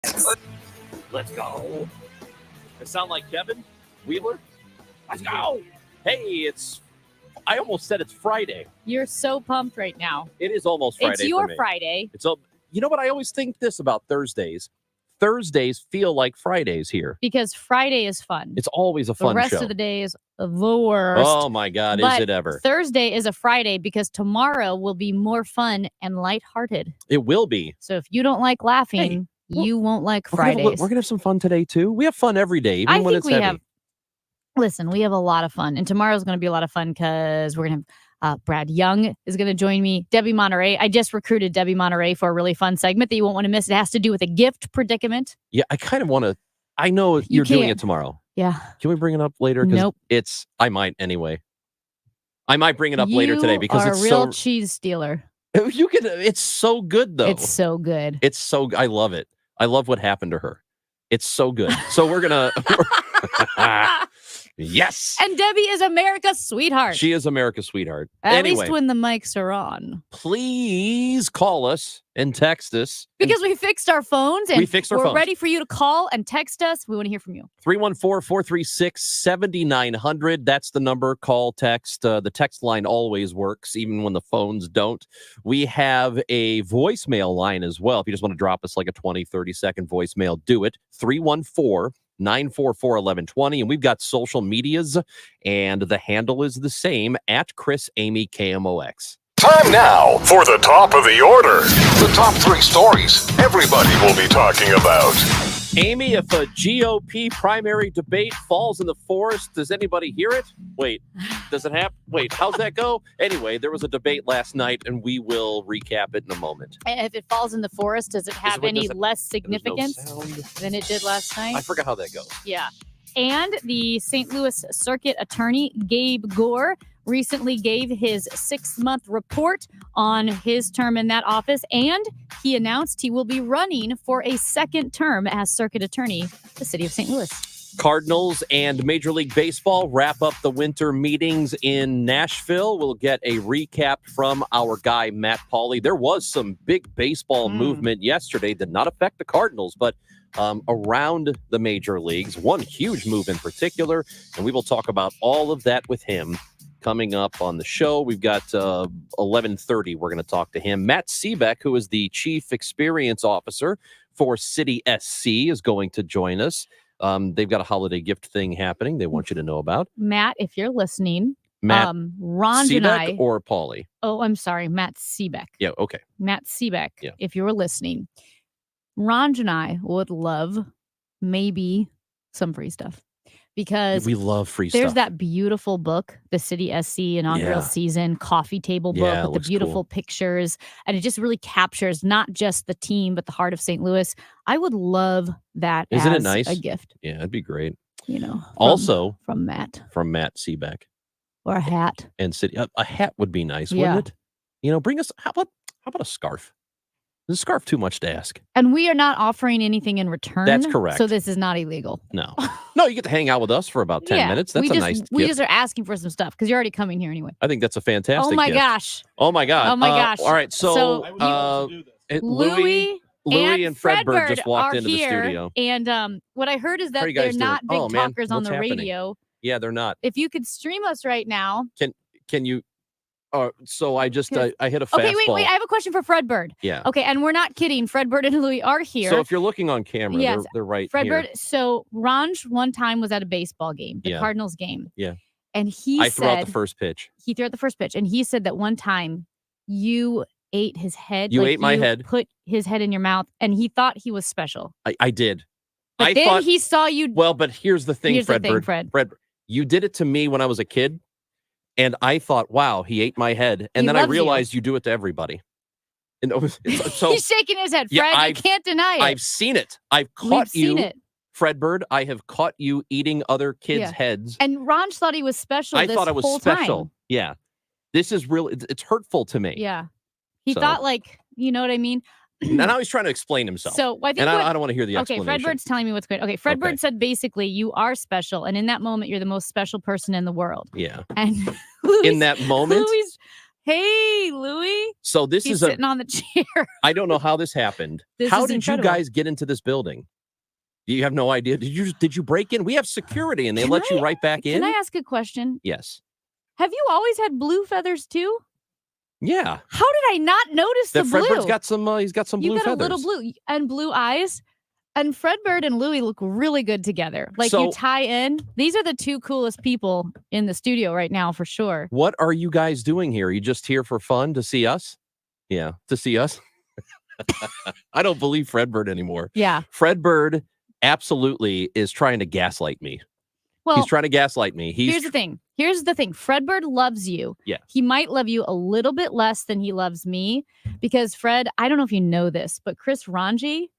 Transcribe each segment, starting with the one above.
Let's go. I sound like Kevin Wheeler. Let's go. Hey, I almost said it's Friday. You're so pumped right now. It is almost Friday. It's your for me. Friday. You know what? I always think this about Thursdays. Thursdays feel like Fridays here. Because Friday is fun. It's always a fun show. The rest of the day is the worst. Oh, my God. Is it ever? Thursday is a Friday because tomorrow will be more fun and lighthearted. It will be. So if you don't like laughing, you won't like Fridays. We're going to have some fun today, too. We have fun every day, even when it's heavy. Listen, we have a lot of fun. And tomorrow's going to be a lot of fun because we're going to have Brad Young is going to join me. Debbie Monterey. I just recruited Debbie Monterey for a really fun segment that you won't want to miss. It has to do with a gift predicament. Yeah, I kind of want to. I know you're doing it tomorrow. Yeah. Can we bring it up later? Nope. I might anyway. I might bring it up later today because it's a real cheese stealer. You can. It's so good though. It's so good. I love it. I love what happened to her. It's so good. So we're gonna. Yes. And Debbie is America's sweetheart. She is America's sweetheart. At least when the mics are on. Please call us and text us. Because we fixed our phones and we're ready for you to call and text us. We want to hear from you. 314-436-7900. That's the number. Call, text. The text line always works, even when the phones don't. We have a voicemail line as well. If you just want to drop us like a 20, 30-second voicemail, do it. 314-944-1120. And we've got social medias, and the handle is the same, at Chris Amy KMOX. Time now for the top of the order. The top three stories everybody will be talking about. Amy, if a GOP primary debate falls in the forest, does anybody hear it? Wait, does it happen? Wait, how's that go? Anyway, there was a debate last night, and we will recap it in a moment. If it falls in the forest, does it have any less significance than it did last night? I forgot how that goes. Yeah. And the St. Louis Circuit Attorney, Gabe Gore, recently gave his 6-month report on his term in that office, and he announced he will be running for a second term as Circuit Attorney, the city of St. Louis. Cardinals and Major League Baseball wrap up the winter meetings in Nashville. We'll get a recap from our guy, Matt Pauley. There was some big baseball movement yesterday, did not affect the Cardinals, but around the major leagues, one huge move in particular, and we will talk about all of that with him coming up on the show. We've got 11:30. We're going to talk to him. Matt Seebeck, who is the Chief Experience Officer for City SC, is going to join us. They've got a holiday gift thing happening they want you to know about. Matt, if you're listening, Matt Ron Seebeck and I, or Pauly? Oh, I'm sorry, Matt Seebeck. Yeah, okay. Matt Seebeck, if you were listening, Ron and I would love maybe some free stuff. Because we love free stuff. There's that beautiful book, the City SC inaugural season coffee table book with the beautiful pictures. And it just really captures not just the team, but the heart of St. Louis. I would love that. Isn't as it nice? A gift. Yeah, it'd be great. You know, from Matt. From Matt Seebeck. Or a hat. And City. A hat would be nice, wouldn't it? You know, bring us, how about a scarf? Is a scarf too much to ask? And we are not offering anything in return. That's correct. So this is not illegal. No. No, you get to hang out with us for about 10 minutes. That's nice gift. We just are asking for some stuff because you're already coming here anyway. I think that's a fantastic gift. Oh, my gosh. Oh, my God. Oh, my gosh. All right, so Louis and Fredbird just walked into the studio. And what I heard is that they're not big talkers on the radio. Yeah, they're not. If you could stream us right now. Can you? So I just I hit a fastball. Okay, wait. I have a question for Fredbird. Yeah. Okay, and we're not kidding. Fredbird and Louis are here. So if you're looking on camera, they're right Fredbird, here. So Ranj one time was at a baseball game, the Cardinals game. Yeah. And I threw out the first pitch. He threw out the first pitch, and he said that one time you ate his head. You ate my head. Put his head in your mouth, and he thought he was special. I did. But then he saw you. Well, but here's the thing, Fredbird. Fred, you did it to me when I was a kid. And I thought, wow, he ate my head. And then I realized you do it to everybody. And so he's shaking his head. Fred, you can't deny it. I've seen it. I've caught you. Seen it. Fredbird, I have caught you eating other kids' heads. And Ranj thought he was special. I thought it was special. Time. Yeah. This is really, it's hurtful to me. Yeah. He thought you know what I mean? And now he's trying to explain himself. So I think I don't want to hear the explanation. Okay, Fredbird's telling me what's going on. Okay, Fredbird said basically you are special, and in that moment you're the most special person in the world. Yeah. And in that moment, Hey, Louie. So this He's is sitting on the chair. I don't know how this happened. This How is did incredible. you guys get into this building? You have no idea. Did you break in? We have security and they let you right back in? Can I ask a question? Yes. Have you always had blue feathers too? Yeah. How did I not notice the That blue? Fredbird's got some he's got some you blue got feathers. a little blue and blue eyes. And Fredbird and Louie look really good together. Like So- you tie in. These are the two coolest people in the studio right now for sure. What are you guys doing here? Are you just here for fun to see us? Yeah, to see us. I don't believe Fredbird anymore. Yeah. Fredbird absolutely is trying to gaslight me. Well, He's trying to gaslight me. here's the thing. Fredbird loves you. Yeah. He might love you a little bit less than he loves me because Fred, I don't know if you know this, but Chris Ranji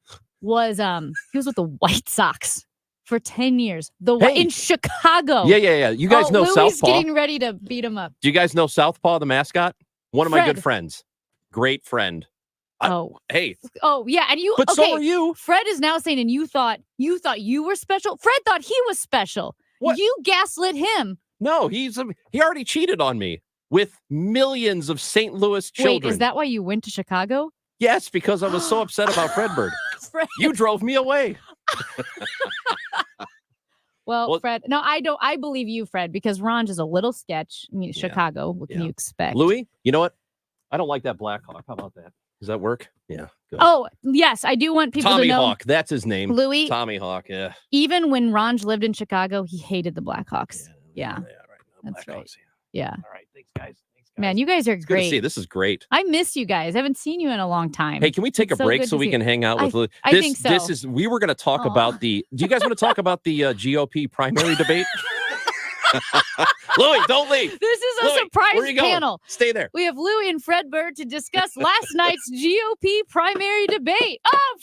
was he was with the White Sox for 10 years. In Chicago. Yeah. You guys know Louie's Southpaw. getting ready to beat him up. Do you guys know Southpaw, the mascot? One of my good Fred. friends. Great friend. Hey, Oh, yeah. And you but okay. so are you. Fred is now saying, and you thought you were special. Fred thought he was special. What? You gaslit him. No, he already cheated on me with millions of St. Louis children. Wait, is that why you went to Chicago? Yes, because I was so upset about Fredbird. Fred. You drove me away. Well, Fred, no, I don't. I believe you, Fred, because Ronj is a little sketch. I mean, Chicago. What can you expect? Louis, you know what? I don't like that Blackhawk. How about that? Does that work? Yeah. Good. Oh, yes. I do want people Tommy to know. Hawk. That's his name. Louis, Tommy Hawk. Yeah. even when Ronj lived in Chicago, he hated the Blackhawks. Yeah. Right. That's right. Blackhawks, Yeah. All right. Thanks, guys. Man, you guys are It's good to see you. great. This is great. I miss you guys. I haven't seen you in a long time. Hey, can we take It's a break good so to we see can you. hang out with Louis? I think so. This is. We were going to talk about the. Do you guys want to talk about the GOP primary debate? Louis, don't leave. This is a Louis, surprise where are you going? panel. Stay there. We have Louie and Fredbird to discuss last night's GOP primary debate. Oh,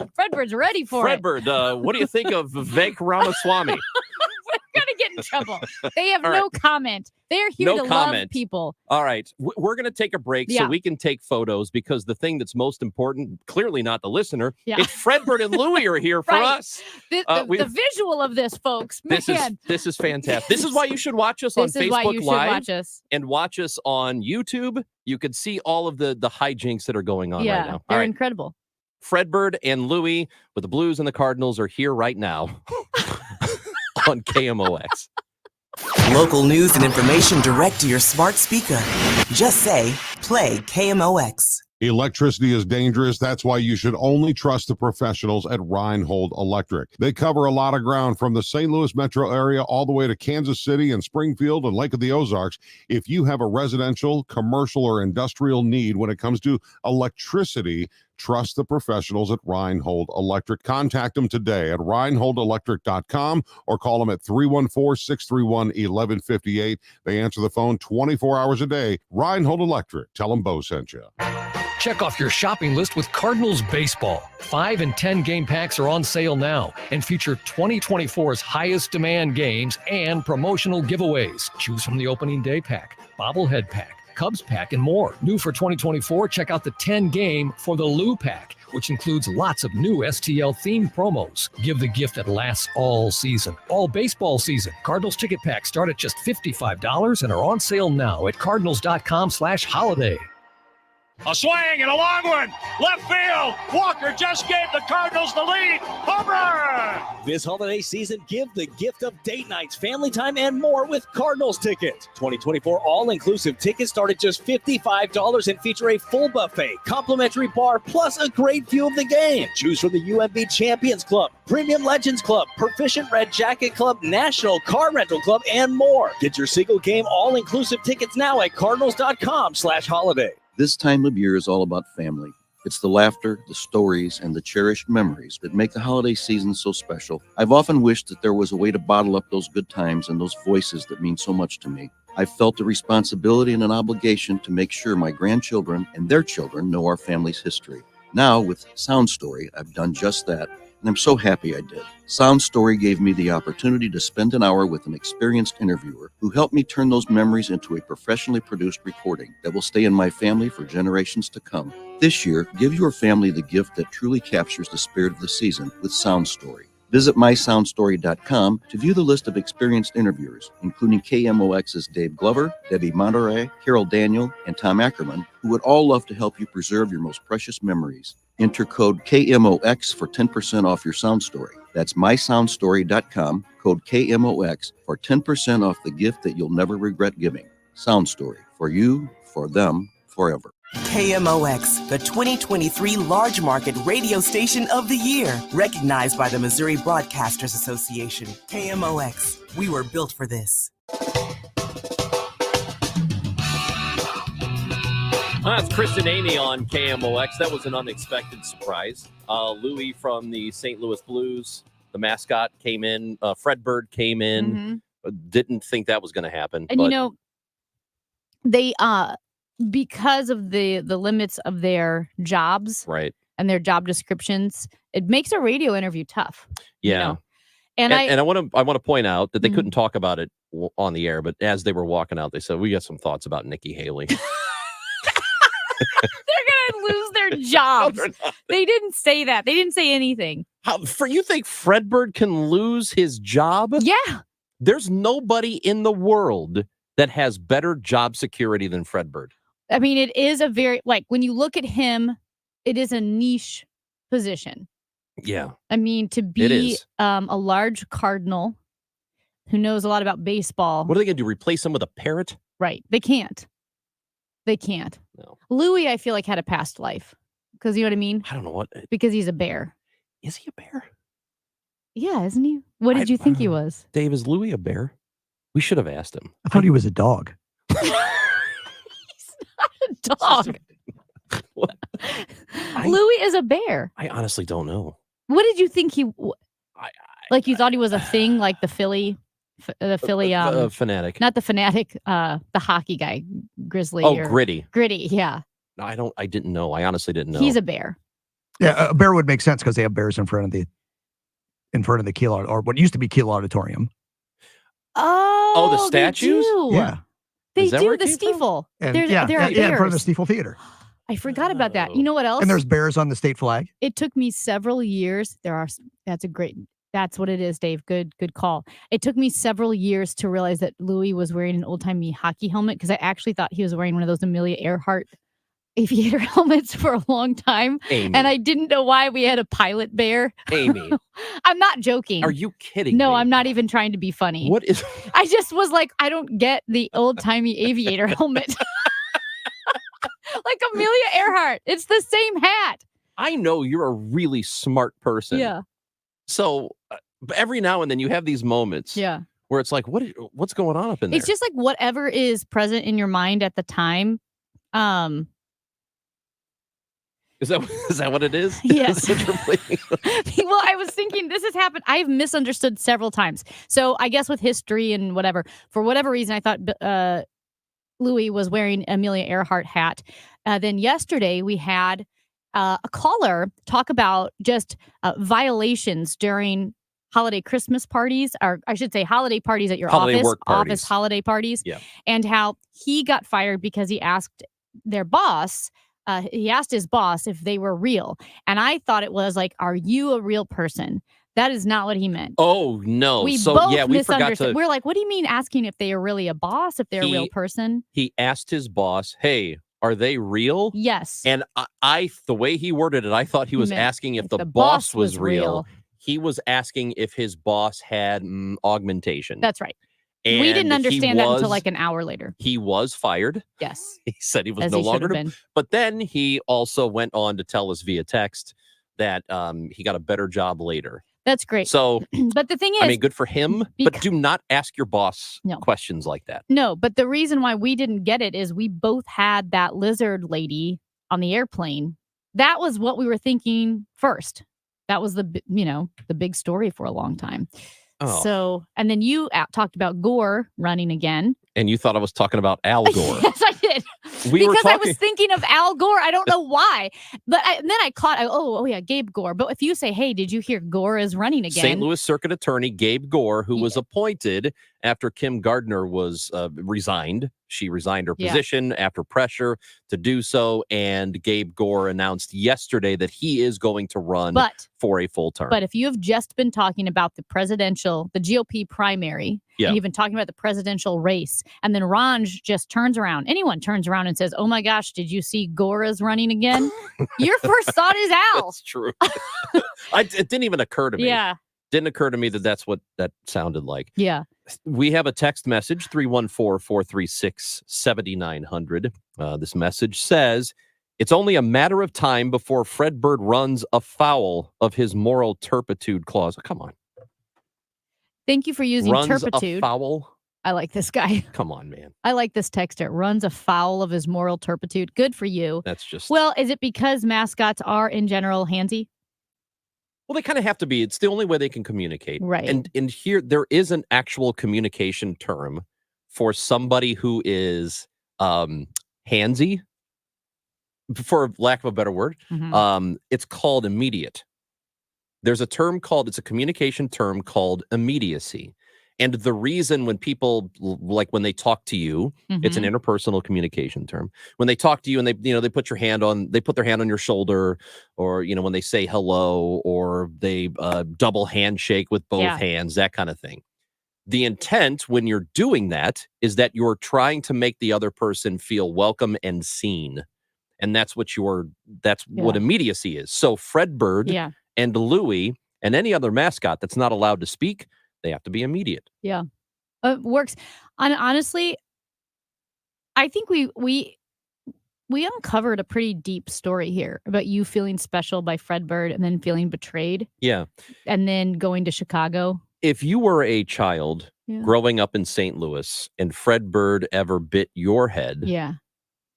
Fredbird's ready for it. Fredbird, what do you think of Vivek Ramaswamy? We're gonna get in trouble. They have All no right. comment. They are here No to love comment. people. All right. We're going to take a break so Yeah. we can take photos because the thing that's most important, clearly not the listener, Yeah. it's Fredbird and Louie are here for Right. us. The visual of this, folks, man. This is fantastic. This is why you should watch us on This is why Facebook you should Live watch us. and watch us on YouTube. You can see all of the hijinks that are going on Yeah, right now. All they're right. incredible. Fredbird and Louie with the Blues and the Cardinals are here right now on KMOX. Local news and information direct to your smart speaker. Just say, play KMOX. Electricity is dangerous. That's why you should only trust the professionals at Reinhold Electric. They cover a lot of ground from the St. Louis metro area all the way to Kansas City and Springfield and Lake of the Ozarks. If you have a residential, commercial, or industrial need when it comes to electricity, trust the professionals at Reinhold Electric. Contact them today at reinholdelectric.com or call them at 314-631-1158. They answer the phone 24 hours a day. Reinhold Electric. Tell them Bo sent you. Check off your shopping list with Cardinals Baseball. 5 and 10 game packs are on sale now and feature 2024's highest demand games and promotional giveaways. Choose from the opening day pack, bobblehead pack, Cubs pack, and more. New for 2024, check out the 10 game for the Lou pack, which includes lots of new STL themed promos. Give the gift that lasts all season, all baseball season. Cardinals ticket packs start at just $55 and are on sale now at cardinals.com/holiday. A swing and a long one. Left field. Walker just gave the Cardinals the lead. Home run. This holiday season, give the gift of date nights, family time, and more with Cardinals tickets. 2024 all-inclusive tickets start at just $55 and feature a full buffet, complimentary bar, plus a great view of the game. Choose from the UMB Champions Club, Premium Legends Club, Proficient Red Jacket Club, National Car Rental Club, and more. Get your single game all-inclusive tickets now at cardinals.com/holiday. This time of year is all about family. It's the laughter, the stories, and the cherished memories that make the holiday season so special. I've often wished that there was a way to bottle up those good times and those voices that mean so much to me. I've felt a responsibility and an obligation to make sure my grandchildren and their children know our family's history. Now, with Sound Story, I've done just that, and I'm so happy I did. Sound Story gave me the opportunity to spend an hour with an experienced interviewer who helped me turn those memories into a professionally produced recording that will stay in my family for generations to come. This year, give your family the gift that truly captures the spirit of the season with Sound Story. Visit mysoundstory.com to view the list of experienced interviewers, including KMOX's Dave Glover, Debbie Monterey, Carol Daniel, and Tom Ackerman, who would all love to help you preserve your most precious memories. Enter code KMOX for 10% off your sound story. That's mysoundstory.com, code KMOX for 10% off the gift that you'll never regret giving. Sound Story, for you, for them, forever. KMOX, the 2023 Large Market Radio Station of the Year, recognized by the Missouri Broadcasters Association. KMOX, we were built for this. That's Chris and Amy on KMOX. That was an unexpected surprise. Louis from the St. Louis Blues, the mascot, came in. Fred Bird came in. Didn't think that was going to happen. And, but they, because of the limits of their jobs right. and their job descriptions, it makes a radio interview tough. Yeah. And I want to point out that they couldn't talk about it on the air, but as they were walking out, they said, we got some thoughts about Nikki Haley. They're going to lose their jobs. They didn't say that. They didn't say anything. You think Fred Bird can lose his job? Yeah. There's nobody in the world that has better job security than Fred Bird. I mean, it is a very, when you look at him, it is a niche position. Yeah. I mean, to be a large Cardinal who knows a lot about baseball. What are they going to do? Replace him with a parrot? Right. They can't. No. Louis, I feel like, had a past life. Because you know what I mean? I don't know what. Because he's a bear. Is he a bear? Yeah, isn't he? What did you think he was? Dave, is Louis a bear? We should have asked him. I thought he was a dog. Dog. Louis is a bear. I honestly don't know. What did you think he? Like you thought he was a thing, like the Philly fanatic, not the fanatic, the hockey guy, Grizzly. Oh, Gritty. Gritty, yeah. No, I didn't know. I honestly didn't know. He's a bear. Yeah, a bear would make sense because they have bears in front of the Kiel, or what used to be Kiel Auditorium. Oh, the statues? Yeah. They do the Stiefel. And there are bears. in front of the Stiefel Theater. I forgot about that. You know what else? And there's bears on the state flag. It took me several years. That's what it is, Dave. Good call. It took me several years to realize that Louis was wearing an old-timey hockey helmet because I actually thought he was wearing one of those Amelia Earhart aviator helmets for a long time. Amy. And I didn't know why we had a pilot bear. Amy. I'm not joking. Are you kidding No, me? I'm not even trying to be funny. What is... I just was like, I don't get the old-timey aviator helmet. Like Amelia Earhart. It's the same hat. I know you're a really smart person. Yeah. So every now and then you have these moments. Yeah. Where it's like, what's going on up in there? It's just like whatever is present in your mind at the time. Is that what it is? Yes. Is that Well, I was thinking this has happened. I've misunderstood several times. So I guess with history and whatever, for whatever reason, I thought Louis was wearing Amelia Earhart hat. Then yesterday we had a caller talk about just violations during holiday Christmas parties, or I should say holiday parties at your office holiday parties, and how he got fired because he asked their boss. He asked his boss if they were real. And I thought it was like, are you a real person? That is not what he meant. Oh, no. We so, both yeah, we forgot misunderstood. to... We're like, what do you mean asking if they are really a boss, if they're a real person? He asked his boss, hey, are they real? Yes. And I the way he worded it, I thought he was asking if the boss was real. He was asking if his boss had augmentation. That's right. And we didn't understand that until like an hour later. He was fired. Yes. He said he was As no he longer. been. But then he also went on to tell us via text that he got a better job later. That's great. So, but the thing is, I mean, good for him. But do not ask your boss questions like that. No, but the reason why we didn't get it is we both had that lizard lady on the airplane. That was what we were thinking first. That was the big story for a long time. Oh. So, and then you talked about Gore running again. And you thought I was talking about Al Gore. Yes, I did. Because I was thinking of Al Gore. I don't know why. But then I caught, oh yeah, Gabe Gore. But if you say, hey, did you hear Gore is running again? St. Louis Circuit Attorney Gabe Gore, who was appointed after Kim Gardner was resigned. She resigned her Yeah. position after pressure to do so, and Gabe Gore announced yesterday that he is going to run for a full term. But if you have just been talking about the GOP primary, and you've been talking about the presidential race, and then Ranj just turns around, anyone turns around and says, oh my gosh, did you see Gore is running again? Your first thought is Al. That's true. It didn't even occur to me. Yeah. Didn't occur to me that that's what that sounded like. Yeah. We have a text message, 314-436-7900. This message says, it's only a matter of time before Fred Bird runs afoul of his moral turpitude clause. Oh, come on. Thank you for using Runs turpitude. afoul? I like this guy. Come on, man. I like this texter. Runs afoul of his moral turpitude. Good for you. That's just... Well, is it because mascots are in general handsy? Well, they kind of have to be. It's the only way they can communicate. Right. And here, there is an actual communication term for somebody who is handsy, for lack of a better word. Mhm. It's called immediate. There's a term called, it's a communication term called immediacy. And the reason when people, like when they talk to you, it's an interpersonal communication term. When they talk to you and they put their hand on your shoulder, or, when they say hello, or they double handshake with both hands, that kind of thing. The intent when you're doing that is that you're trying to make the other person feel welcome and seen. And that's what what immediacy is. So Fred Bird and Louie and any other mascot that's not allowed to speak, they have to be immediate. Yeah. It works. Honestly, I think we uncovered a pretty deep story here about you feeling special by Fred Bird and then feeling betrayed. Yeah. And then going to Chicago. If you were a child growing up in St. Louis and Fred Bird ever bit your head,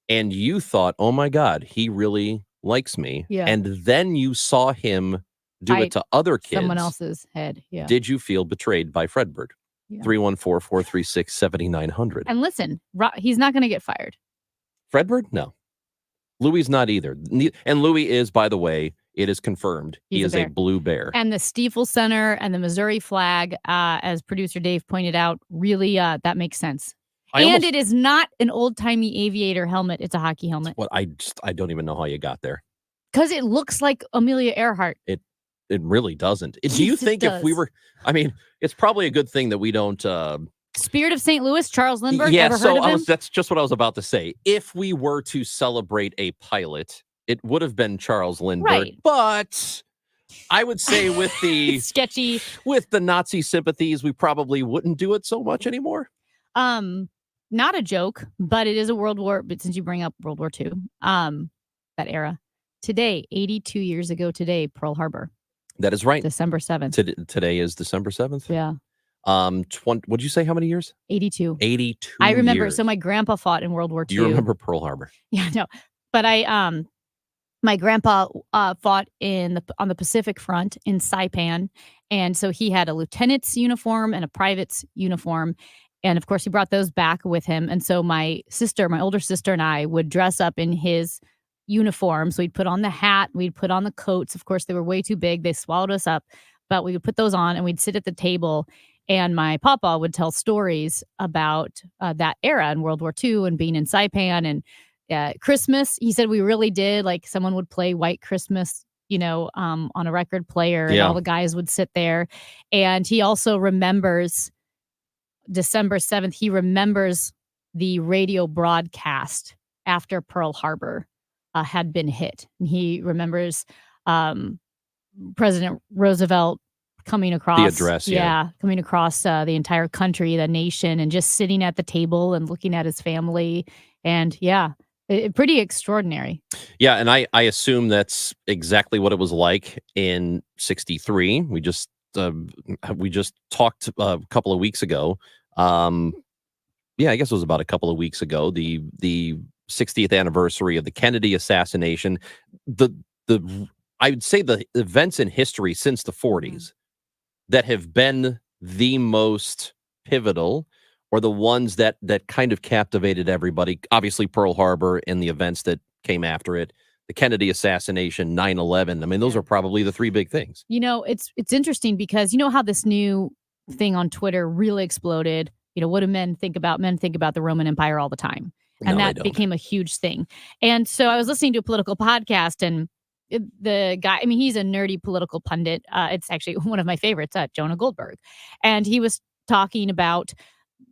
and you thought, oh my God, he really likes me. Yeah. And then you saw him do it to other kids. Someone else's head. Yeah. Did you feel betrayed by Fred Bird? 314-436-7900. And listen, he's not going to get fired. Fred Bird? No. Louie's not either. And Louie is, by the way, it is confirmed. He is a blue bear. And the Stiefel Center and the Missouri flag, as producer Dave pointed out, really, that makes sense. It is not an old-timey aviator helmet. It's a hockey helmet. What I don't even know how you got there. Because it looks like Amelia Earhart. It really doesn't. Do you think if we were, it's probably a good thing that we don't. Spirit of St. Louis, Charles Lindbergh. Yeah, ever heard of him? That's just what I was about to say. If we were to celebrate a pilot, it would have been Charles Lindbergh. Right. But I would say with the sketchy, with the Nazi sympathies, we probably wouldn't do it so much anymore. Not a joke, but it is a World War. But since you bring up World War II, that era, today, 82 years ago today, Pearl Harbor. That is right. December 7th. Today is December 7th. Yeah. What'd you say? How many years? 82. 82. I remember. Years. So my grandpa fought in World War II. Do you remember Pearl Harbor? Yeah, no. But my grandpa fought on the Pacific Front in Saipan, and so he had a lieutenant's uniform and a private's uniform, and of course he brought those back with him. And so my older sister, and I would dress up in his uniform. So we'd put on the hat, we'd put on the coats. Of course, they were way too big; they swallowed us up. But we would put those on, and we'd sit at the table. And my papa would tell stories about that era in World War II and being in Saipan and Christmas. He said we really did, like, someone would play White Christmas, on a record player, and all the guys would sit there. And he also remembers December 7th. He remembers the radio broadcast after Pearl Harbor had been hit. And he remembers President Roosevelt coming across the address, coming across the entire country, the nation, and just sitting at the table and looking at his family. And pretty extraordinary. Yeah, and I assume that's exactly what it was like in '63. We just talked a couple of weeks ago. I guess it was about a couple of weeks ago. The 60th anniversary of the Kennedy assassination. I would say the events in history since the 40s that have been the most pivotal, or the ones that kind of captivated everybody. Obviously, Pearl Harbor and the events that came after it, the Kennedy assassination, 9/11. I mean, those are probably the three big things. It's interesting because you know how this new thing on Twitter really exploded. What do men think about? Men think about the Roman Empire all the time. And No, that they don't. became a huge thing. And so I was listening to a political podcast, and the guy, he's a nerdy political pundit. It's actually one of my favorites, Jonah Goldberg. And he was talking about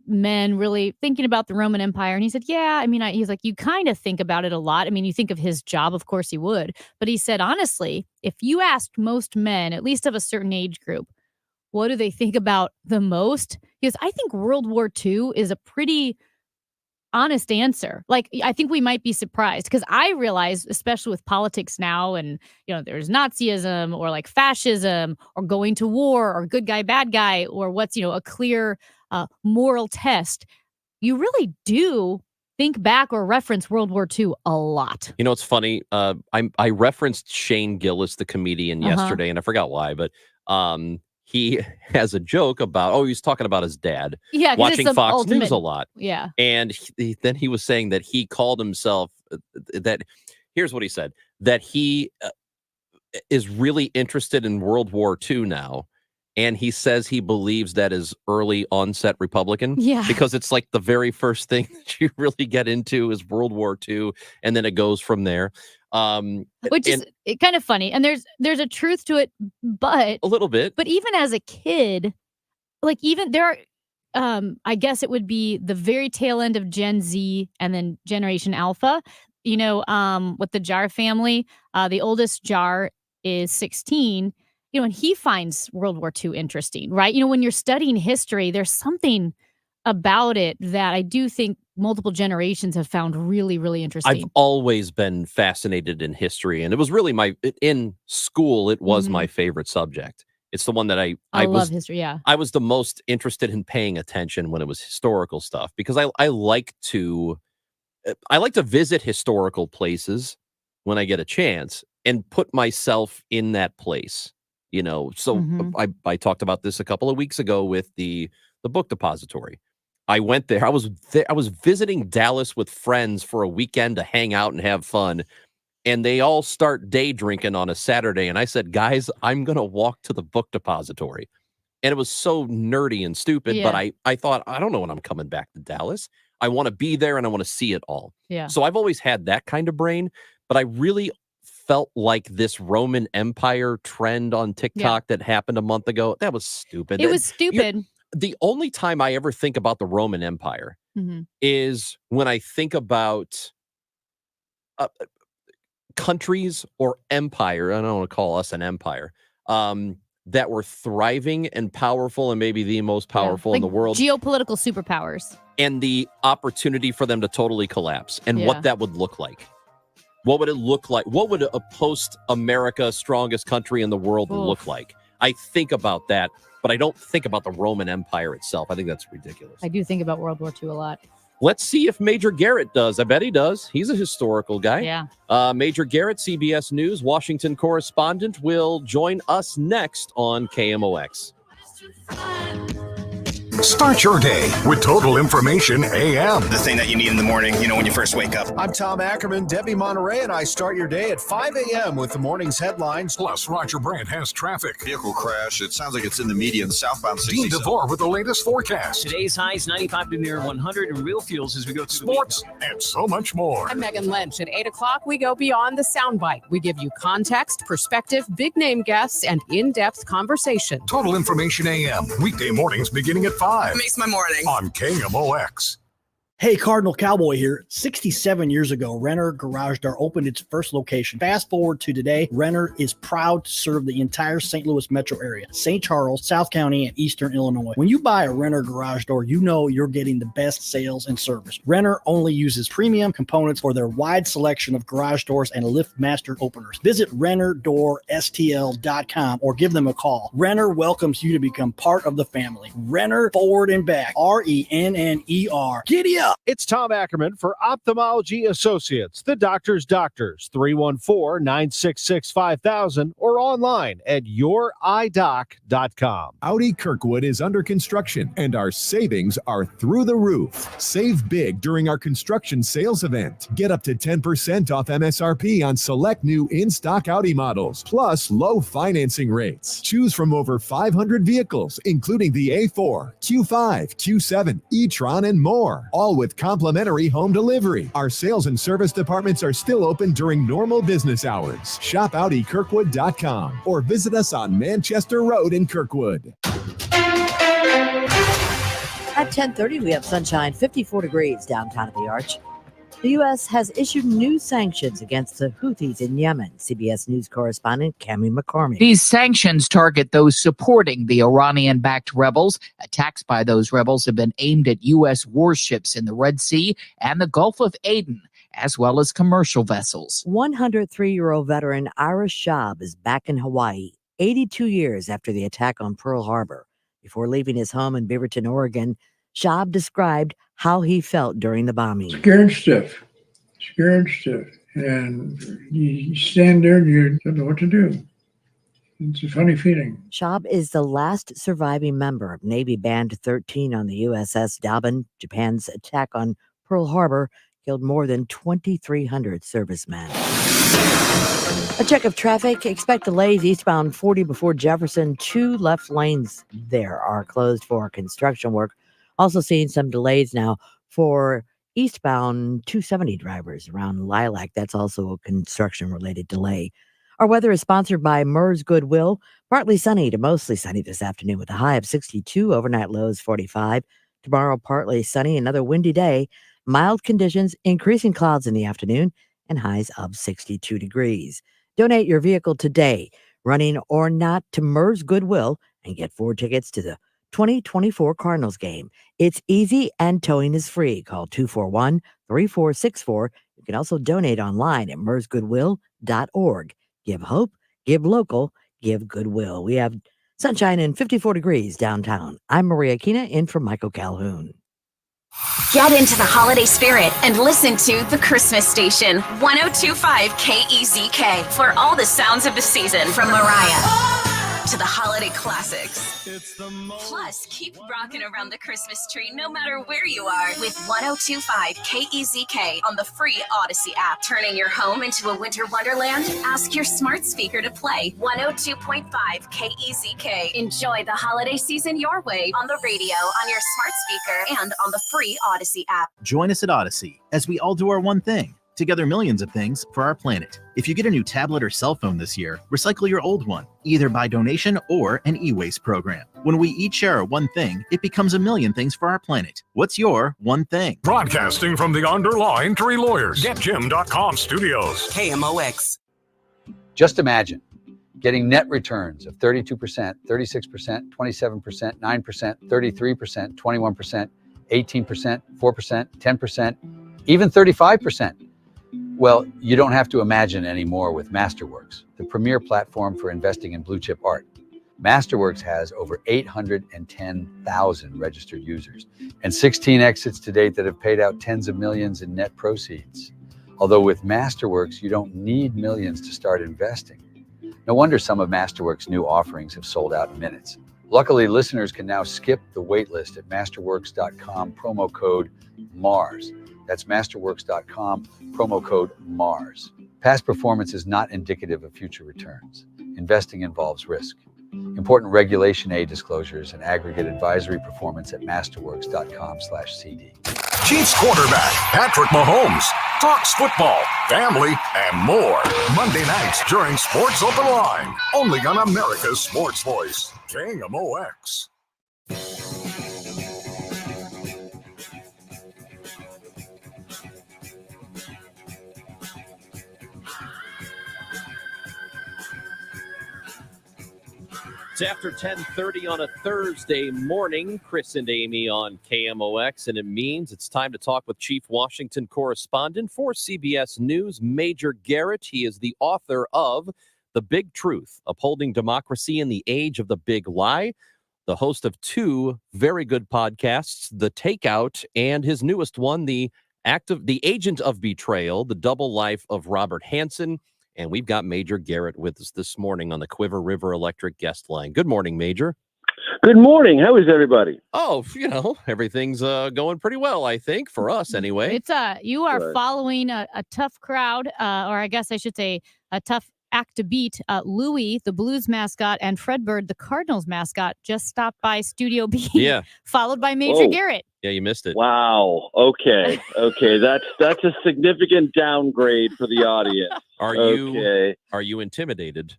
men really thinking about the Roman Empire. And he said, yeah, he's like, you kind of think about it a lot. You think of his job, of course he would. But he said, honestly, if you asked most men, at least of a certain age group, what do they think about the most? He goes, I think World War II is a pretty honest answer. Like, I think we might be surprised because I realize, especially with politics now, and there's Nazism or like fascism or going to war or good guy, bad guy, or what's a clear moral test. You really do think back or reference World War II a lot. It's funny. I referenced Shane Gillis, the comedian, yesterday, and I forgot why, but he has a joke about, he's talking about his dad watching Fox News a lot. Yeah. And then he was saying that he called himself here's what he said, that he is really interested in World War II now. And he says he believes that is early onset Republican. Yeah. Because it's like the very first thing that you really get into is World War II. And then it goes from there. Which is kind of funny. And there's a truth to it, but a little bit. But even as a kid, like even there are, I guess it would be the very tail end of Gen Z and then Generation Alpha, with the Jar family, the oldest Jar is 16, and he finds World War II interesting, right? When you're studying history, there's something about it that I do think multiple generations have found really, really interesting. I've always been fascinated in history, and it was really in school, it was my favorite subject. It's the one that I love history, yeah. I was the most interested in paying attention when it was historical stuff, because I like to visit historical places when I get a chance and put myself in that place. So I talked about this a couple of weeks ago with the book depository. I went there. I was visiting Dallas with friends for a weekend to hang out and have fun. And they all start day drinking on a Saturday. And I said, guys, I'm going to walk to the book depository. And it was so nerdy and stupid. Yeah. But I thought, I don't know when I'm coming back to Dallas. I want to be there and I want to see it all. Yeah. So I've always had that kind of brain. But I really felt like this Roman Empire trend on TikTok that happened a month ago, that was stupid. It was stupid. The only time I ever think about the Roman Empire is when I think about countries or empire. I don't want to call us an empire, that were thriving and powerful and maybe the most powerful in the world. Geopolitical superpowers. And the opportunity for them to totally collapse and what that would look like. What would it look like? What would a post-America strongest country in the world look like? I think about that, but I don't think about the Roman Empire itself. I think that's ridiculous. I do think about World War II a lot. Let's see if Major Garrett does. I bet he does. He's a historical guy. Yeah. Major Garrett, CBS News, Washington correspondent, will join us next on KMOX. Start your day with Total Information AM. The thing that you need in the morning, when you first wake up. I'm Tom Ackerman, Debbie Monterey, and I start your day at 5 a.m. with the morning's headlines. Plus, Roger Brandt has traffic. Vehicle crash. It sounds like it's in the median southbound 60. Dean DeVore with the latest forecast. Today's highs 95 to near 100 in real fuels as we go through sports and so much more. I'm Megan Lynch. At 8 o'clock, we go beyond the soundbite. We give you context, perspective, big name guests, and in-depth conversation. Total Information AM. Weekday mornings beginning at 5. Makes my morning. On KMOX. Hey, Cardinal Cowboy here. 67 years ago, Renner Garage Door opened its first location. Fast forward to today, Renner is proud to serve the entire St. Louis metro area, St. Charles, South County, and Eastern Illinois. When you buy a Renner Garage Door, you know you're getting the best sales and service. Renner only uses premium components for their wide selection of garage doors and LiftMaster openers. Visit RennerDoorSTL.com or give them a call. Renner welcomes you to become part of the family. Renner forward and back. RENNER. Giddy up! It's Tom Ackerman for Ophthalmology Associates, the doctor's doctors, 314-966-5000 or online at youridoc.com. Audi Kirkwood is under construction and our savings are through the roof. Save big during our construction sales event. Get up to 10% off MSRP on select new in-stock Audi models, plus low financing rates. Choose from over 500 vehicles, including the A4, Q5, Q7, e-tron, and more, all with complimentary home delivery. Our sales and service departments are still open during normal business hours. Shop AudiKirkwood.com or visit us on Manchester Road in Kirkwood. At 10:30, we have sunshine, 54 degrees downtown at the Arch. The U.S. has issued new sanctions against the Houthis in Yemen. CBS News correspondent Cammie McCormick. These sanctions target those supporting the Iranian-backed rebels. Attacks by those rebels have been aimed at U.S. warships in the Red Sea and the Gulf of Aden, as well as commercial vessels. 103-year-old veteran Ira Schaub is back in Hawaii, 82 years after the attack on Pearl Harbor. Before leaving his home in Beaverton, Oregon, Schaub described how he felt during the bombing. Scared stiff. And you stand there and you don't know what to do. It's a funny feeling. Schaub is the last surviving member of Navy Band 13 on the USS Dobbin. Japan's attack on Pearl Harbor killed more than 2,300 servicemen. A check of traffic. Expect delays eastbound 40 before Jefferson. 2 left lanes there are closed for construction work. Also seeing some delays now for eastbound 270 drivers around Lilac. That's also a construction-related delay. Our weather is sponsored by Mers Goodwill. Partly sunny to mostly sunny this afternoon with a high of 62, overnight lows 45. Tomorrow, partly sunny, another windy day. Mild conditions, increasing clouds in the afternoon, and highs of 62 degrees. Donate your vehicle today, running or not, to Mers Goodwill and get 4 tickets to the 2024 Cardinals game. It's easy and towing is free. Call 241-3464. You can also donate online at mersgoodwill.org. Give hope, give local, give goodwill. We have sunshine and 54 degrees downtown. I'm Maria Kina in for Michael Calhoun. Get into the holiday spirit and listen to The Christmas Station, 102.5 KEZK, for all the sounds of the season, from Mariah to the holiday classics. Plus, keep rocking around the Christmas tree no matter where you are with 102.5 KEZK on the free Odyssey app. Turning your home into a winter wonderland? Ask your smart speaker to play 102.5 KEZK. Enjoy the holiday season your way on the radio, on your smart speaker, and on the free Odyssey app. Join us at Odyssey as we all do our one thing. Together millions of things for our planet. If you get a new tablet or cell phone this year, recycle your old one, either by donation or an e-waste program. When we each share our one thing, it becomes a million things for our planet. What's your one thing? Broadcasting from the Underlaw Injury Lawyers, GetJim.com studios. KMOX. Just imagine getting net returns of 32%, 36%, 27%, 9%, 33%, 21%, 18%, 4%, 10%, even 35%. Well, you don't have to imagine anymore with Masterworks, the premier platform for investing in blue chip art. Masterworks has over 810,000 registered users and 16 exits to date that have paid out tens of millions in net proceeds. Although with Masterworks, you don't need millions to start investing. No wonder some of Masterworks' new offerings have sold out in minutes. Luckily, listeners can now skip the waitlist at masterworks.com, promo code MARS. That's masterworks.com, promo code MARS. Past performance is not indicative of future returns. Investing involves risk. Important Regulation A disclosures and aggregate advisory performance at masterworks.com/CD. Chiefs quarterback Patrick Mahomes talks football, family, and more. Monday nights during Sports Open Line. Only on America's Sports Voice, KMOX. It's after 10:30 on a Thursday morning. Chris and Amy on KMOX, and it means it's time to talk with Chief Washington correspondent for CBS News, Major Garrett. He is the author of The Big Truth, Upholding Democracy in the Age of the Big Lie. the host of two very good podcasts, The Takeout and his newest one, The Agent of Betrayal, The Double Life of Robert Hansen. And we've got Major Garrett with us this morning on the Quiver River Electric guest line. Good morning, Major. Good morning. How is everybody? Oh, everything's going pretty well, I think, for us anyway. It's you are Good. following a tough crowd, or I guess I should say a tough act to beat. Louis, the Blues mascot, and Fred Bird, the Cardinals mascot, just stopped by Studio B. Yeah. Followed by Major Garrett. Yeah, you missed it. Wow. Okay. That's a significant downgrade for the audience. Are you intimidated?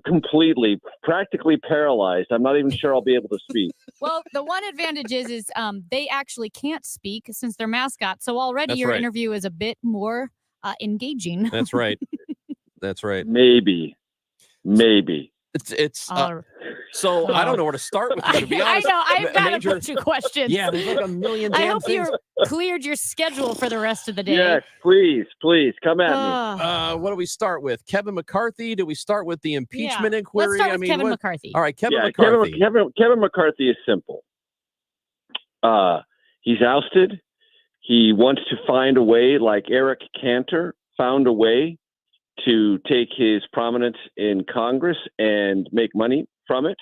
Completely, practically paralyzed. I'm not even sure I'll be able to speak. Well, the one advantage is they actually can't speak since they're mascots. So already That's your right. interview is a bit more engaging. That's right. That's right. Maybe. It's so I don't know where to start with you, to be I honest. know. I've got Major, a bunch of questions. Yeah, there's like a million I damn hope things. you cleared your schedule for the rest of the day. Yes, please, come at me. What do we start with? Kevin McCarthy? Do we start with the impeachment inquiry? Let's start with Kevin McCarthy. All right, Kevin Yeah, McCarthy. Kevin McCarthy is simple. He's ousted. He wants to find a way, like Eric Cantor found a way to take his prominence in Congress and make money from it.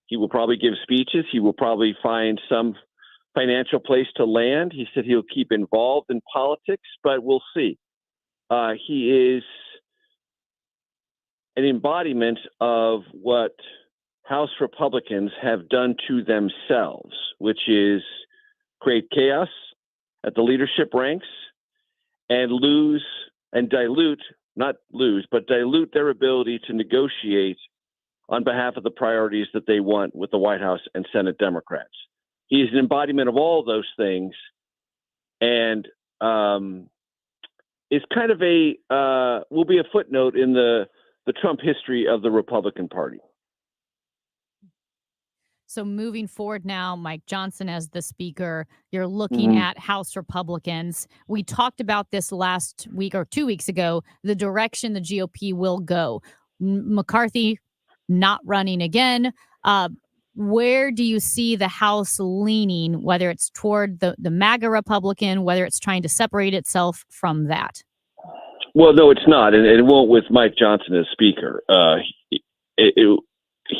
He will probably give speeches. He will probably find some financial place to land. He said he'll keep involved in politics, but we'll see. He is an embodiment of what House Republicans have done to themselves, which is create chaos at the leadership ranks and dilute their ability to negotiate on behalf of the priorities that they want with the White House and Senate Democrats. He is an embodiment of all those things, and is kind of will be a footnote in the Trump history of the Republican Party. So moving forward now, Mike Johnson as the speaker, you're looking at House Republicans. We talked about this last week or 2 weeks ago, the direction the GOP will go. McCarthy not running again. Where do you see the House leaning, whether it's toward the MAGA Republican, whether it's trying to separate itself from that? Well, no, it's not. And it won't with Mike Johnson as speaker.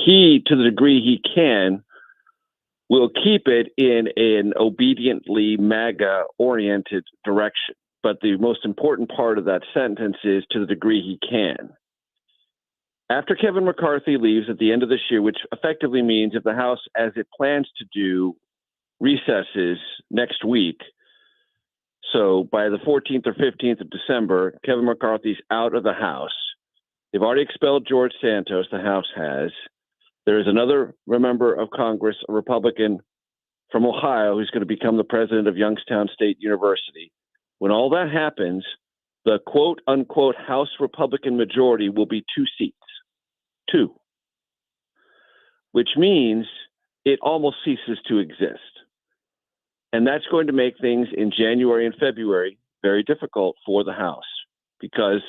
He, to the degree he can, will keep it in an obediently MAGA-oriented direction. But the most important part of that sentence is to the degree he can. After Kevin McCarthy leaves at the end of this year, which effectively means if the House, as it plans to do, recesses next week, so by the 14th or 15th of December, Kevin McCarthy's out of the House. They've already expelled George Santos, the House has. There is another member of Congress, a Republican from Ohio, who's going to become the president of Youngstown State University. When all that happens, the quote-unquote House Republican majority will be 2 seats. 2. Which means it almost ceases to exist. And that's going to make things in January and February very difficult for the House because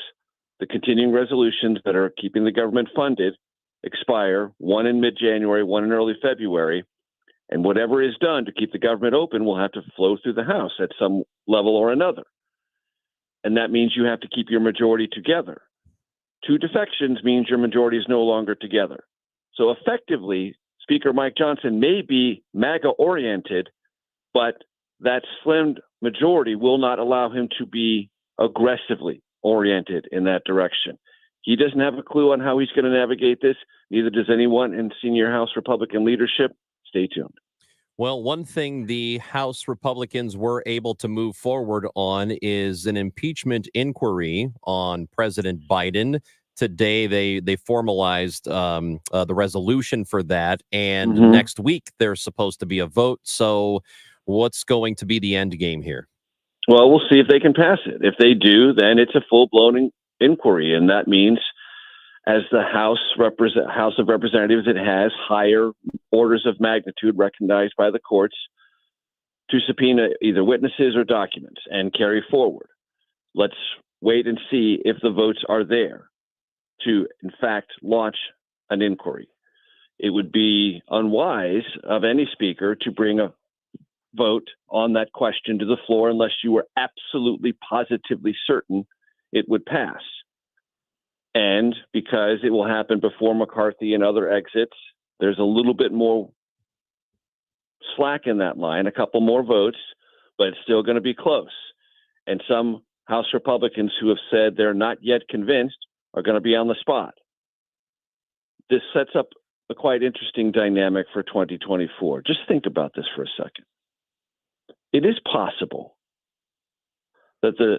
the continuing resolutions that are keeping the government funded expire, one in mid-January, one in early February, and whatever is done to keep the government open will have to flow through the House at some level or another. And that means you have to keep your majority together. 2 defections means your majority is no longer together. So effectively, Speaker Mike Johnson may be MAGA-oriented, but that slim majority will not allow him to be aggressively oriented in that direction. He doesn't have a clue on how he's going to navigate this. Neither does anyone in senior House Republican leadership. Stay tuned. Well, one thing the House Republicans were able to move forward on is an impeachment inquiry on President Biden. Today, they formalized the resolution for that, and next week there's supposed to be a vote. So what's going to be the end game here? Well, we'll see if they can pass it. If they do, then it's a full-blown inquiry, and that means as the House of Representatives, it has higher orders of magnitude recognized by the courts to subpoena either witnesses or documents and carry forward. Let's wait and see if the votes are there to, in fact, launch an inquiry. it would be unwise of any speaker to bring a vote on that question to the floor unless you were absolutely positively certain it would pass. And because it will happen before McCarthy and other exits, there's a little bit more slack in that line, a couple more votes, but it's still going to be close. And some House Republicans who have said they're not yet convinced are going to be on the spot. This sets up a quite interesting dynamic for 2024. Just think about this for a second. It is possible that the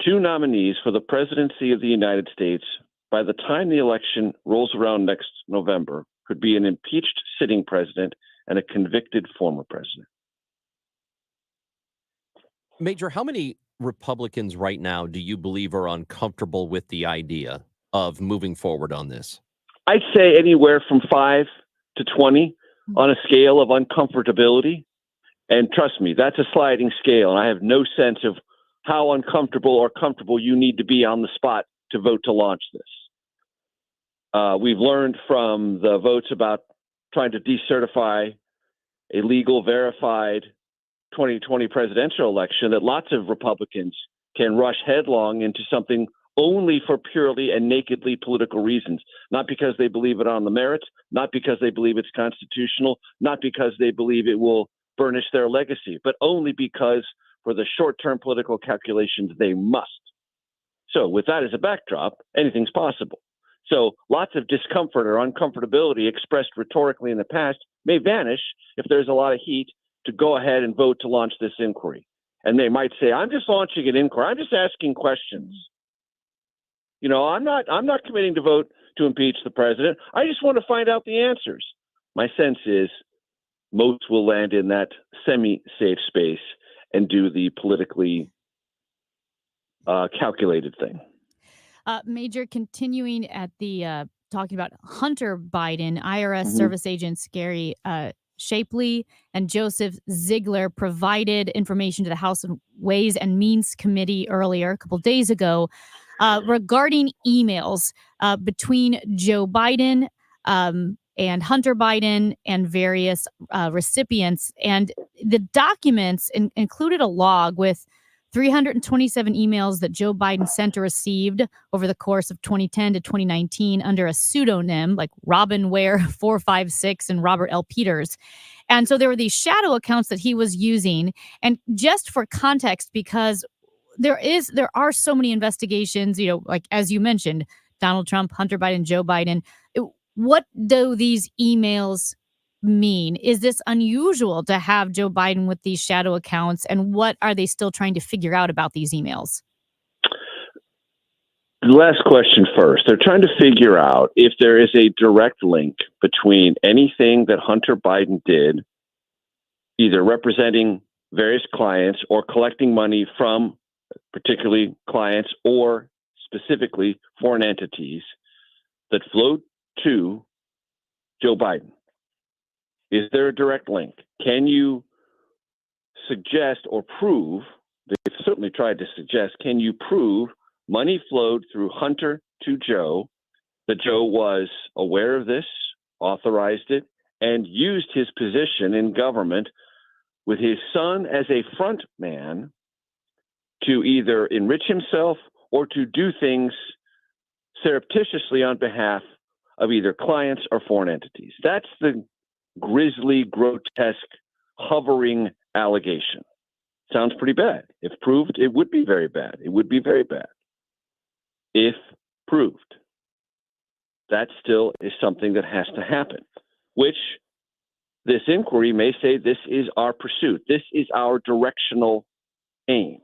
two nominees for the presidency of the United States, by the time the election rolls around next November, could be an impeached sitting president and a convicted former president. Major, how many Republicans right now do you believe are uncomfortable with the idea of moving forward on this? I'd say anywhere from 5 to 20 on a scale of uncomfortability. And trust me, that's a sliding scale. And I have no sense of how uncomfortable or comfortable you need to be on the spot to vote to launch this. We've learned from the votes about trying to decertify a legal, verified 2020 presidential election that lots of Republicans can rush headlong into something only for purely and nakedly political reasons, not because they believe it on the merits, not because they believe it's constitutional, not because they believe it will burnish their legacy, but only because for the short-term political calculations they must. So with that as a backdrop, anything's possible. So lots of discomfort or uncomfortability expressed rhetorically in the past may vanish if there's a lot of heat to go ahead and vote to launch this inquiry. And they might say, I'm just launching an inquiry. I'm just asking questions. You know, I'm not committing to vote to impeach the president. I just want to find out the answers. My sense is most will land in that semi-safe space and do the politically calculated thing. Major, continuing at the talking about Hunter Biden, IRS service agents Gary Shapley and Joseph Ziegler provided information to the House Ways and Means Committee earlier, a couple days ago, regarding emails between Joe Biden and Hunter Biden and various recipients. And the documents included a log with 327 emails that Joe Biden sent or received over the course of 2010 to 2019 under a pseudonym like Robin Ware 456 and Robert L. Peters. And so there were these shadow accounts that he was using. And just for context, because there are so many investigations, you know, like as you mentioned, Donald Trump, Hunter Biden, Joe Biden. What do these emails mean? Is this unusual to have Joe Biden with these shadow accounts? And what are they still trying to figure out about these emails? The last question first. They're trying to figure out if there is a direct link between anything that Hunter Biden did, either representing various clients or collecting money from particularly clients or specifically foreign entities that flowed to Joe Biden. Is there a direct link? Can you suggest or prove, they've certainly tried to suggest, can you prove money flowed through Hunter to Joe, that Joe was aware of this, authorized it, and used his position in government with his son as a front man to either enrich himself or to do things surreptitiously on behalf of either clients or foreign entities? That's the grisly, grotesque, hovering allegation. Sounds pretty bad. If proved, it would be very bad. It would be very bad. If proved, that still is something that has to happen, which this inquiry may say this is our pursuit. This is our directional aim.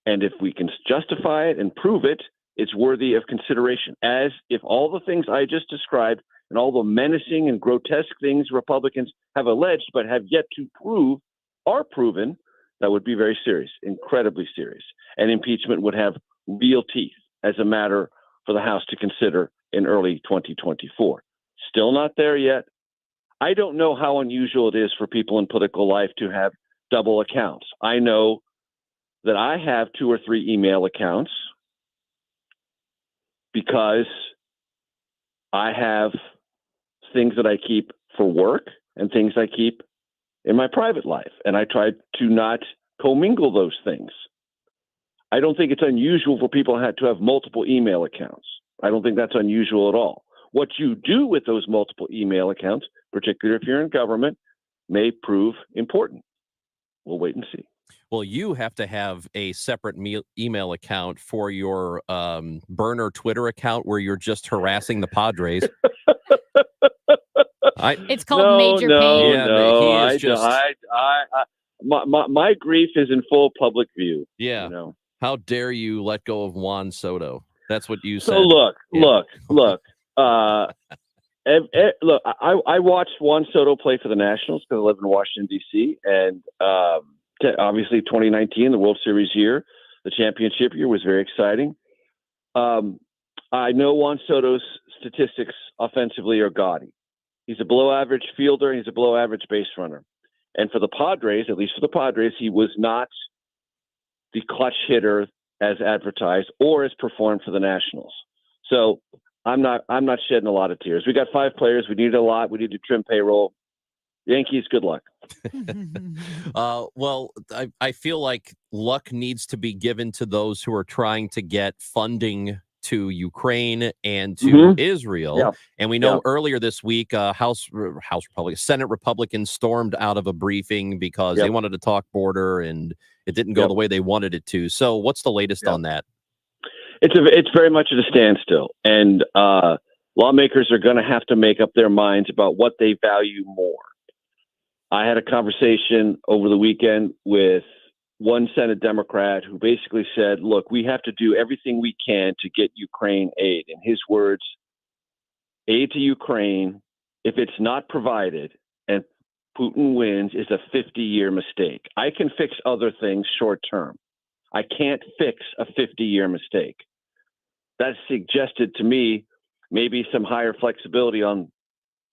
And if we can justify it and prove it, it's worthy of consideration, as if all the things I just described and all the menacing and grotesque things Republicans have alleged but have yet to prove are proven. That would be very serious, incredibly serious. And impeachment would have real teeth as a matter for the House to consider in early 2024. Still not there yet. I don't know how unusual it is for people in political life to have double accounts. I know that I have 2 or 3 email accounts because I have things that I keep for work and things I keep in my private life. And I try to not commingle those things. I don't think it's unusual for people to have multiple email accounts. I don't think that's unusual at all. What you do with those multiple email accounts, particularly if you're in government, may prove important. We'll wait and see. Well, you have to have a separate email account for your burner Twitter account where you're just harassing the Padres. It's called Major Pain. Yeah, my grief is in full public view. Yeah. You know? How dare you let go of Juan Soto? That's what you said. So look. Look. I watched Juan Soto play for the Nationals because I live in Washington, D.C. And obviously 2019, the World Series year, the championship year was very exciting. I know Juan Soto's statistics offensively are gaudy. He's a below-average fielder. He's a below-average base runner. And for the Padres, at least for the Padres, he was not the clutch hitter as advertised or as performed for the Nationals. So I'm not shedding a lot of tears. We got 5 players. We need a lot. We need to trim payroll. Yankees, good luck. Well, I feel like luck needs to be given to those who are trying to get funding to Ukraine and to Israel. Yeah. And we know earlier this week, Senate Republicans stormed out of a briefing because they wanted to talk border and it didn't go the way they wanted it to. So what's the latest on that? It's very much at a standstill. And lawmakers are going to have to make up their minds about what they value more. I had a conversation over the weekend with one Senate Democrat who basically said, look, we have to do everything we can to get Ukraine aid. In his words, aid to Ukraine, if it's not provided and Putin wins, is a 50-year mistake. I can fix other things short term. I can't fix a 50-year mistake. That suggested to me maybe some higher flexibility on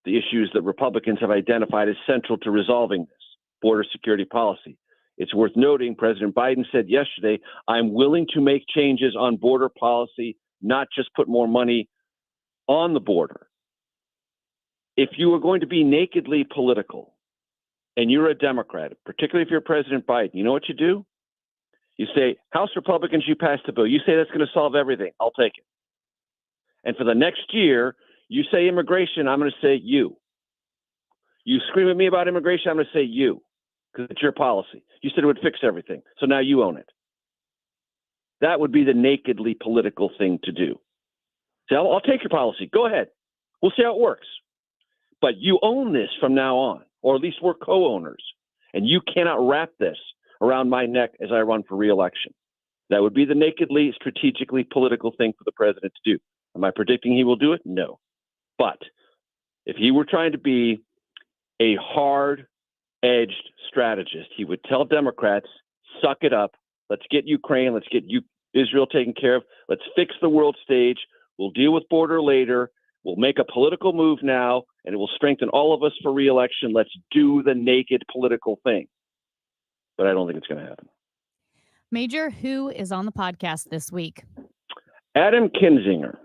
the issues that Republicans have identified as central to resolving this border security policy. It's worth noting President Biden said yesterday, I'm willing to make changes on border policy, not just put more money on the border. If you are going to be nakedly political and you're a Democrat, particularly if you're President Biden, you know what you do? You say, House Republicans, you passed the bill. You say that's going to solve everything. I'll take it. And for the next year, you say immigration, I'm going to say you. You scream at me about immigration, I'm going to say you, because it's your policy. You said it would fix everything, so now you own it. That would be the nakedly political thing to do. Say, I'll take your policy. Go ahead. We'll see how it works. But you own this from now on, or at least we're co-owners, and you cannot wrap this around my neck as I run for re-election. That would be the nakedly, strategically political thing for the president to do. Am I predicting he will do it? No. But if he were trying to be a hard-edged strategist, he would tell Democrats, suck it up. Let's get Ukraine. Let's get Israel taken care of. Let's fix the world stage. We'll deal with border later. We'll make a political move now, and it will strengthen all of us for re-election. Let's do the naked political thing. But I don't think it's going to happen. Major, who is on the podcast this week? Adam Kinzinger.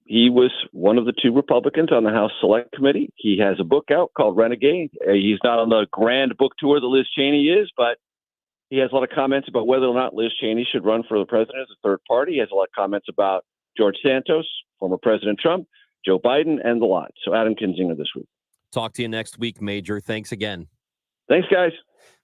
He was one of the 2 Republicans on the House Select Committee. He has a book out called Renegade. He's not on the grand book tour that Liz Cheney is, but he has a lot of comments about whether or not Liz Cheney should run for the president as a third party. He has a lot of comments about George Santos, former President Trump, Joe Biden, and the lot. So Adam Kinzinger this week. Talk to you next week, Major. Thanks again. Thanks, guys.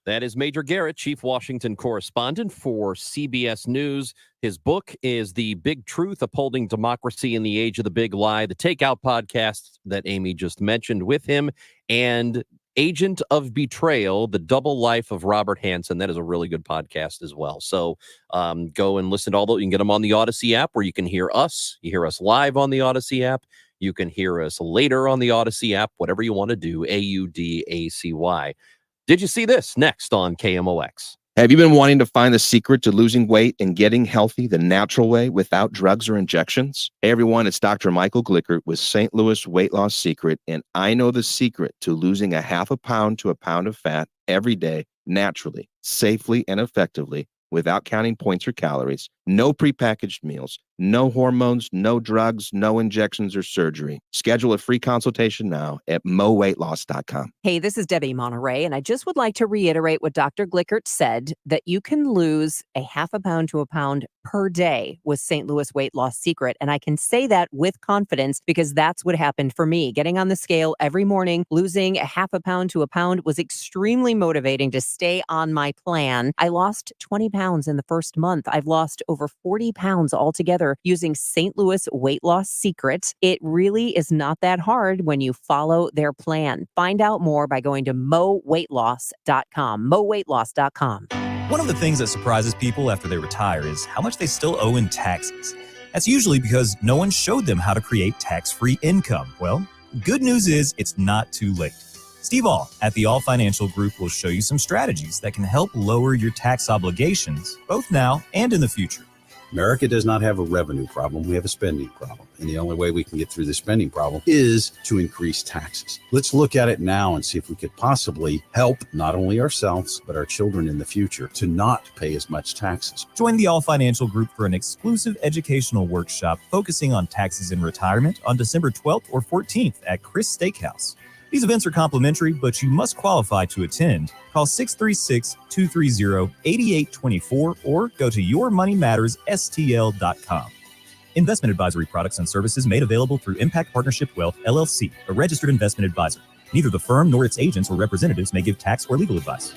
That is Major Garrett, Chief Washington Correspondent for CBS News. His book is The Big Truth, Upholding Democracy in the Age of the Big Lie, the Takeout podcast that Amy just mentioned with him, and Agent of Betrayal, The Double Life of Robert Hansen. That is a really good podcast as well. So go and listen to all those. You can get them on the Odyssey app where you can hear us. You hear us live on the Odyssey app. You can hear us later on the Odyssey app, whatever you want to do, AUDACY. Did you see this? Next on KMOX. Have you been wanting to find the secret to losing weight and getting healthy the natural way without drugs or injections? Hey everyone, it's Dr. Michael Glickert with St. Louis Weight Loss Secret, and I know the secret to losing a half a pound to a pound of fat every day naturally, safely, and effectively without counting points or calories, no prepackaged meals, No hormones, no drugs, no injections or surgery. Schedule a free consultation now at moweightloss.com. Hey, this is Debbie Monterey, and I just would like to reiterate what Dr. Glickert said, that you can lose a half a pound to a pound per day with St. Louis Weight Loss Secret. And I can say that with confidence because that's what happened for me. Getting on the scale every morning, losing a half a pound to a pound was extremely motivating to stay on my plan. I lost 20 pounds in the first month. I've lost over 40 pounds altogether using St. Louis Weight Loss Secret. It really is not that hard when you follow their plan. Find out more by going to moweightloss.com. moweightloss.com. One of the things that surprises people after they retire is how much they still owe in taxes. That's usually because no one showed them how to create tax-free income. Well, good news is it's not too late. Steve All at the All Financial Group will show you some strategies that can help lower your tax obligations, both now and in the future. America does not have a revenue problem. We have a spending problem. And the only way we can get through the spending problem is to increase taxes. Let's look at it now and see if we could possibly help not only ourselves, but our children in the future to not pay as much taxes. Join the All Financial Group for an exclusive educational workshop focusing on taxes in retirement on December 12th or 14th at Chris Steakhouse. These events are complimentary, but you must qualify to attend. Call 636-230-8824 or go to yourmoneymattersstl.com. Investment advisory products and services made available through Impact Partnership Wealth, LLC, a registered investment advisor. Neither the firm nor its agents or representatives may give tax or legal advice.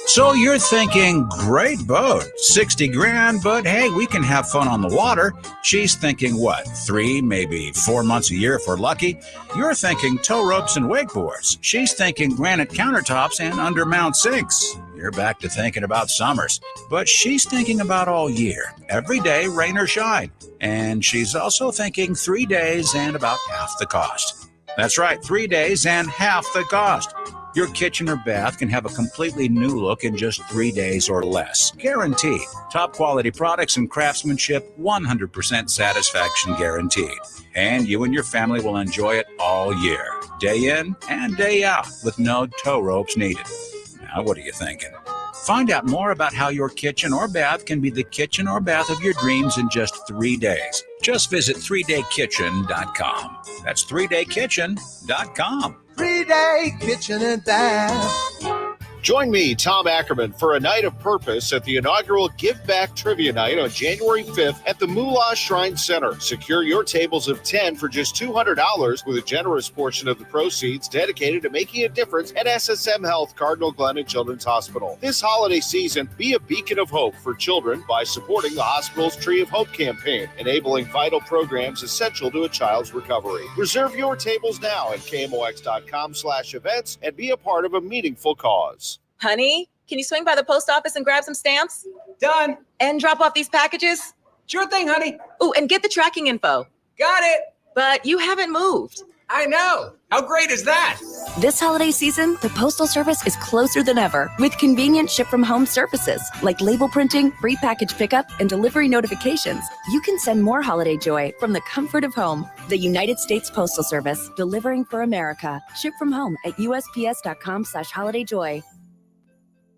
So you're thinking, great boat, 60 grand, but hey, we can have fun on the water. She's thinking, what, 3, maybe 4 months a year if we're lucky? You're thinking tow ropes and wakeboards. She's thinking granite countertops and undermount sinks. You're back to thinking about summers. But she's thinking about all year, every day, rain or shine. And she's also thinking 3 days and about half the cost. That's right, 3 days and half the cost. Your kitchen or bath can have a completely new look in just 3 days or less. Guaranteed. Top quality products and craftsmanship, 100% satisfaction guaranteed. And you and your family will enjoy it all year, day in and day out, with no tow ropes needed. Now, what are you thinking? Find out more about how your kitchen or bath can be the kitchen or bath of your dreams in just 3 days. Just visit 3daykitchen.com. That's 3daykitchen.com. 3-Day Kitchen and Bath. Join me, Tom Ackerman, for a night of purpose at the inaugural Give Back Trivia Night on January 5th at the Moolah Shrine Center. Secure your tables of 10 for just $200 with a generous portion of the proceeds dedicated to making a difference at SSM Health Cardinal Glennon Children's Hospital. This holiday season, be a beacon of hope for children by supporting the hospital's Tree of Hope campaign, enabling vital programs essential to a child's recovery. Reserve your tables now at KMOX.com/events and be a part of a meaningful cause. Honey, can you swing by the post office and grab some stamps? Done. And drop off these packages? Sure thing, honey. Oh, and get the tracking info. Got it. But you haven't moved. I know. How great is that? This holiday season, the Postal Service is closer than ever with convenient ship-from-home services like label printing, free package pickup, and delivery notifications. You can send more holiday joy from the comfort of home. The United States Postal Service, delivering for America. Ship from home at USPS.com/holidayjoy.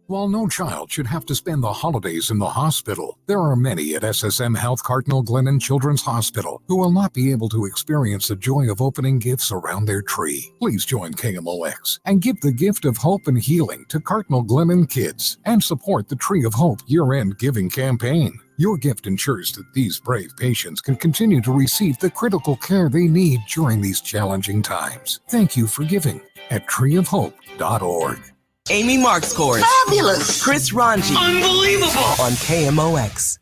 While no child should have to spend the holidays in the hospital, there are many at SSM Health Cardinal Glennon Children's Hospital who will not be able to experience the joy of opening gifts around their tree. Please join KMOX and give the gift of hope and healing to Cardinal Glennon kids and support the Tree of Hope year-end giving campaign. Your gift ensures that these brave patients can continue to receive the critical care they need during these challenging times. Thank you for giving at treeofhope.org. Amy Markscourt. Fabulous. Chris Ranji. Unbelievable. On KMOX.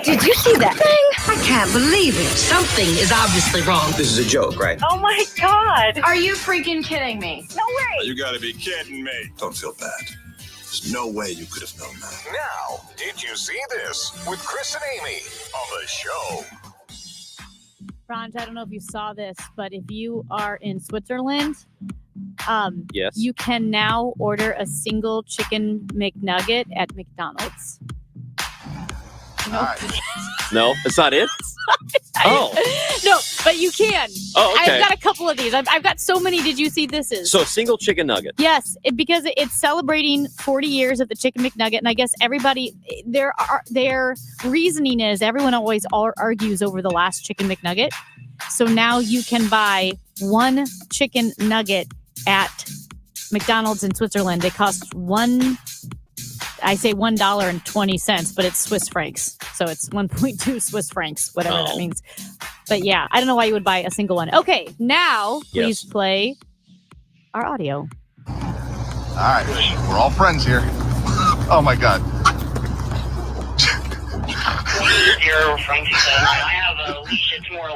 Did you see that thing? I can't believe it. Something is obviously wrong. This is a joke, right? Oh my God. Are you freaking kidding me? No way. You gotta be kidding me. Don't feel bad. There's no way you could have known that. Now, did you see this with Chris and Amy on the show? Franz, I don't know if you saw this, but if you are in Switzerland, yes, you can now order a single chicken McNugget at McDonald's. No, that's not it? Oh. No, but you can. Oh, okay. I've got a couple of these. I've got so many Did You See Thises. So single chicken nugget. Yes, because it's celebrating 40 years of the Chicken McNugget, and I guess everybody, their reasoning is everyone always argues over the last Chicken McNugget. So now you can buy one chicken nugget at McDonald's in Switzerland. It costs $1.20, but it's Swiss francs. So it's 1.2 Swiss francs, whatever that means. But yeah, I don't know why you would buy a single one. Okay, now please play our audio. All right, we're all friends here. Oh my God.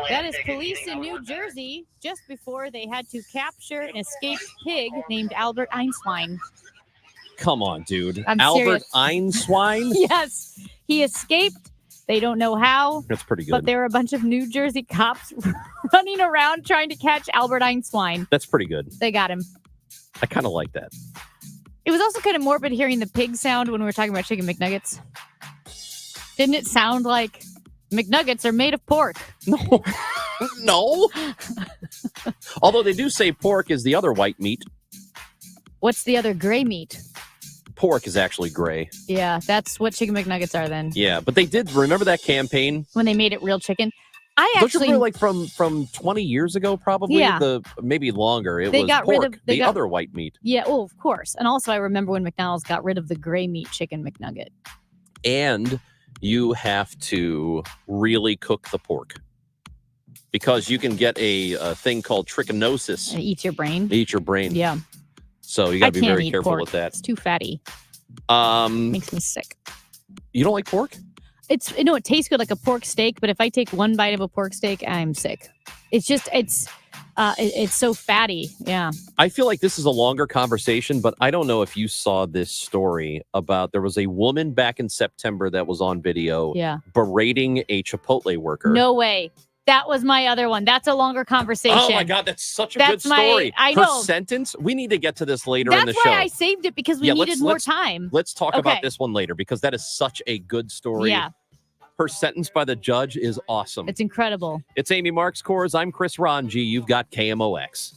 That is police in New Jersey just before they had to capture an escaped pig named Albert Einstein. Come on, dude. I'm Albert serious. Einstein? Yes, he escaped. They don't know how. That's pretty good. But there were a bunch of New Jersey cops running around trying to catch Albert Einstein. That's pretty good. They got him. I kind of like that. It was also kind of morbid hearing the pig sound when we were talking about chicken McNuggets. Didn't it sound like McNuggets are made of pork? No. No. Although they do say pork is the other white meat. What's the other gray meat? Pork is actually gray. Yeah, that's what chicken McNuggets are then. Yeah, but they did, remember that campaign? When they made it real chicken. I Don't actually you remember, like from 20 years ago, probably? Yeah. Maybe longer. It They was got pork, rid of- they the got- other white meat. Yeah, oh, of course. And also I remember when McDonald's got rid of the gray meat chicken McNugget. And you have to really cook the pork. Because you can get a thing called trichinosis. And eat your brain. They eat your brain. Yeah. So you got to be can't very eat careful pork. with that. It's too fatty. Makes me sick. You don't like pork? It tastes good like a pork steak, but if I take one bite of a pork steak, I'm sick. It's just it's so fatty. Yeah. I feel like this is a longer conversation, but I don't know if you saw this story about there was a woman back in September that was on video berating a Chipotle worker. No way. That was my other one. That's a longer conversation. Oh my God, that's such a That's good story. I Her know. sentence, we need to get to this later That's in the why show. I saved it because we needed more time. Let's talk Okay. about this one later because that is such a good story. Yeah. Her sentence by the judge is awesome. It's incredible. It's Amy Marks Kors. I'm Chris Ranji. You've got KMOX.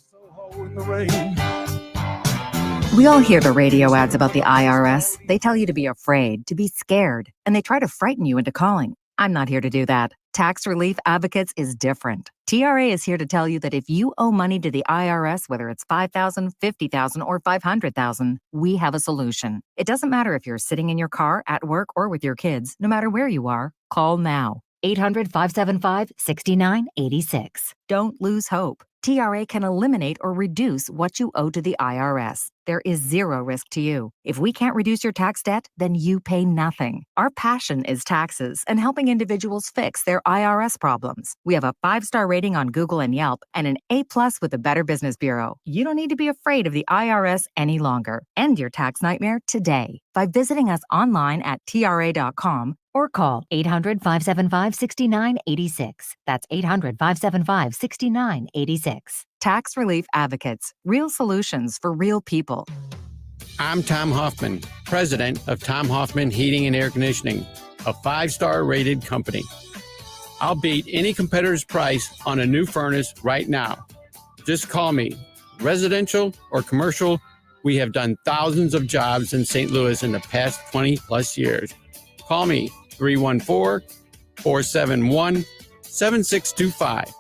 We all hear the radio ads about the IRS. They tell you to be afraid, to be scared, and they try to frighten you into calling. I'm not here to do that. Tax Relief Advocates is different. TRA is here to tell you that if you owe money to the IRS, whether it's $5,000, $50,000, or $500,000, we have a solution. It doesn't matter if you're sitting in your car, at work, or with your kids. No matter where you are, call now. 800-575-6986. Don't lose hope. TRA can eliminate or reduce what you owe to the IRS. There is zero risk to you. If we can't reduce your tax debt, then you pay nothing. Our passion is taxes and helping individuals fix their IRS problems. We have a 5-star rating on Google and Yelp and an A+ with the Better Business Bureau. You don't need to be afraid of the IRS any longer. End your tax nightmare today by visiting us online at TRA.com or call 800-575-6986. That's 800-575-6986. Tax Relief Advocates. Real solutions for real people. I'm Tom Hoffman, president of Tom Hoffman Heating and Air Conditioning, a 5-star rated company. I'll beat any competitor's price on a new furnace right now. Just call me. Residential or commercial, we have done thousands of jobs in St. Louis in the past 20 plus years. Call me 314-471-7625.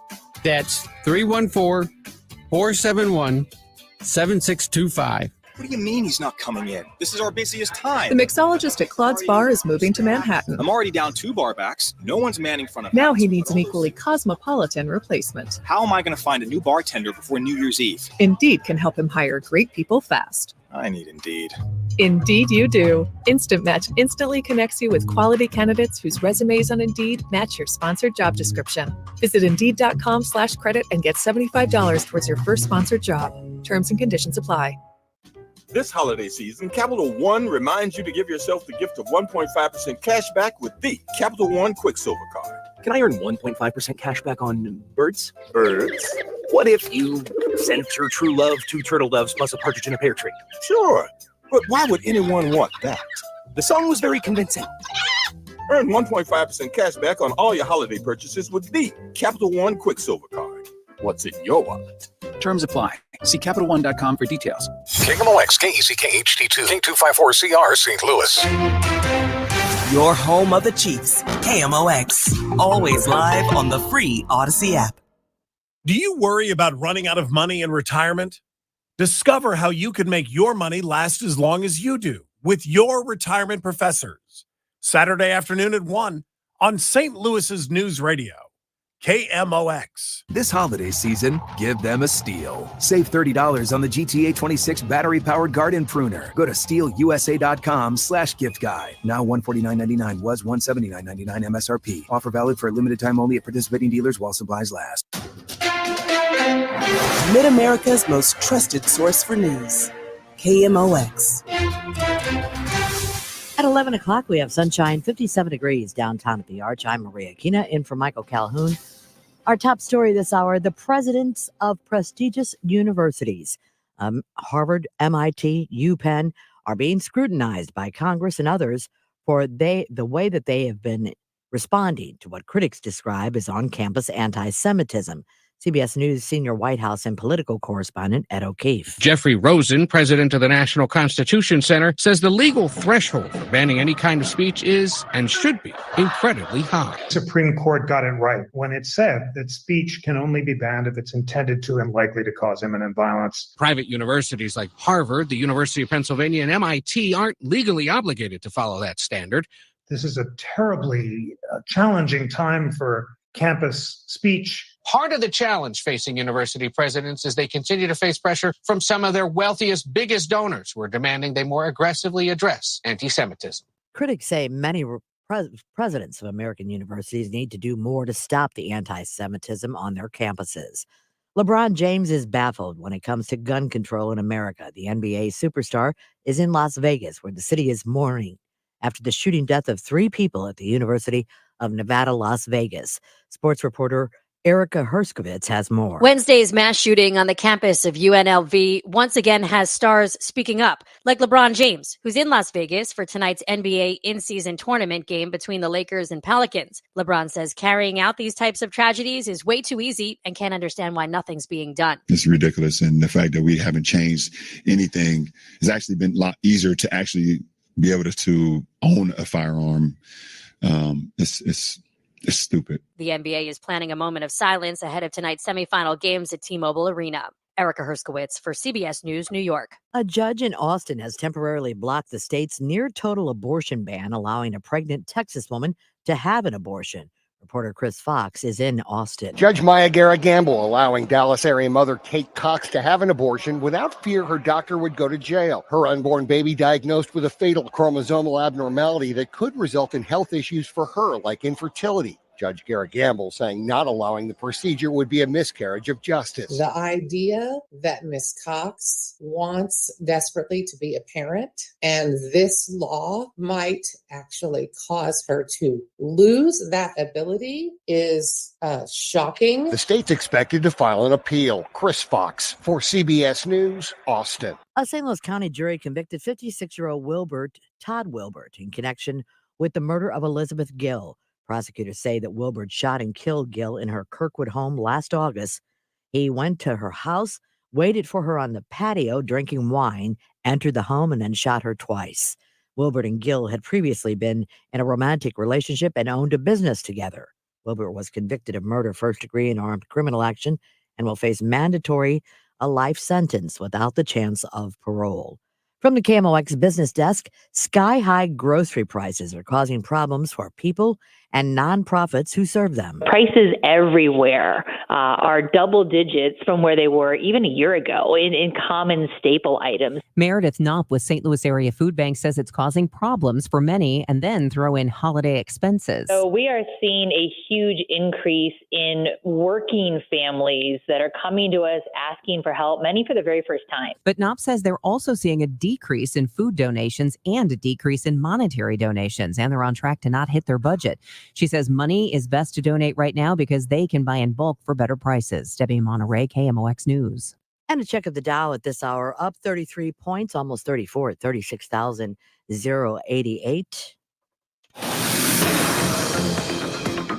That's 314-471-7625. What do you mean he's not coming in? This is our busiest time. The mixologist at Claude's Bar is moving to Manhattan. I'm already down 2 bar backs. No one's manning front of Now house. he needs an equally cosmopolitan replacement. How am I going to find a new bartender before New Year's Eve? Indeed can help him hire great people fast. I need Indeed. Indeed you do. Instant Match instantly connects you with quality candidates whose resumes on Indeed match your sponsored job description. Visit Indeed.com/credit and get $75 towards your first sponsored job. Terms and conditions apply. This holiday season, Capital One reminds you to give yourself the gift of 1.5% cash back with the Capital One Quicksilver Card. Can I earn 1.5% cash back on birds? Birds? What if you sent your true love 2 turtle doves plus a partridge in a pear tree? Sure, but why would anyone want that? The song was very convincing. Earn 1.5% cash back on all your holiday purchases with the Capital One Quicksilver Card. What's in your wallet? Terms apply. See CapitalOne.com for details. KMOX, KECK HD2, K254CR, St. Louis. Your home of the Chiefs, KMOX. Always live on the free Odyssey app. Do you worry about running out of money in retirement? Discover how you can make your money last as long as you do with Your Retirement Professors. Saturday afternoon at 1 on St. Louis's News Radio, KMOX. This holiday season, give them a Stihl. Save $30 on the GTA 26 battery-powered garden pruner. Go to stihlusa.com/gift guide. Now $149.99 was $179.99 MSRP. Offer valid for a limited time only at participating dealers while supplies last. Mid-America's most trusted source for news, KMOX. At 11 o'clock, we have sunshine, 57 degrees downtown at the Arch. I'm Maria Kina, in for Michael Calhoun. Our top story this hour, the presidents of prestigious universities, Harvard, MIT, UPenn, are being scrutinized by Congress and others for the way that they have been responding to what critics describe as on-campus anti-Semitism. CBS News senior White House and political correspondent Ed O'Keefe. Jeffrey Rosen, president of the National Constitution Center, says the legal threshold for banning any kind of speech is and should be incredibly high. Supreme Court got it right when it said that speech can only be banned if it's intended to and likely to cause imminent violence. Private universities like Harvard, the University of Pennsylvania, and MIT aren't legally obligated to follow that standard. This is a terribly challenging time for campus speech. Part of the challenge facing university presidents is they continue to face pressure from some of their wealthiest, biggest donors who are demanding they more aggressively address anti-Semitism. Critics say many presidents of American universities need to do more to stop the anti-Semitism on their campuses. LeBron James is baffled when it comes to gun control in America. The NBA superstar is in Las Vegas, where the city is mourning after the shooting death of 3 people at the University of Nevada, Las Vegas. Sports reporter Erica Herskowitz has more. Wednesday's mass shooting on the campus of UNLV once again has stars speaking up, like LeBron James, who's in Las Vegas for tonight's NBA in-season tournament game between the Lakers and Pelicans. LeBron says carrying out these types of tragedies is way too easy and can't understand why nothing's being done. It's ridiculous, and the fact that we haven't changed anything has actually been a lot easier to actually be able to own a firearm. It's stupid. The NBA is planning a moment of silence ahead of tonight's semifinal games at T-Mobile Arena. Erica Herskowitz for CBS News, New York. A judge in Austin has temporarily blocked the state's near-total abortion ban, allowing a pregnant Texas woman to have an abortion. Reporter Chris Fox is in Austin. Judge Maya Guerra-Gamble allowing Dallas area mother Kate Cox to have an abortion without fear her doctor would go to jail. Her unborn baby diagnosed with a fatal chromosomal abnormality that could result in health issues for her, like infertility. Judge Guerra-Gamble saying not allowing the procedure would be a miscarriage of justice. The idea that Ms. Cox wants desperately to be a parent, and this law might actually cause her to lose that ability, is shocking. The state's expected to file an appeal. Chris Fox for CBS News, Austin. A St. Louis County jury convicted 56-year-old Todd Wilbert, in connection with the murder of Elizabeth Gill. Prosecutors say that Wilbert shot and killed Gill in her Kirkwood home last August. He went to her house, waited for her on the patio drinking wine, entered the home, and then shot her twice. Wilbert and Gill had previously been in a romantic relationship and owned a business together. Wilbert was convicted of murder, first degree, and armed criminal action, and will face a life sentence without the chance of parole. From the KMOX business desk, sky-high grocery prices are causing problems for people and nonprofits who serve them. Prices everywhere are double digits from where they were even a year ago in common staple items. Meredith Knopp with St. Louis Area Food Bank says it's causing problems for many, and then throw in holiday expenses. So we are seeing a huge increase in working families that are coming to us asking for help, many for the very first time. But Knopp says they're also seeing a decrease in food donations and a decrease in monetary donations, and they're on track to not hit their budget. She says money is best to donate right now because they can buy in bulk for better prices. Debbie Monterey, KMOX News. And a check of the Dow at this hour, up 33 points, almost 34 at 36,088.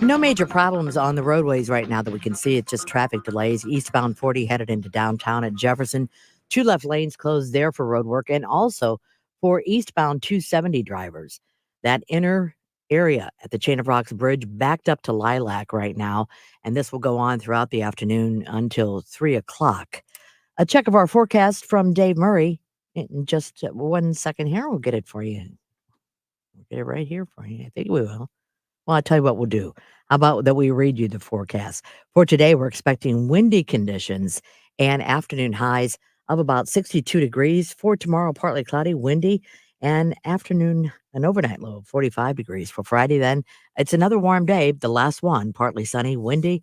No major problems on the roadways right now that we can see. It's just traffic delays. Eastbound 40 headed into downtown at Jefferson. 2 left lanes closed there for road work, and also for eastbound 270 drivers. That inner area at the Chain of Rocks Bridge backed up to Lilac right now, and this will go on throughout the afternoon until 3 o'clock. A check of our forecast from Dave Murray in just 1 second here. We'll get it for you. We'll get it right here for you. I think we will. Well, I'll tell you what we'll do. How about that we read you the forecast? For today, we're expecting windy conditions and afternoon highs of about 62 degrees. For tomorrow, partly cloudy, windy, and afternoon an overnight low of 45 degrees. For Friday, then, it's another warm day, the last one, partly sunny, windy,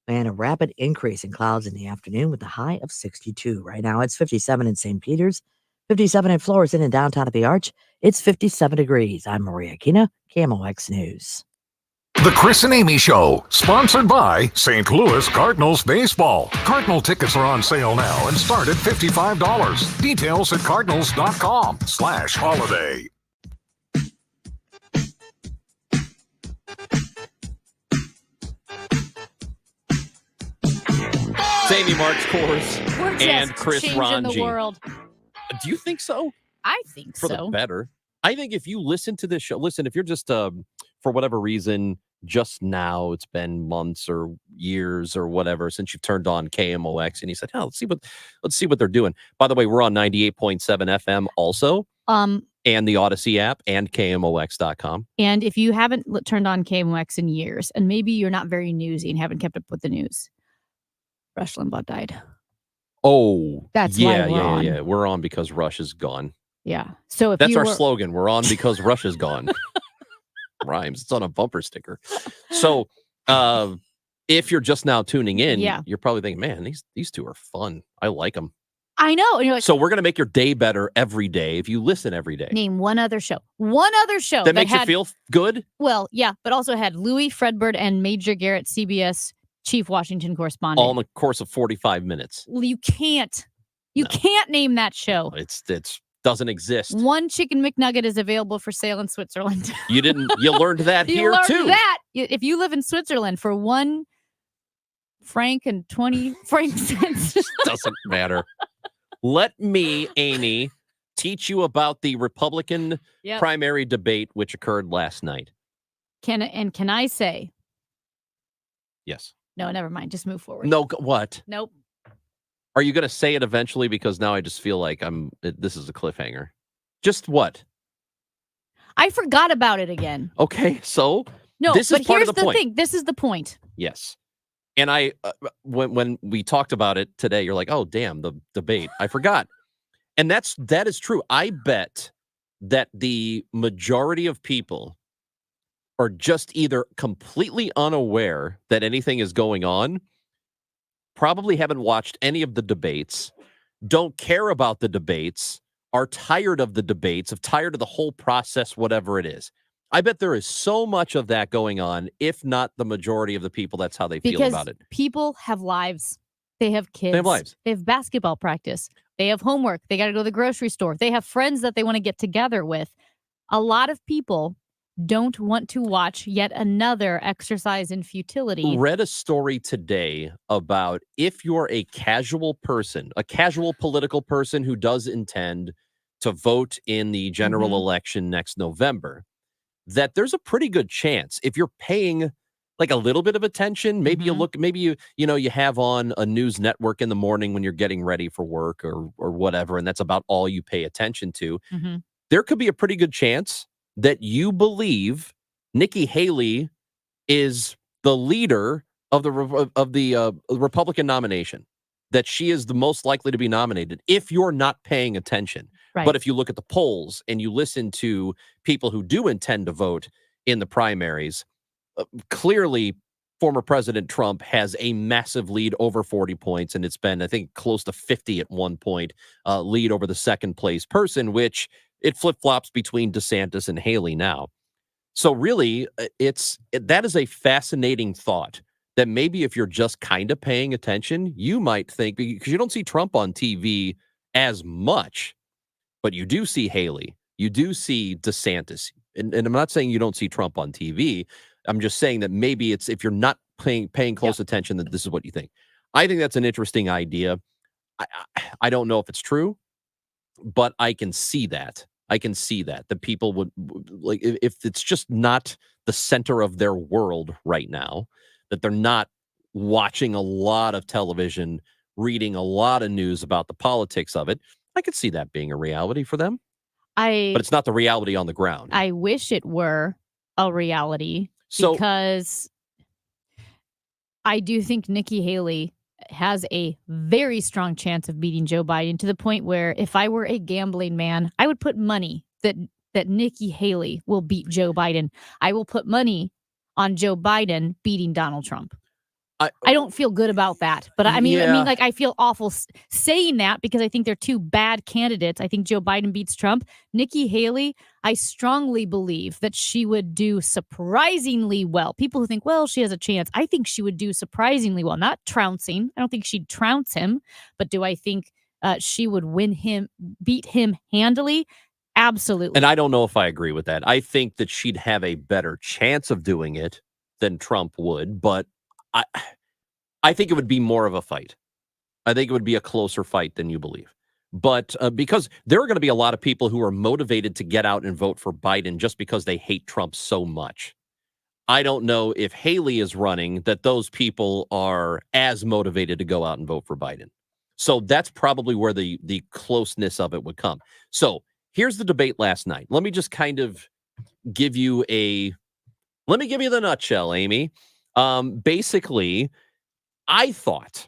and a rapid increase in clouds in the afternoon with a high of 62. Right now, it's 57 in St. Peter's, 57 in Florissant and downtown at the Arch. It's 57 degrees. I'm Maria Kina, KMOX News. The Chris and Amy Show, sponsored by St. Louis Cardinals Baseball. Cardinal tickets are on sale now and start at $55. Details at cardinals.com/holiday. It's Amy Marks Course and Chris changing Ranji. the world. Do you think so? I think For so. the better. I think if you listen to this show, if you're just for whatever reason, just now, it's been months or years or whatever since you've turned on KMOX and you said, "Oh, let's see what they're doing." By the way, we're on 98.7 FM also, and the Odyssey app and KMOX.com. And if you haven't turned on KMOX in years, and maybe you're not very newsy and haven't kept up with the news, Rush Limbaugh died. Oh, That's why yeah, we're yeah, on. yeah. We're on because Rush is gone. Yeah. So if That's you our were, slogan. We're on because Rush is gone. Rhymes. It's on a bumper sticker. So if you're just now tuning in, Yeah. you're probably thinking, man, these two are fun. I like them. I know. And you're like, So we're going to make your day better every day if you listen every day. name one other show. One other show That makes had, you feel good? well, yeah, but also had Louis Fredbird and Major Garrett, CBS chief Washington correspondent. All in the course of 45 minutes. Well, you can't name that show. It's doesn't exist. One chicken McNugget is available for sale in Switzerland. You learned that You here learned too. that if you live in Switzerland for 1 franc and 20 franc cents. Doesn't matter. Let me, Amy, teach you about the Republican Yep. primary debate which occurred last night. Can I say? Yes. No, never mind. Just move forward. No, what? Nope. Are you going to say it eventually? Because now I just feel like this is a cliffhanger. Just what? I forgot about it again. Okay, so No, this but is part here's of the the point. thing. This is the point. Yes. And I, when we talked about it today, you're like, oh, damn, the debate. I forgot. And that is true. I bet that the majority of people are just either completely unaware that anything is going on, probably haven't watched any of the debates, don't care about the debates, are tired of the debates, tired of the whole process, whatever it is. I bet there is so much of that going on, if not the majority of the people, that's how they feel Because about it. people have lives. They have kids. have lives. They have basketball practice. They have homework. They got to go to the grocery store. They have friends that they want to get together with. A lot of people don't want to watch yet another exercise in futility. Read a story today about if you're a casual person, a casual political person who does intend to vote in the general election next November, that there's a pretty good chance if you're paying like a little bit of attention, maybe you look, maybe you have on a news network in the morning when you're getting ready for work or whatever, and that's about all you pay attention to. There could be a pretty good chance that you believe Nikki Haley is the leader of the Republican nomination, that she is the most likely to be nominated if you're not paying attention. Right. But if you look at the polls and you listen to people who do intend to vote in the primaries, clearly former President Trump has a massive lead over 40 points, and it's been, I think, close to 50 at one point, lead over the second place person, which it flip-flops between DeSantis and Haley now. So really, that is a fascinating thought, that maybe if you're just kind of paying attention, you might think, because you don't see Trump on TV as much, but you do see Haley, you do see DeSantis, and I'm not saying you don't see Trump on TV. I'm just saying that maybe it's if you're not paying close attention, that this is what you think. I think that's an interesting idea. I don't know if it's true, but I can see that. I can see that the people would like if it's just not the center of their world right now, that they're not watching a lot of television, reading a lot of news about the politics of it. I could see that being a reality for them, but it's not the reality on the ground. I wish it were a reality because I do think Nikki Haley has a very strong chance of beating Joe Biden, to the point where if I were a gambling man, I would put money that Nikki Haley will beat Joe Biden. I will put money on Joe Biden beating Donald Trump. I don't feel good about that, but I mean, like I feel awful saying that because I think they're two bad candidates. I think Joe Biden beats Trump. Nikki Haley, I strongly believe that she would do surprisingly well. People who think, well, she has a chance. I think she would do surprisingly well, not trouncing. I don't think she'd trounce him, but do I think she would beat him handily? Absolutely. And I don't know if I agree with that. I think that she'd have a better chance of doing it than Trump would, but I think it would be more of a fight. I think it would be a closer fight than you believe. But because there are going to be a lot of people who are motivated to get out and vote for Biden just because they hate Trump so much. I don't know if Haley is running that those people are as motivated to go out and vote for Biden. So that's probably where the closeness of it would come. So here's the debate last night. Let me just kind of give you the nutshell, Amy. Basically, I thought,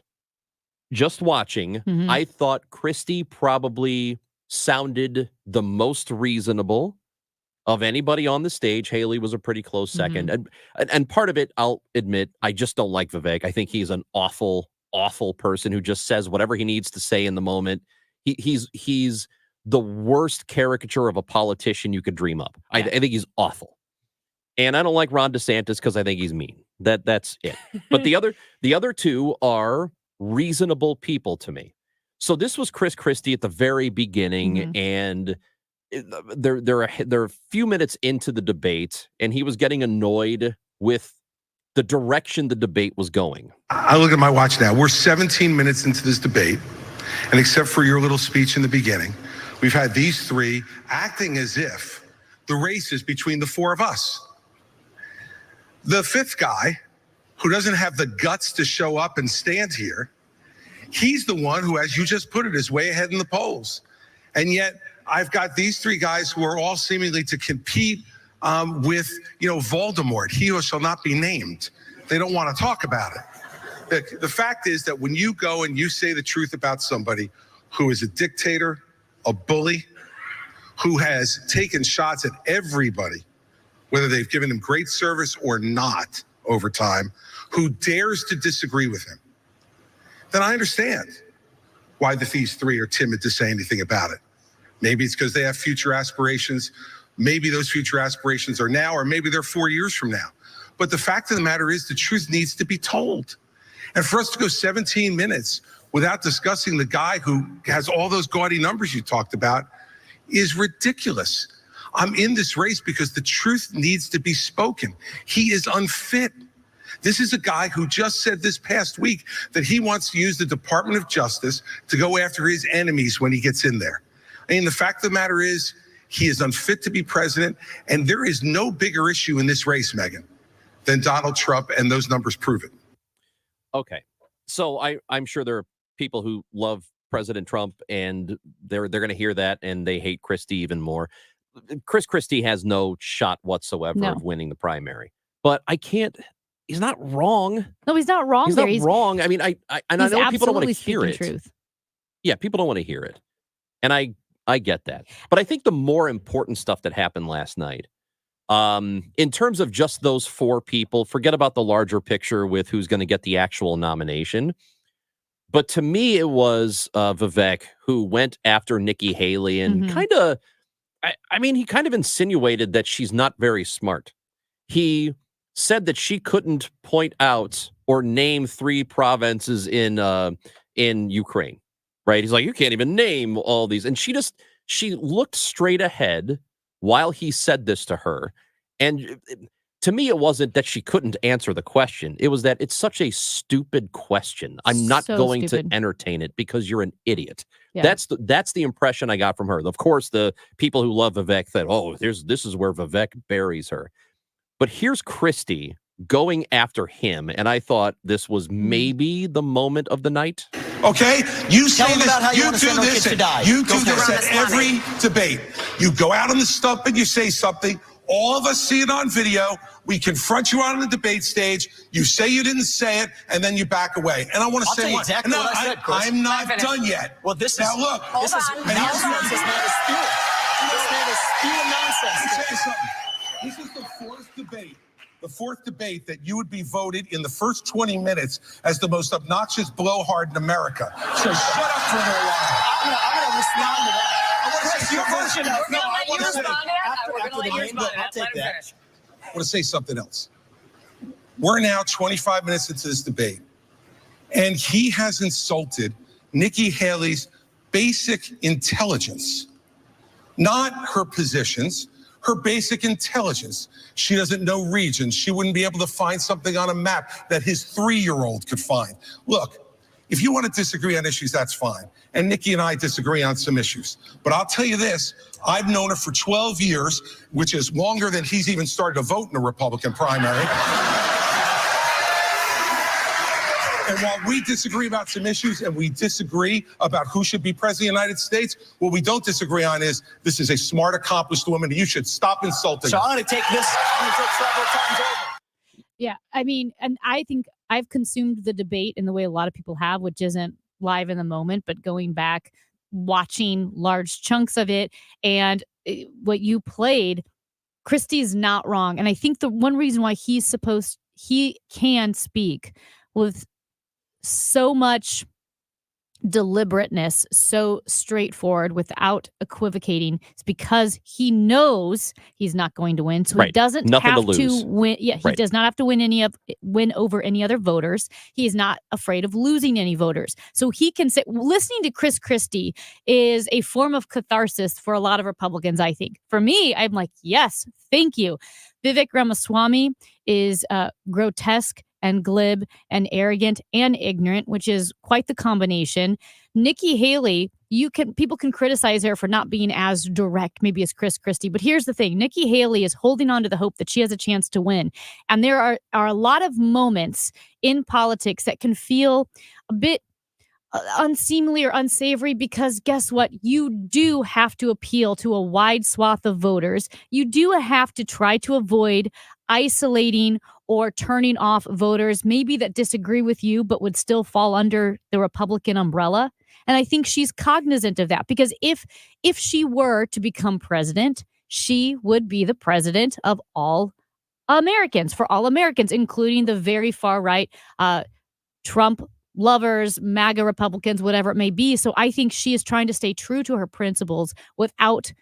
just watching, I thought Christie probably sounded the most reasonable of anybody on the stage. Haley was a pretty close second. And part of it, I'll admit, I just don't like Vivek. I think he's an awful, awful person who just says whatever he needs to say in the moment. He's the worst caricature of a politician you could dream up. I think he's awful. And I don't like Ron DeSantis because I think he's mean. That's it. But the other two are reasonable people to me. So this was Chris Christie at the very beginning, and they're a few minutes into the debate, and he was getting annoyed with the direction the debate was going. I look at my watch now. We're 17 minutes into this debate, and except for your little speech in the beginning, we've had these three acting as if the race is between the four of us. The fifth guy, who doesn't have the guts to show up and stand here, he's the one who, as you just put it, is way ahead in the polls. And yet I've got these three guys who are all seemingly to compete with, Voldemort, he who shall not be named. They don't want to talk about it. The fact is that when you go and you say the truth about somebody who is a dictator, a bully, who has taken shots at everybody, whether they've given him great service or not over time, who dares to disagree with him, then I understand why these three are timid to say anything about it. Maybe it's because they have future aspirations. Maybe those future aspirations are now, or maybe they're 4 years from now. But the fact of the matter is the truth needs to be told. And for us to go 17 minutes without discussing the guy who has all those gaudy numbers you talked about is ridiculous. I'm in this race because the truth needs to be spoken. He is unfit. This is a guy who just said this past week that he wants to use the Department of Justice to go after his enemies when he gets in there. I mean, the fact of the matter is he is unfit to be president, and there is no bigger issue in this race, Megyn, than Donald Trump, and those numbers prove it. Okay. So I'm sure there are people who love President Trump, and they're going to hear that, and they hate Christie even more. Chris Christie has no shot whatsoever of winning the primary. But he's not wrong. No, he's not wrong. He's not wrong. I mean, I know people don't want to hear it. Truth. Yeah, people don't want to hear it. And I get that. But I think the more important stuff that happened last night, in terms of just those four people, forget about the larger picture with who's going to get the actual nomination. But to me, it was Vivek who went after Nikki Haley and he kind of insinuated that she's not very smart. He said that she couldn't point out or name 3 provinces in Ukraine, right? He's like, you can't even name all these. And she looked straight ahead, while he said this to her. And to me, it wasn't that she couldn't answer the question. It was that it's such a stupid question. I'm not So going stupid. to entertain it because you're an idiot. Yeah. That's the impression I got from her. Of course, the people who love Vivek said, "Oh, this is where Vivek buries her." But here's Christie going after him, and I thought this was maybe the moment of the night. Okay, you Tell say them this. about how you You wanna do send our this. kids to die. You Go do for this it. at every debate. You go out on the stump and you say something. All of us see it on video. We confront you on the debate stage. You say you didn't say it, and then you back away. And I want to I'll say tell you one. exactly No, what I said, Chris. I'm not done yet. Well, this now is look. This is and here's nonsense. what- This man is spewing. This man is spewing nonsense. Let me tell you something. This is the fourth debate. The fourth debate that you would be voted in the first 20 minutes as the most obnoxious blowhard in America. So shut up for a little while. I'm gonna respond to that. I want to Chris, say your something version else. of No, no, I I want to say. after the main vote, I'll take that. I want to say something else. We're now 25 minutes into this debate, and he has insulted Nikki Haley's basic intelligence, not her positions, her basic intelligence. She doesn't know regions. She wouldn't be able to find something on a map that his 3-year-old could find. Look, if you want to disagree on issues, that's fine. And Nikki and I disagree on some issues. But I'll tell you this, I've known her for 12 years, which is longer than he's even started to vote in a Republican primary. And while we disagree about some issues and we disagree about who should be president of the United States, what we don't disagree on is this is a smart, accomplished woman. You should stop insulting So her. I'm going to take this. I'm going to take several times over. Yeah, I mean, and I think I've consumed the debate in the way a lot of people have, which isn't live in the moment, but going back, watching large chunks of it, and what you played, Christie's not wrong. And I think the one reason why he can speak with so much deliberateness, so straightforward without equivocating, is because he knows he's not going to win. So he Right. doesn't Nothing to have lose. to win. Yeah, he Right. does not have to win over any other voters. He is not afraid of losing any voters. So he can say, listening to Chris Christie is a form of catharsis for a lot of Republicans, I think. For me, I'm like, yes, thank you. Vivek Ramaswamy is grotesque and glib and arrogant and ignorant, which is quite the combination. Nikki Haley, people can criticize her for not being as direct, maybe as Chris Christie. But here's the thing: Nikki Haley is holding on to the hope that she has a chance to win. And there are a lot of moments in politics that can feel a bit unseemly or unsavory, because guess what? You do have to appeal to a wide swath of voters. You do have to try to avoid isolating or turning off voters maybe that disagree with you but would still fall under the Republican umbrella. And I think she's cognizant of that, because if she were to become president, she would be the president of all Americans, for all Americans, including the very far right Trump lovers, MAGA Republicans, whatever it may be. So I think she is trying to stay true to her principles without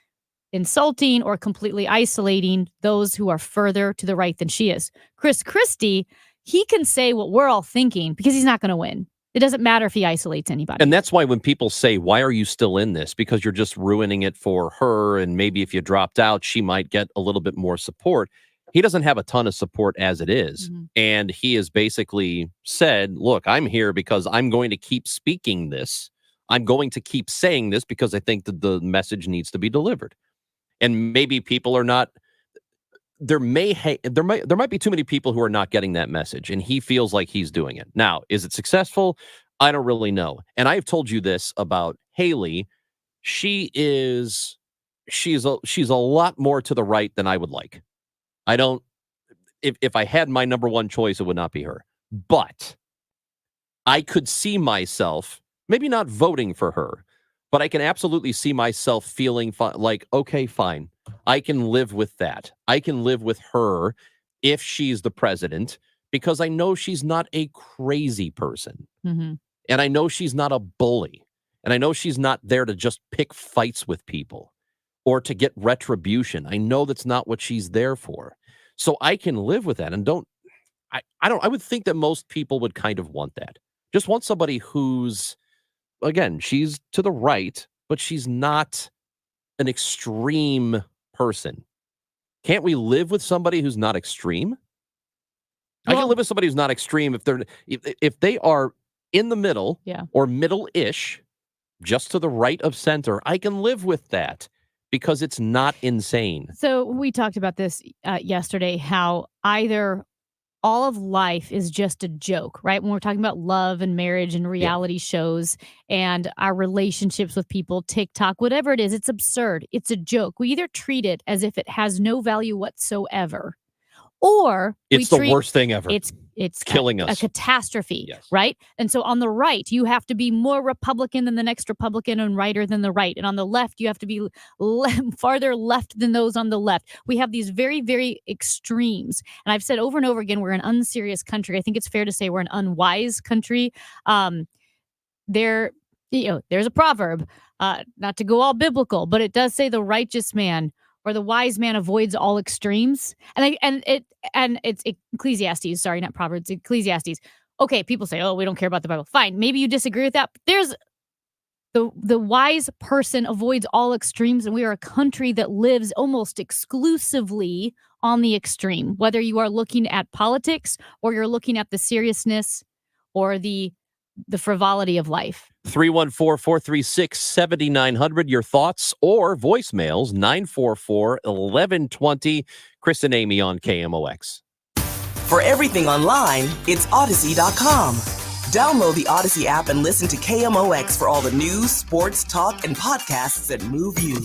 insulting or completely isolating those who are further to the right than she is. Chris Christie, he can say what we're all thinking because he's not going to win. It doesn't matter if he isolates anybody. And that's why when people say, why are you still in this? Because you're just ruining it for her. And maybe if you dropped out, she might get a little bit more support. He doesn't have a ton of support as it is. Mm-hmm. And he has basically said, look, I'm here because I'm going to keep speaking this. I'm going to keep saying this because I think that the message needs to be delivered. And maybe people are not, there might be too many people who are not getting that message, and he feels like he's doing it. Now, is it successful? I don't really know. And I've told you this about Haley. She's a lot more to the right than I would like. If I had my number one choice, it would not be her. But I could see myself maybe not voting for her, but I can absolutely see myself feeling like, okay, fine. I can live with that. I can live with her if she's the president, because I know she's not a crazy person. Mm-hmm. And I know she's not a bully. And I know she's not there to just pick fights with people or to get retribution. I know that's not what she's there for. So I can live with that. And I would think that most people would kind of want that. Just want somebody who's, again, she's to the right, but she's not an extreme person. Can't we live with somebody who's not extreme? I can live with somebody who's not extreme if they are in the middle or middle-ish, just to the right of center. I can live with that because it's not insane. So we talked about this yesterday, how either all of life is just a joke, right? When we're talking about love and marriage and reality shows and our relationships with people, TikTok, whatever it is, it's absurd. It's a joke. We either treat it as if it has no value whatsoever, or it's the worst thing ever. It's killing a us. catastrophe, right? And so on the right, you have to be more Republican than the next Republican and righter than the right. And on the left, you have to be farther left than those on the left. We have these very, very extremes. And I've said over and over again, we're an unserious country. I think it's fair to say we're an unwise country. There's a proverb, not to go all biblical, but it does say the righteous man or the wise man avoids all extremes. And it's Ecclesiastes, sorry, not Proverbs, Ecclesiastes. Okay, people say, oh, we don't care about the Bible. Fine, maybe you disagree with that. But there's the wise person avoids all extremes, and we are a country that lives almost exclusively on the extreme, whether you are looking at politics or you're looking at the seriousness or the frivolity of life. 314-436-7900. Your thoughts or voicemails, 944-1120. Chris and Amy on KMOX. For everything online, it's Odyssey.com. Download the Odyssey app and listen to KMOX for all the news, sports, talk, and podcasts that move you.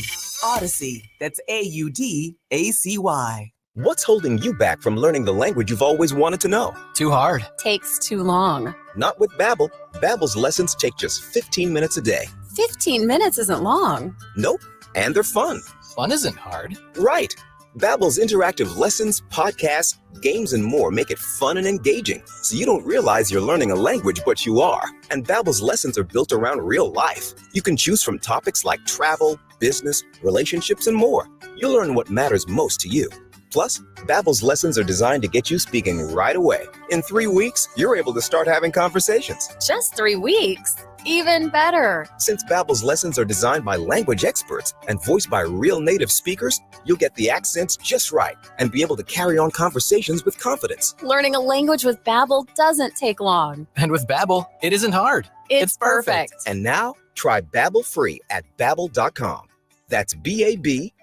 Odyssey, that's AUDACY. What's holding you back from learning the language you've always wanted to know? Too hard. Takes too long. Not with Babbel. Babbel's lessons take just 15 minutes a day. 15 minutes isn't long. Nope. And they're fun. Fun isn't hard. Right. Babbel's interactive lessons, podcasts, games, and more make it fun and engaging, so you don't realize you're learning a language, but you are. And Babbel's lessons are built around real life. You can choose from topics like travel, business, relationships, and more. You'll learn what matters most to you. Plus, Babbel's lessons are designed to get you speaking right away. In 3 weeks, you're able to start having conversations. Just 3 weeks? Even better. Since Babbel's lessons are designed by language experts and voiced by real native speakers, you'll get the accents just right and be able to carry on conversations with confidence. Learning a language with Babbel doesn't take long. And with Babbel, it isn't hard. It's perfect. And now, try Babbel free at Babbel.com. That's Babbel.com.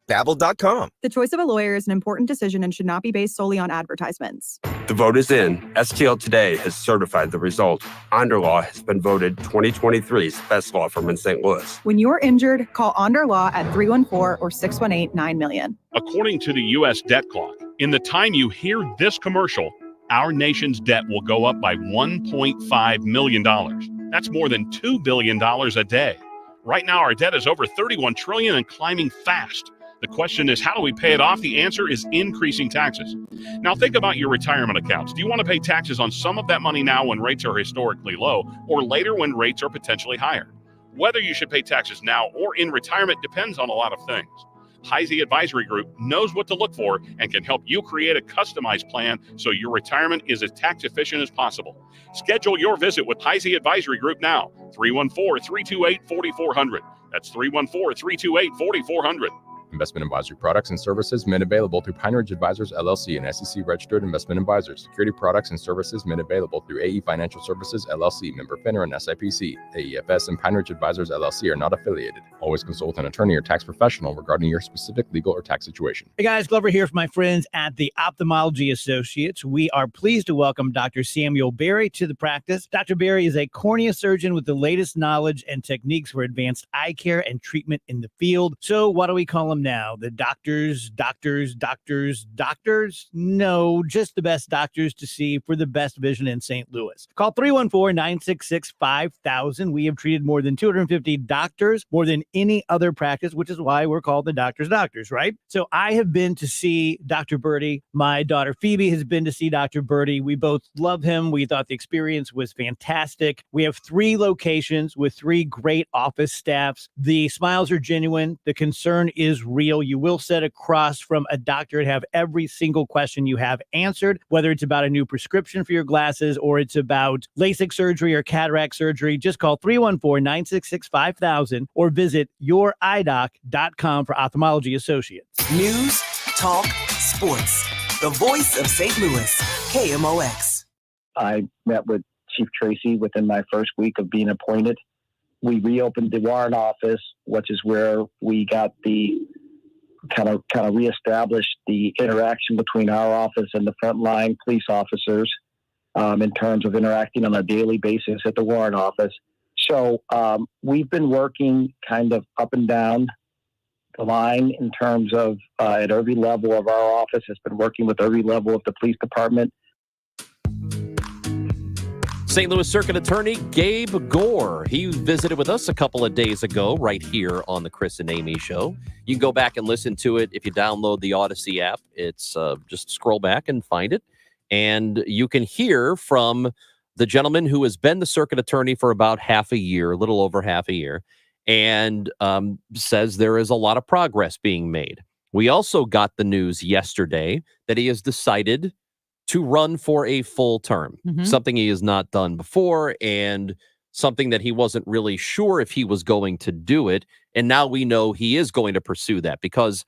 Babbel.com. The choice of a lawyer is an important decision and should not be based solely on advertisements. The vote is in. STL Today has certified the result. Onderlaw has been voted 2023's best law firm in St. Louis. When you're injured, call Onder Law at 314 or 618-9000000. According to the U.S. debt clock, in the time you hear this commercial, our nation's debt will go up by $1.5 million. That's more than $2 billion a day. Right now, our debt is over $31 trillion and climbing fast. The question is, how do we pay it off? The answer is increasing taxes. Now think about your retirement accounts. Do you want to pay taxes on some of that money now when rates are historically low, or later when rates are potentially higher? Whether you should pay taxes now or in retirement depends on a lot of things. Heisey Advisory Group knows what to look for and can help you create a customized plan so your retirement is as tax efficient as possible. Schedule your visit with Heisey Advisory Group now. 314-328-4400. That's 314-328-4400. Investment advisory products and services made available through Pine Ridge Advisors, LLC, and SEC-registered investment advisors. Security products and services made available through AE Financial Services, LLC, member FINRA and SIPC. AEFS and Pine Ridge Advisors, LLC are not affiliated. Always consult an attorney or tax professional regarding your specific legal or tax situation. Hey guys, Glover here from my friends at the Ophthalmology Associates. We are pleased to welcome Dr. Samuel Berry to the practice. Dr. Berry is a cornea surgeon with the latest knowledge and techniques for advanced eye care and treatment in the field. So what do we call him now? The doctors? No, just the best doctors to see for the best vision in St. Louis. Call 314-966-5000. We have treated more than 250 doctors, more than any other practice, which is why we're called the doctors, right? So I have been to see Dr. Birdie. My daughter Phoebe has been to see Dr. Birdie. We both love him. We thought the experience was fantastic. We have 3 locations with 3 great office staffs. The smiles are genuine. The concern is real. You will sit across from a doctor and have every single question you have answered, whether it's about a new prescription for your glasses or it's about LASIK surgery or cataract surgery. Just call 314-966-5000 or visit youridoc.com for Ophthalmology Associates. News, talk, sports. The voice of St. Louis, KMOX. I met with Chief Tracy within my first week of being appointed. We reopened the Warren office, which is where we got the kind of reestablished the interaction between our office and the frontline police officers in terms of interacting on a daily basis at the Warren office. So we've been working kind of up and down the line in terms of at every level of our office has been working with every level of the police department. St. Louis Circuit Attorney Gabe Gore. He visited with us a couple of days ago right here on the Chris and Amy Show. You can go back and listen to it if you download the Odyssey app. It's just scroll back and find it. And you can hear from the gentleman who has been the circuit attorney for about half a year, a little over half a year, and says there is a lot of progress being made. We also got the news yesterday that he has decided to run for a full term, something he has not done before and something that he wasn't really sure if he was going to do it. And now we know he is going to pursue that because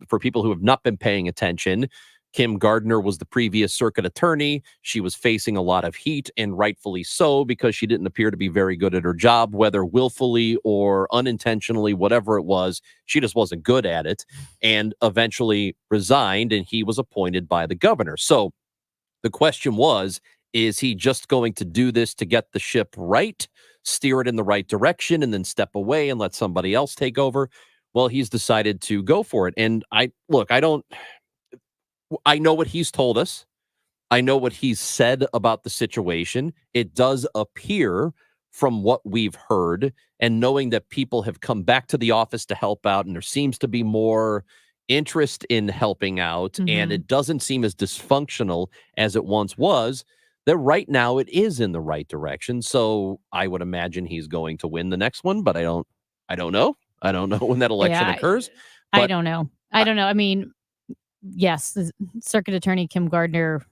for people who have not been paying attention, Kim Gardner was the previous circuit attorney. She was facing a lot of heat, and rightfully so, because she didn't appear to be very good at her job, whether willfully or unintentionally, whatever it was. She just wasn't good at it and eventually resigned, and he was appointed by the governor. So the question was, is he just going to do this to get the ship right, steer it in the right direction, and then step away and let somebody else take over? Well, he's decided to go for it. And I know what he's told us. I know what he's said about the situation. It does appear from what we've heard and knowing that people have come back to the office to help out, and there seems to be more interest in helping out, and it doesn't seem as dysfunctional as it once was, that right now it is in the right direction. So I would imagine he's going to win the next one, but I don't know. I don't know when that election occurs. I don't know. I mean, yes, Circuit Attorney Kim Gardner,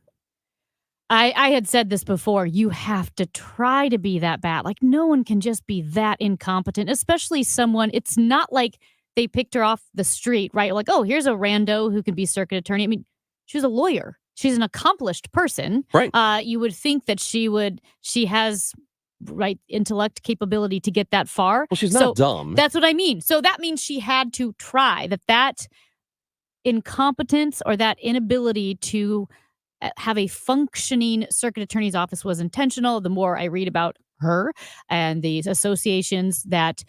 I had said this before, you have to try to be that bad. Like, no one can just be that incompetent, especially someone, it's not like they picked her off the street, right? Like, oh, here's a rando who can be circuit attorney. I mean, she was a lawyer. She's an accomplished person. Right. You would think that she has right intellect capability to get that far. Well, she's not dumb. That's what I mean. So that means she had to try. That incompetence or that inability to have a functioning circuit attorney's office was intentional. The more I read about her and the associations that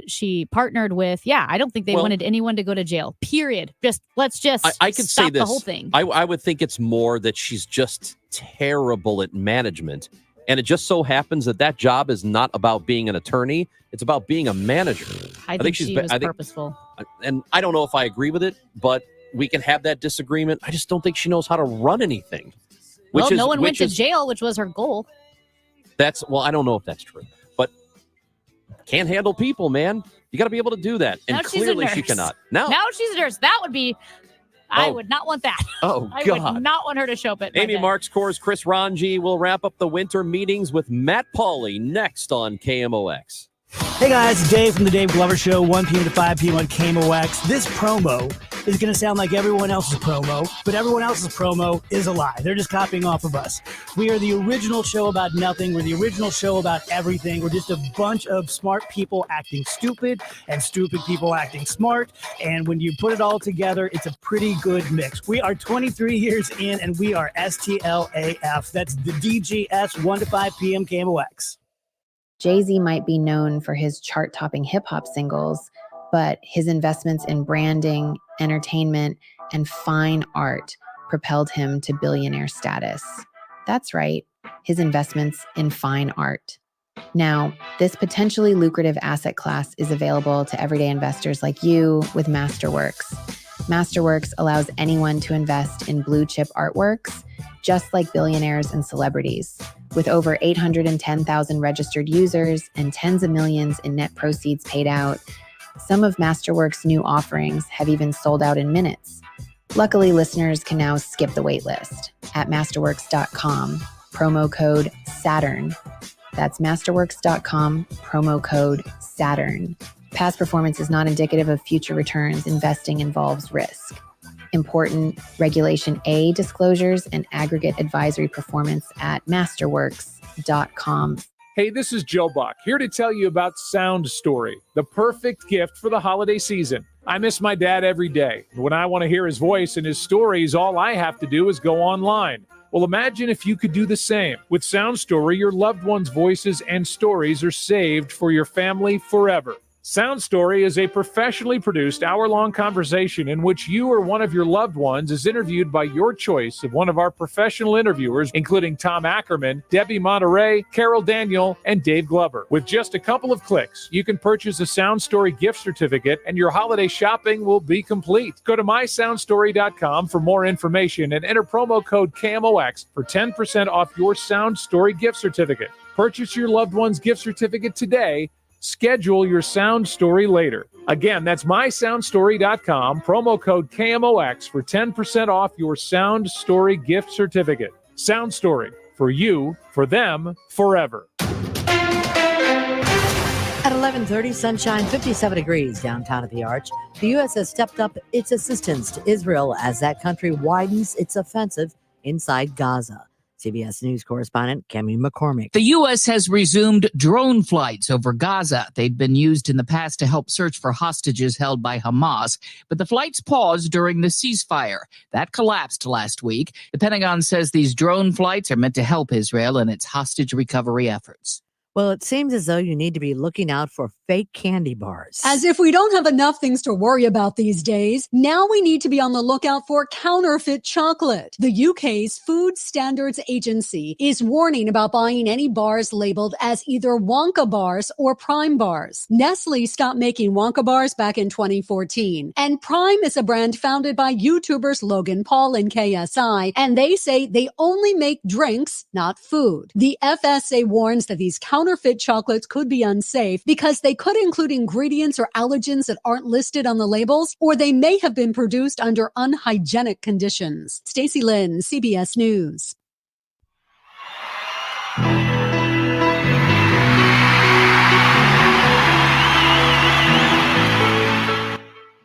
she partnered with, I don't think they wanted anyone to go to jail, period. Let's I could stop say this. The whole thing. I would think it's more that she's just terrible at management. And it just so happens that job is not about being an attorney. It's about being a manager. I think she was purposeful. And I don't know if I agree with it, but we can have that disagreement. I just don't think she knows how to run anything. No one went to jail, which was her goal. I don't know if that's true, but can't handle people, man. You got to be able to do that. And now clearly she cannot. Now she's a nurse. That would be, I would not want that. Oh, I God. would not want her to show up at Amy Marks, Coors, Chris Ranji will wrap up the winter meetings with Matt Pauley next on KMOX. Hey guys, it's Dave from the Dave Glover Show, 1 p.m. to 5 p.m. on KMOX. This promo is going to sound like everyone else's promo, but everyone else's promo is a lie. They're just copying off of us. We are the original show about nothing. We're the original show about everything. We're just a bunch of smart people acting stupid and stupid people acting smart. And when you put it all together, it's a pretty good mix. We are 23 years in, and we are STLAF. That's the DGS, 1 to 5 p.m. KMOX. Jay-Z might be known for his chart-topping hip-hop singles, but his investments in branding, entertainment, and fine art propelled him to billionaire status. That's right, his investments in fine art. Now, this potentially lucrative asset class is available to everyday investors like you with Masterworks. Masterworks allows anyone to invest in blue-chip artworks, just like billionaires and celebrities. With over 810,000 registered users and tens of millions in net proceeds paid out, Some of Masterworks' new offerings have even sold out in minutes. Luckily, listeners can now skip the wait list at masterworks.com, promo code SATURN. That's masterworks.com, promo code SATURN. Past performance is not indicative of future returns. Investing involves risk. Important Regulation A disclosures and aggregate advisory performance at masterworks.com. Hey, this is Joe Buck, here to tell you about Sound Story, the perfect gift for the holiday season. I miss my dad every day. When I want to hear his voice and his stories, all I have to do is go online. Well, imagine if you could do the same. With Sound Story, your loved ones' voices and stories are saved for your family forever. Sound Story is a professionally produced hour-long conversation in which you or one of your loved ones is interviewed by your choice of one of our professional interviewers, including Tom Ackerman, Debbie Monterey, Carol Daniel, and Dave Glover. With just a couple of clicks, you can purchase a Sound Story gift certificate and your holiday shopping will be complete. Go to mysoundstory.com for more information and enter promo code KMOX for 10% off your Sound Story gift certificate. Purchase your loved one's gift certificate today. Schedule your Sound Story later. Again, that's mysoundstory.com, promo code KMOX for 10% off your Sound Story gift certificate. Sound Story, for you, for them, forever. At 11:30, sunshine, 57 degrees downtown at the Arch. The U.S. has stepped up its assistance to Israel as that country widens its offensive inside Gaza. CBS News correspondent Kemi McCormick. The U.S. has resumed drone flights over Gaza. They'd been used in the past to help search for hostages held by Hamas, but the flights paused during the ceasefire. That collapsed last week. The Pentagon says these drone flights are meant to help Israel in its hostage recovery efforts. Well, it seems as though you need to be looking out for fake candy bars. As if we don't have enough things to worry about these days, now we need to be on the lookout for counterfeit chocolate. The UK's Food Standards Agency is warning about buying any bars labeled as either Wonka bars or Prime bars. Nestle stopped making Wonka bars back in 2014, and Prime is a brand founded by YouTubers Logan Paul and KSI, and they say they only make drinks, not food. The FSA warns that these counterfeit chocolates could be unsafe because they could include ingredients or allergens that aren't listed on the labels, or they may have been produced under unhygienic conditions. Stacey Lynn, CBS News.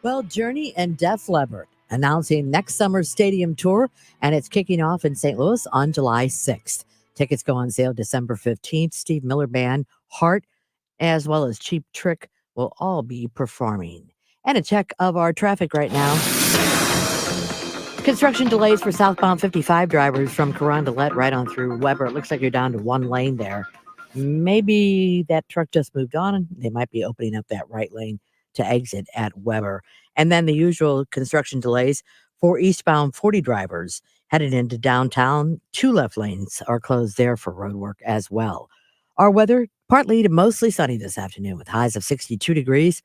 Well, Journey and Def Leppard announcing next summer's stadium tour, and it's kicking off in St. Louis on July 6th. Tickets go on sale December 15th. Steve Miller Band, Heart, as well as Cheap Trick will all be performing. And a check of our traffic right now. Construction delays for southbound 55 drivers from Carondelet right on through Weber. It looks like you're down to one lane there. Maybe that truck just moved on and they might be opening up that right lane to exit at Weber. And then the usual construction delays for eastbound 40 drivers headed into downtown. 2 left lanes are closed there for road work as well. Our weather, partly to mostly sunny this afternoon with highs of 62 degrees.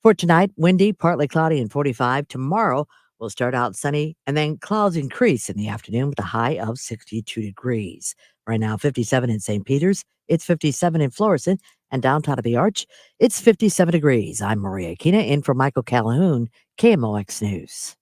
For tonight, windy, partly cloudy and 45. Tomorrow will start out sunny and then clouds increase in the afternoon with a high of 62 degrees. Right now, 57 in St. Peters. It's 57 in Florissant, and downtown of the Arch, it's 57 degrees. I'm Maria Kina in for Michael Calhoun, KMOX News.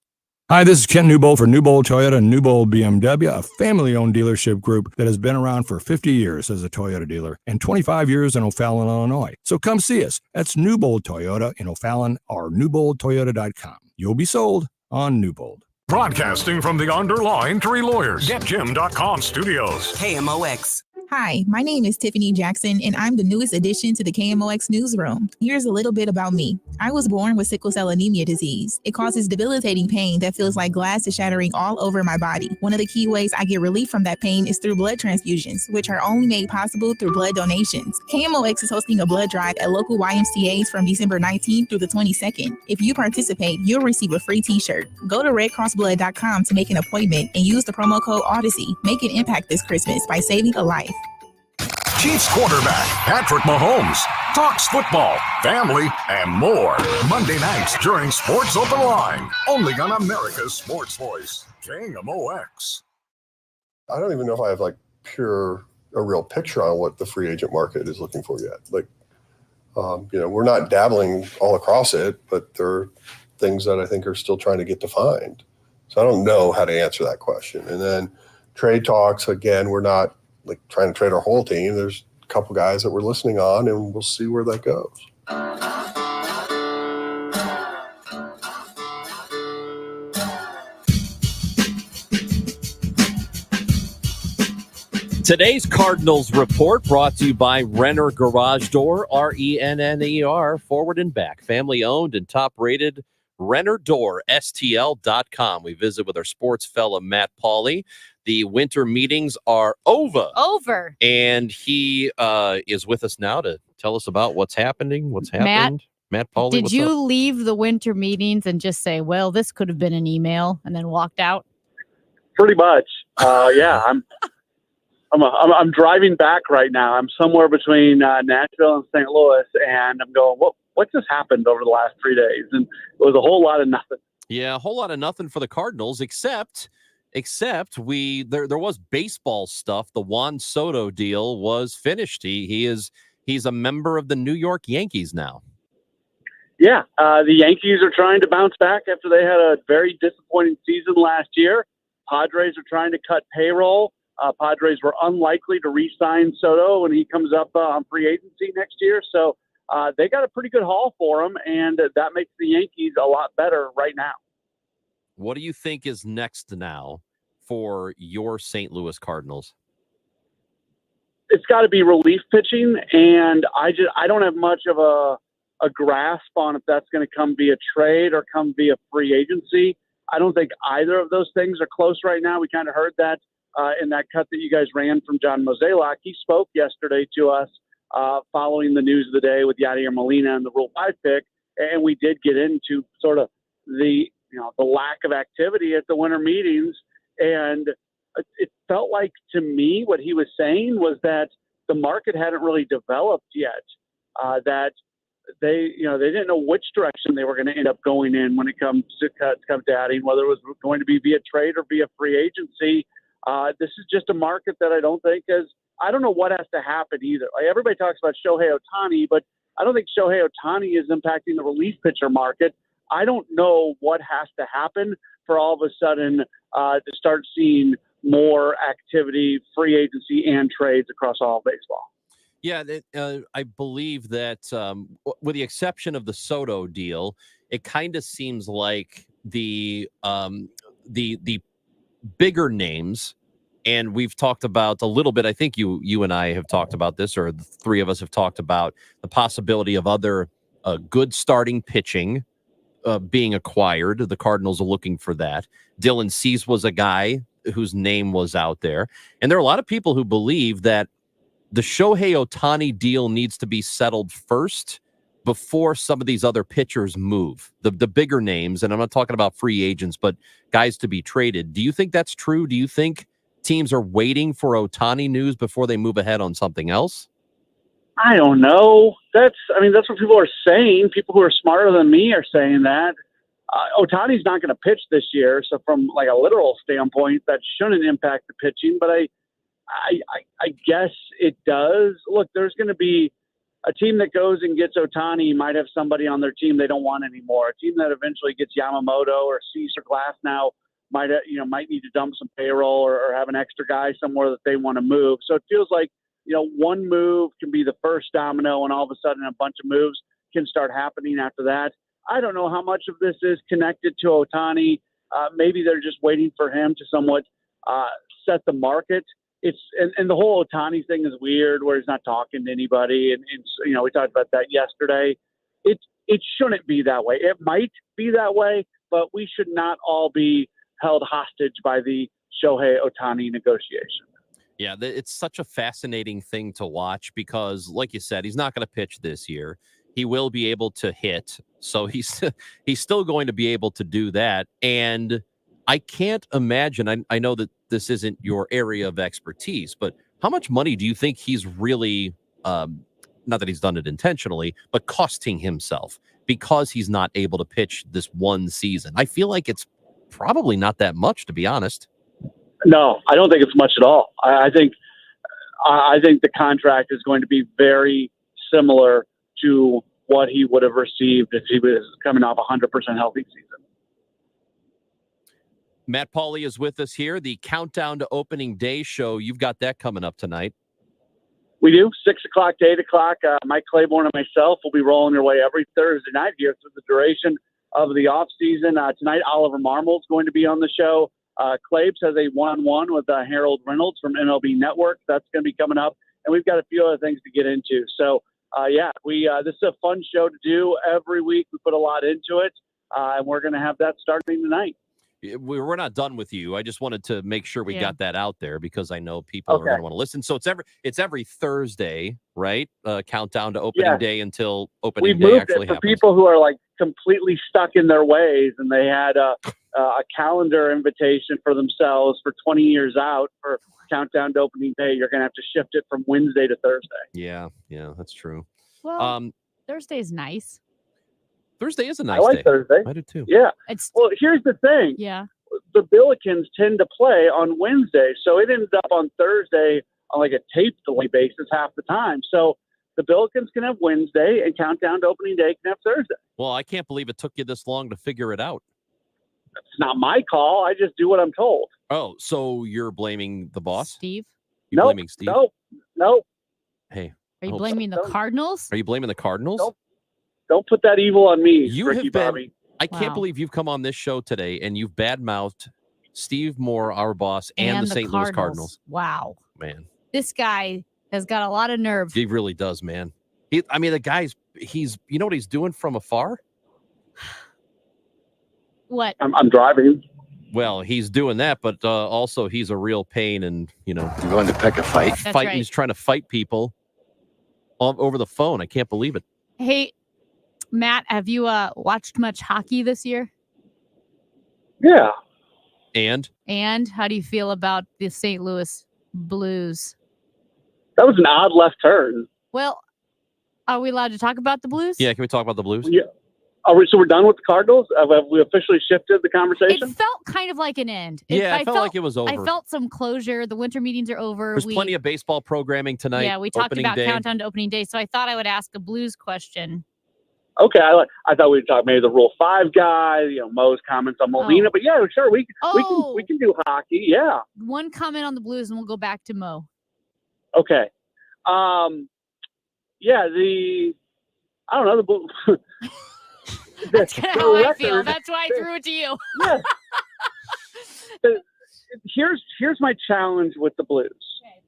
Hi, this is Ken Newbold for Newbold Toyota and Newbold BMW, a family-owned dealership group that has been around for 50 years as a Toyota dealer and 25 years in O'Fallon, Illinois. So come see us. That's Newbold Toyota in O'Fallon or newboldtoyota.com. You'll be sold on Newbold. Broadcasting from the Underline 3 Lawyers. GetJim.com studios. KMOX. Hi, my name is Tiffany Jackson, and I'm the newest addition to the KMOX newsroom. Here's a little bit about me. I was born with sickle cell anemia disease. It causes debilitating pain that feels like glass is shattering all over my body. One of the key ways I get relief from that pain is through blood transfusions, which are only made possible through blood donations. KMOX is hosting a blood drive at local YMCAs from December 19th through the 22nd. If you participate, you'll receive a free t-shirt. Go to redcrossblood.com to make an appointment and use the promo code Odyssey. Make an impact this Christmas by saving a life. Chiefs quarterback Patrick Mahomes talks football, family, and more. Monday nights during Sports Open Line. Only on America's Sports Voice. KMOX. I don't even know if I have a real picture on what the free agent market is looking for yet. We're not dabbling all across it, but there are things that I think are still trying to get defined. So I don't know how to answer that question. And then trade talks, again, we're not like trying to trade our whole team. There's a couple guys that we're listening on, and we'll see where that goes. Today's Cardinals report brought to you by Renner Garage Door, RENNER, forward and back. Family owned and top rated. Renner Door, STL.com. We visit with our sports fella, Matt Pauley. The winter meetings are over. And he is with us now to tell us about what's happening, what's happened. Matt Pauley, Did what's you up? leave the winter meetings and just say, well, this could have been an email, and then walked out? Pretty much. Yeah, I'm driving back right now. I'm somewhere between Nashville and St. Louis, and I'm going, what just happened over the last 3 days? And it was a whole lot of nothing. Yeah, a whole lot of nothing for the Cardinals, except there was baseball stuff. The Juan Soto deal was finished. He's a member of the New York Yankees now. Yeah, the Yankees are trying to bounce back after they had a very disappointing season last year. Padres are trying to cut payroll. Padres were unlikely to re-sign Soto when he comes up on free agency next year. So they got a pretty good haul for him, and that makes the Yankees a lot better right now. What do you think is next now for your St. Louis Cardinals? It's got to be relief pitching, and I don't have much of a grasp on if that's going to come via trade or come via free agency. I don't think either of those things are close right now. We kind of heard that in that cut that you guys ran from John Mozeliak. He spoke yesterday to us following the news of the day with Yadier Molina and the Rule 5 pick, and we did get into sort of the lack of activity at the winter meetings, and it felt like to me what he was saying was that the market hadn't really developed yet, that they didn't know which direction they were going to end up going in when it comes to adding, whether it was going to be via trade or via free agency. This is just a market that I don't think I don't know what has to happen either. Like, everybody talks about Shohei Ohtani, but I don't think Shohei Ohtani is impacting the relief pitcher market. I don't know what has to happen for all of a sudden to start seeing more activity, free agency, and trades across all of baseball. Yeah, I believe that with the exception of the Soto deal, it kind of seems like the bigger names, and we've talked about a little bit, I think you and I have talked about this, or the three of us have talked about the possibility of other good starting pitching being acquired. The Cardinals are looking for that. Dylan Cease was a guy whose name was out there. And there are a lot of people who believe that the Shohei Ohtani deal needs to be settled first before some of these other pitchers move. The bigger names, and I'm not talking about free agents, but guys to be traded. Do you think that's true? Do you think teams are waiting for Ohtani news before they move ahead on something else? I don't know. That's what people are saying. People who are smarter than me are saying that. Ohtani's not going to pitch this year, so from like a literal standpoint, that shouldn't impact the pitching. But I guess it does. Look, there's going to be a team that goes and gets Ohtani might have somebody on their team they don't want anymore. A team that eventually gets Yamamoto or Cease or Glasnow might need to dump some payroll or have an extra guy somewhere that they want to move. So it feels like one move can be the first domino, and all of a sudden a bunch of moves can start happening after that. I don't know how much of this is connected to Ohtani. Maybe they're just waiting for him to somewhat set the market. And the whole Ohtani thing is weird, where he's not talking to anybody, and we talked about that yesterday. It shouldn't be that way. It might be that way, but we should not all be held hostage by the Shohei Ohtani negotiation. Yeah, it's such a fascinating thing to watch because, like you said, he's not going to pitch this year. He will be able to hit, so he's still going to be able to do that. And I can't imagine, I know that this isn't your area of expertise, but how much money do you think he's really, not that he's done it intentionally, but costing himself because he's not able to pitch this one season? I feel like it's probably not that much, to be honest. No, I don't think it's much at all. I think the contract is going to be very similar to what he would have received if he was coming off a 100% healthy season. Matt Pauley is with us here. The Countdown to Opening Day show. You've got that coming up tonight. We do, 6 o'clock to 8 o'clock. Mike Claiborne and myself will be rolling your way every Thursday night here through the duration of the off season. Tonight, Oliver Marmol is going to be on the show. Claibs has a one-on-one with Harold Reynolds from MLB Network. That's going to be coming up. And we've got a few other things to get into. So, this is a fun show to do every week. We put a lot into it, and we're going to have that starting tonight. We're not done with you. I just wanted to make sure we got that out there because I know people are going to want to listen. So it's every Thursday, right? Countdown to opening day until opening day actually happens. We've moved it for people who are like completely stuck in their ways, and they had a calendar invitation for themselves for 20 years out for Countdown to Opening Day. You're going to have to shift it from Wednesday to Thursday. Yeah, that's true. Well, Thursday's nice. Thursday is a nice day. I like day. Thursday. I do too. Yeah. Well, here's the thing. Yeah. The Billikens tend to play on Wednesday, so it ends up on Thursday on like a tape delay basis half the time. So the Billikens can have Wednesday, and Countdown to Opening Day can have Thursday. Well, I can't believe it took you this long to figure it out. It's not my call. I just do what I'm told. Oh, so you're blaming the boss? Steve? You're blaming Steve? No. Hey. Are you blaming the Cardinals? Are you blaming the Cardinals? Nope. Don't put that evil on me, Ricky Bobby. I Wow. can't believe you've come on this show today and you've badmouthed Steve Moore, our boss, and the St. Louis Cardinals. Wow. Man. This guy has got a lot of nerve. He really does, man. The guy's, you know what he's doing from afar? What? I'm driving. Well, he's doing that, but also he's a real pain and, you're going to pick a fight. That's fight. right. He's trying to fight people over the phone. I can't believe it. Hey, Matt, have you watched much hockey this year? Yeah. And how do you feel about the St. Louis Blues? That was an odd left turn. Well, are we allowed to talk about the Blues? Yeah, can we talk about the Blues? Yeah. So we're done with the Cardinals? Have we officially shifted the conversation? It felt kind of like an end. I felt like it was over. I felt some closure. The winter meetings are over. There's plenty of baseball programming tonight. Yeah, we talked about day. Countdown to Opening Day, so I thought I would ask a Blues question. Okay, I thought we'd talk maybe the Rule 5 guy, Mo's comments on Molina, but yeah, sure, we can do hockey, yeah. One comment on the Blues, and we'll go back to Mo. Okay, I don't know, the Blues. That's kind of how I feel. That's why I threw it to you. Yeah. Here's my challenge with the Blues. Okay.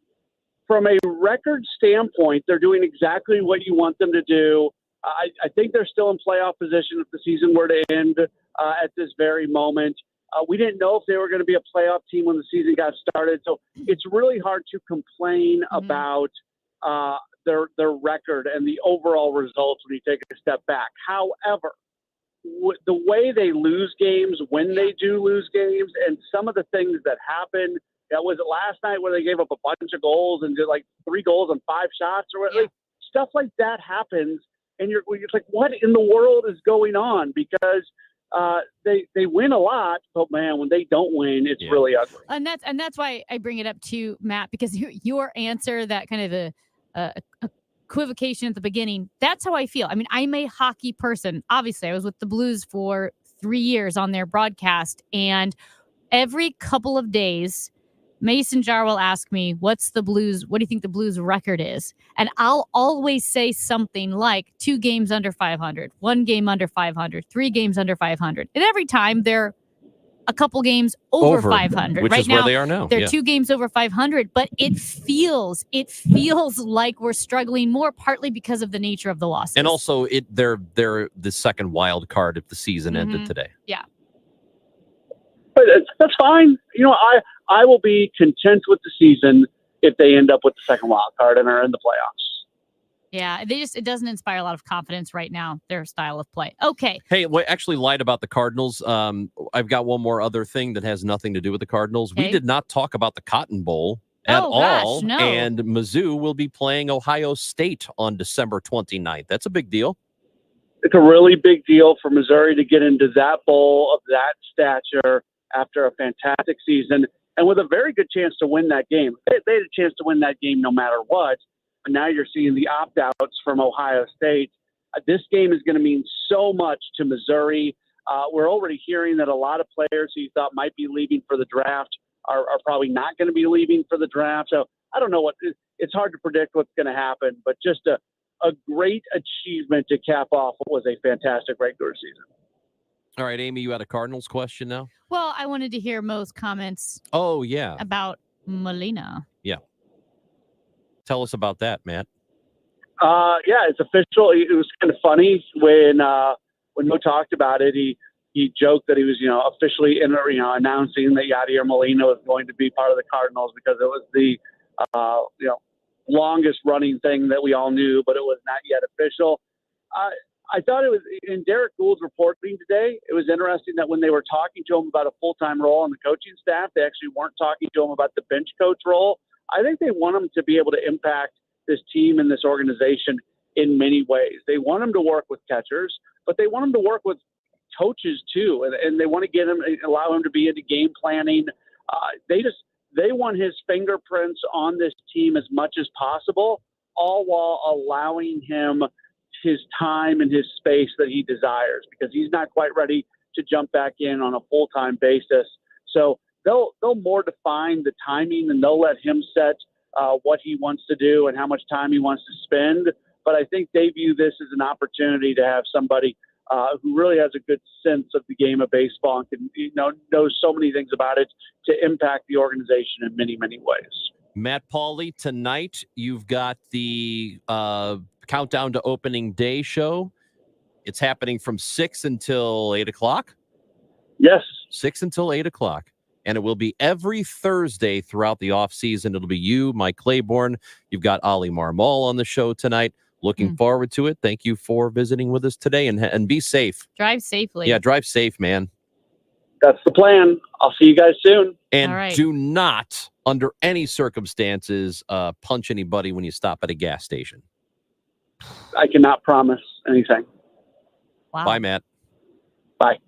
From a record standpoint, they're doing exactly what you want them to do. I think they're still in playoff position if the season were to end at this very moment. We didn't know if they were going to be a playoff team when the season got started. So it's really hard to complain about their record and the overall results when you take a step back. However, the way they lose games, when they do lose games, and some of the things that happen, was it last night where they gave up a bunch of goals and did like 3 goals on 5 shots or whatever? Like, stuff like that happens. And you're like, what in the world is going on? Because they win a lot, but man, when they don't win, it's really ugly. And that's why I bring it up to Matt, because your answer, that kind of a equivocation at the beginning, that's how I feel. I mean, I'm a hockey person. Obviously, I was with the Blues for 3 years on their broadcast, and every couple of days, Mason Jar will ask me, what do you think the Blues record is? And I'll always say something like 2 games under 500, 1 game under 500, 3 games under 500. And every time they're a couple games over 500. Which right is now, where they are now. They're 2 games over 500, but it feels like we're struggling more, partly because of the nature of the losses. And also, they're the second wild card if the season ended today. Yeah. But that's fine. I will be content with the season if they end up with the second wild card and are in the playoffs. Yeah, it doesn't inspire a lot of confidence right now, their style of play. Okay. Hey, we actually lied about the Cardinals. I've got one more other thing that has nothing to do with the Cardinals. Okay. We did not talk about the Cotton Bowl at all. No. And Mizzou will be playing Ohio State on December 29th. That's a big deal. It's a really big deal for Missouri to get into that bowl of that stature after a fantastic season and with a very good chance to win that game. They had a chance to win that game no matter what. But now you're seeing the opt-outs from Ohio State This game is going to mean so much to Missouri. We're already hearing that a lot of players who you thought might be leaving for the draft are probably not going to be leaving for the draft. So I don't know it's hard to predict what's going to happen, but just a great achievement to cap off what was a fantastic regular season. All right, Amy, you had a Cardinals question now? Well, I wanted to hear Mo's comments Oh, yeah. about Molina. Yeah. Tell us about that, Matt. Yeah, it's official. It was kind of funny when Mo talked about it. He joked that he was, officially announcing that Yadier Molina was going to be part of the Cardinals because it was the, longest running thing that we all knew, but it was not yet official. I thought it was in Derek Gould's reporting today. It was interesting that when they were talking to him about a full-time role on the coaching staff, they actually weren't talking to him about the bench coach role. I think they want him to be able to impact this team and this organization in many ways. They want him to work with catchers, but they want him to work with coaches too, and they want to allow him to be into game planning. They want his fingerprints on this team as much as possible, all while allowing him his time and his space that he desires, because he's not quite ready to jump back in on a full-time basis. So they'll more define the timing, and they'll let him set what he wants to do and how much time he wants to spend. But I think they view this as an opportunity to have somebody who really has a good sense of the game of baseball and can, knows so many things about it to impact the organization in many, many ways. Matt Pauley, tonight you've got the Countdown to Opening Day show. It's happening from 6 until 8 o'clock. Yes. 6 until 8 o'clock. And it will be every Thursday throughout the offseason. It'll be you, Mike Claiborne. You've got Ollie Marmol on the show tonight. Looking forward to it. Thank you for visiting with us today, and be safe. Drive safely. Yeah, drive safe, man. That's the plan. I'll see you guys soon. And All right. do not, under any circumstances, punch anybody when you stop at a gas station. I cannot promise anything. Wow. Bye, Matt. Bye.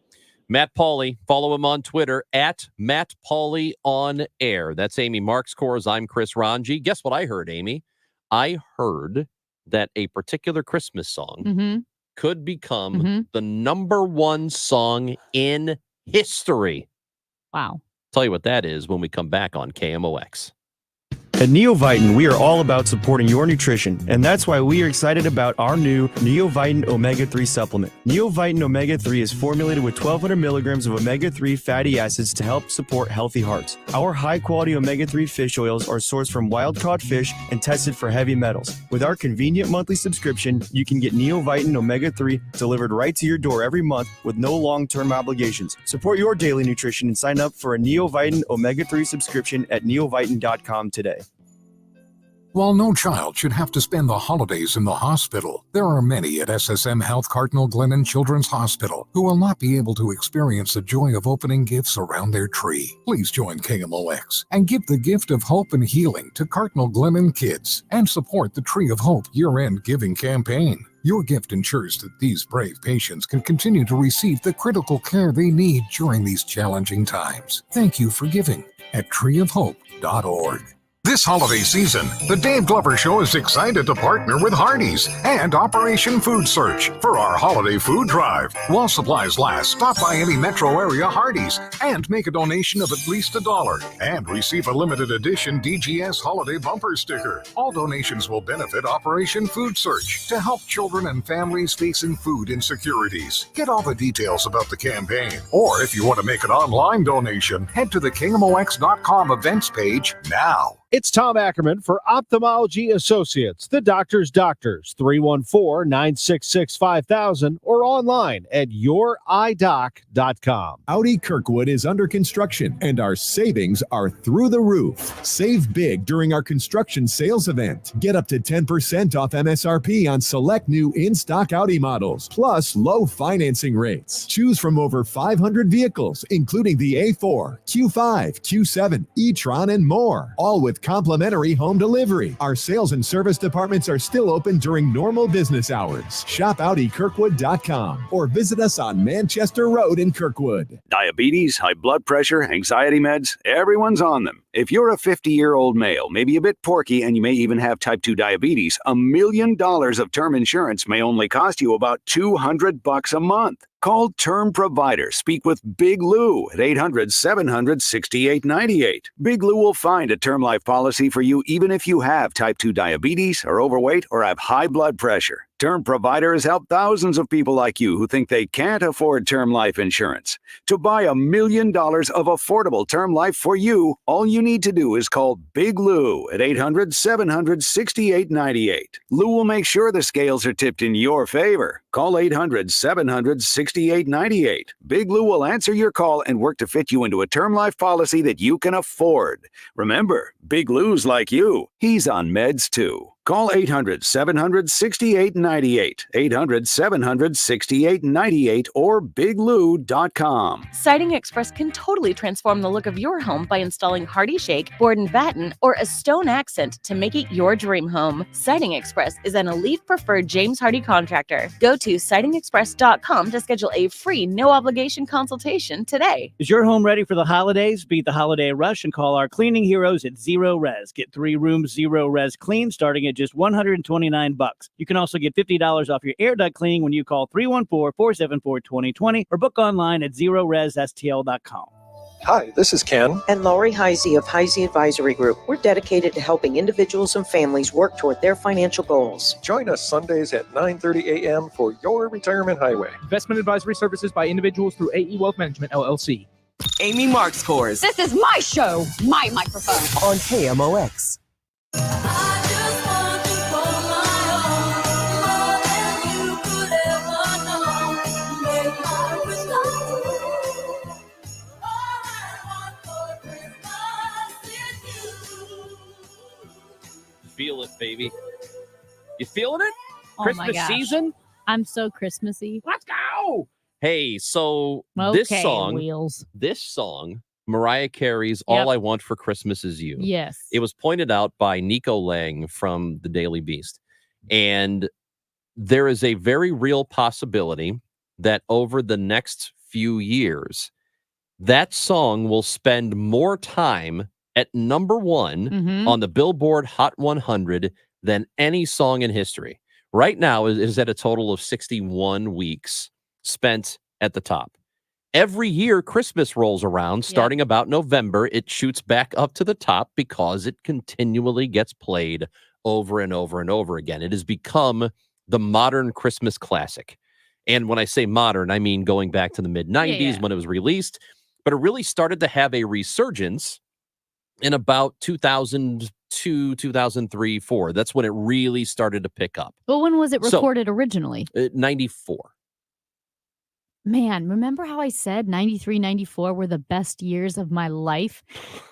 Matt Pauley. Follow him on Twitter at Matt Pauley on air. That's Amy Markscores. I'm Chris Ranji. Guess what I heard, Amy? I heard that a particular Christmas song could become the #1 song in history. Wow. Tell you what that is when we come back on KMOX. At Neovitin, we are all about supporting your nutrition, and that's why we are excited about our new Neovitin Omega-3 supplement. Neovitin Omega-3 is formulated with 1,200 milligrams of omega-3 fatty acids to help support healthy hearts. Our high-quality omega-3 fish oils are sourced from wild-caught fish and tested for heavy metals. With our convenient monthly subscription, you can get Neovitin Omega-3 delivered right to your door every month with no long-term obligations. Support your daily nutrition and sign up for a Neovitin Omega-3 subscription at neovitin.com today. While no child should have to spend the holidays in the hospital, there are many at SSM Health Cardinal Glennon Children's Hospital who will not be able to experience the joy of opening gifts around their tree. Please join KMOX and give the gift of hope and healing to Cardinal Glennon kids and support the Tree of Hope year-end giving campaign. Your gift ensures that these brave patients can continue to receive the critical care they need during these challenging times. Thank you for giving at treeofhope.org. This holiday season, the Dave Glover Show is excited to partner with Hardee's and Operation Food Search for our holiday food drive. While supplies last, stop by any metro area Hardee's and make a donation of at least $1 and receive a limited edition DGS holiday bumper sticker. All donations will benefit Operation Food Search to help children and families facing food insecurities. Get all the details about the campaign, or if you want to make an online donation, head to the KMOX.com events page now. It's Tom Ackerman for Ophthalmology Associates, the doctor's doctors, 314-966-5000 or online at youridoc.com. Audi Kirkwood is under construction and our savings are through the roof. Save big during our construction sales event. Get up to 10% off MSRP on select new in-stock Audi models, plus low financing rates. Choose from over 500 vehicles, including the A4, Q5, Q7, e-tron, and more, all with with complimentary home delivery. Our sales and service departments are still open during normal business hours. Shop AudiKirkwood.com or visit us on Manchester Road in Kirkwood. Diabetes, high blood pressure, anxiety meds, everyone's on them. If you're a 50-year-old male, maybe a bit porky, and you may even have type 2 diabetes, $1 million of term insurance may only cost you about $200 a month. Call Term Provider. Speak with Big Lou at 800-700-6898. Big Lou will find a term life policy for you even if you have type 2 diabetes, are overweight, or have high blood pressure. Term Provider has helped thousands of people like you who think they can't afford term life insurance. To buy $1 million of affordable term life for you, all you need to do is call Big Lou at 800-700-6898. Lou will make sure the scales are tipped in your favor. Call 800-700-6898. Big Lou will answer your call and work to fit you into a term life policy that you can afford. Remember, Big Lou's like you. He's on meds too. Call 800-700-6898, 800-700-6898, or biglou.com. Siding Express can totally transform the look of your home by installing Hardy Shake, board and batten, or a stone accent to make it your dream home. Siding Express is an elite preferred James Hardy contractor. Go to sidingexpress.com to schedule a free, no-obligation consultation today. Is your home ready for the holidays? Beat the holiday rush and call our cleaning heroes at Zero Res. Get 3 rooms Zero Res clean starting at just $129. You can also get $50 off your air duct cleaning when you call 314-474-2020 or book online at ZeroResSTL.com. Hi, this is Ken. And Laurie Heisey of Heisey Advisory Group. We're dedicated to helping individuals and families work toward their financial goals. Join us Sundays at 9:30 a.m. for Your Retirement Highway. Investment advisory services by individuals through AE Wealth Management, LLC. Amy Marks scores. This is my show, my microphone. On KMOX. Feel it, baby. You feeling it? Oh Christmas my gosh. season? I'm so Christmassy. Let's go. Hey, so Okay, this song, Mariah Carey's All I Want for Christmas Is You. Yes. It was pointed out by Nico Lang from the Daily Beast. And there is a very real possibility that over the next few years, that song will spend more time at number one on the Billboard Hot 100 than any song in history. Right now is at a total of 61 weeks spent at the top. Every year Christmas rolls around, starting about November, it shoots back up to the top because it continually gets played over and over and over again. It has become the modern Christmas classic. And when I say modern, I mean going back to the mid-90s when it was released. But it really started to have a resurgence in about 2002, 2003, 4. That's when it really started to pick up. But when was it recorded originally? 94. Man, remember how I said 93, 94 were the best years of my life?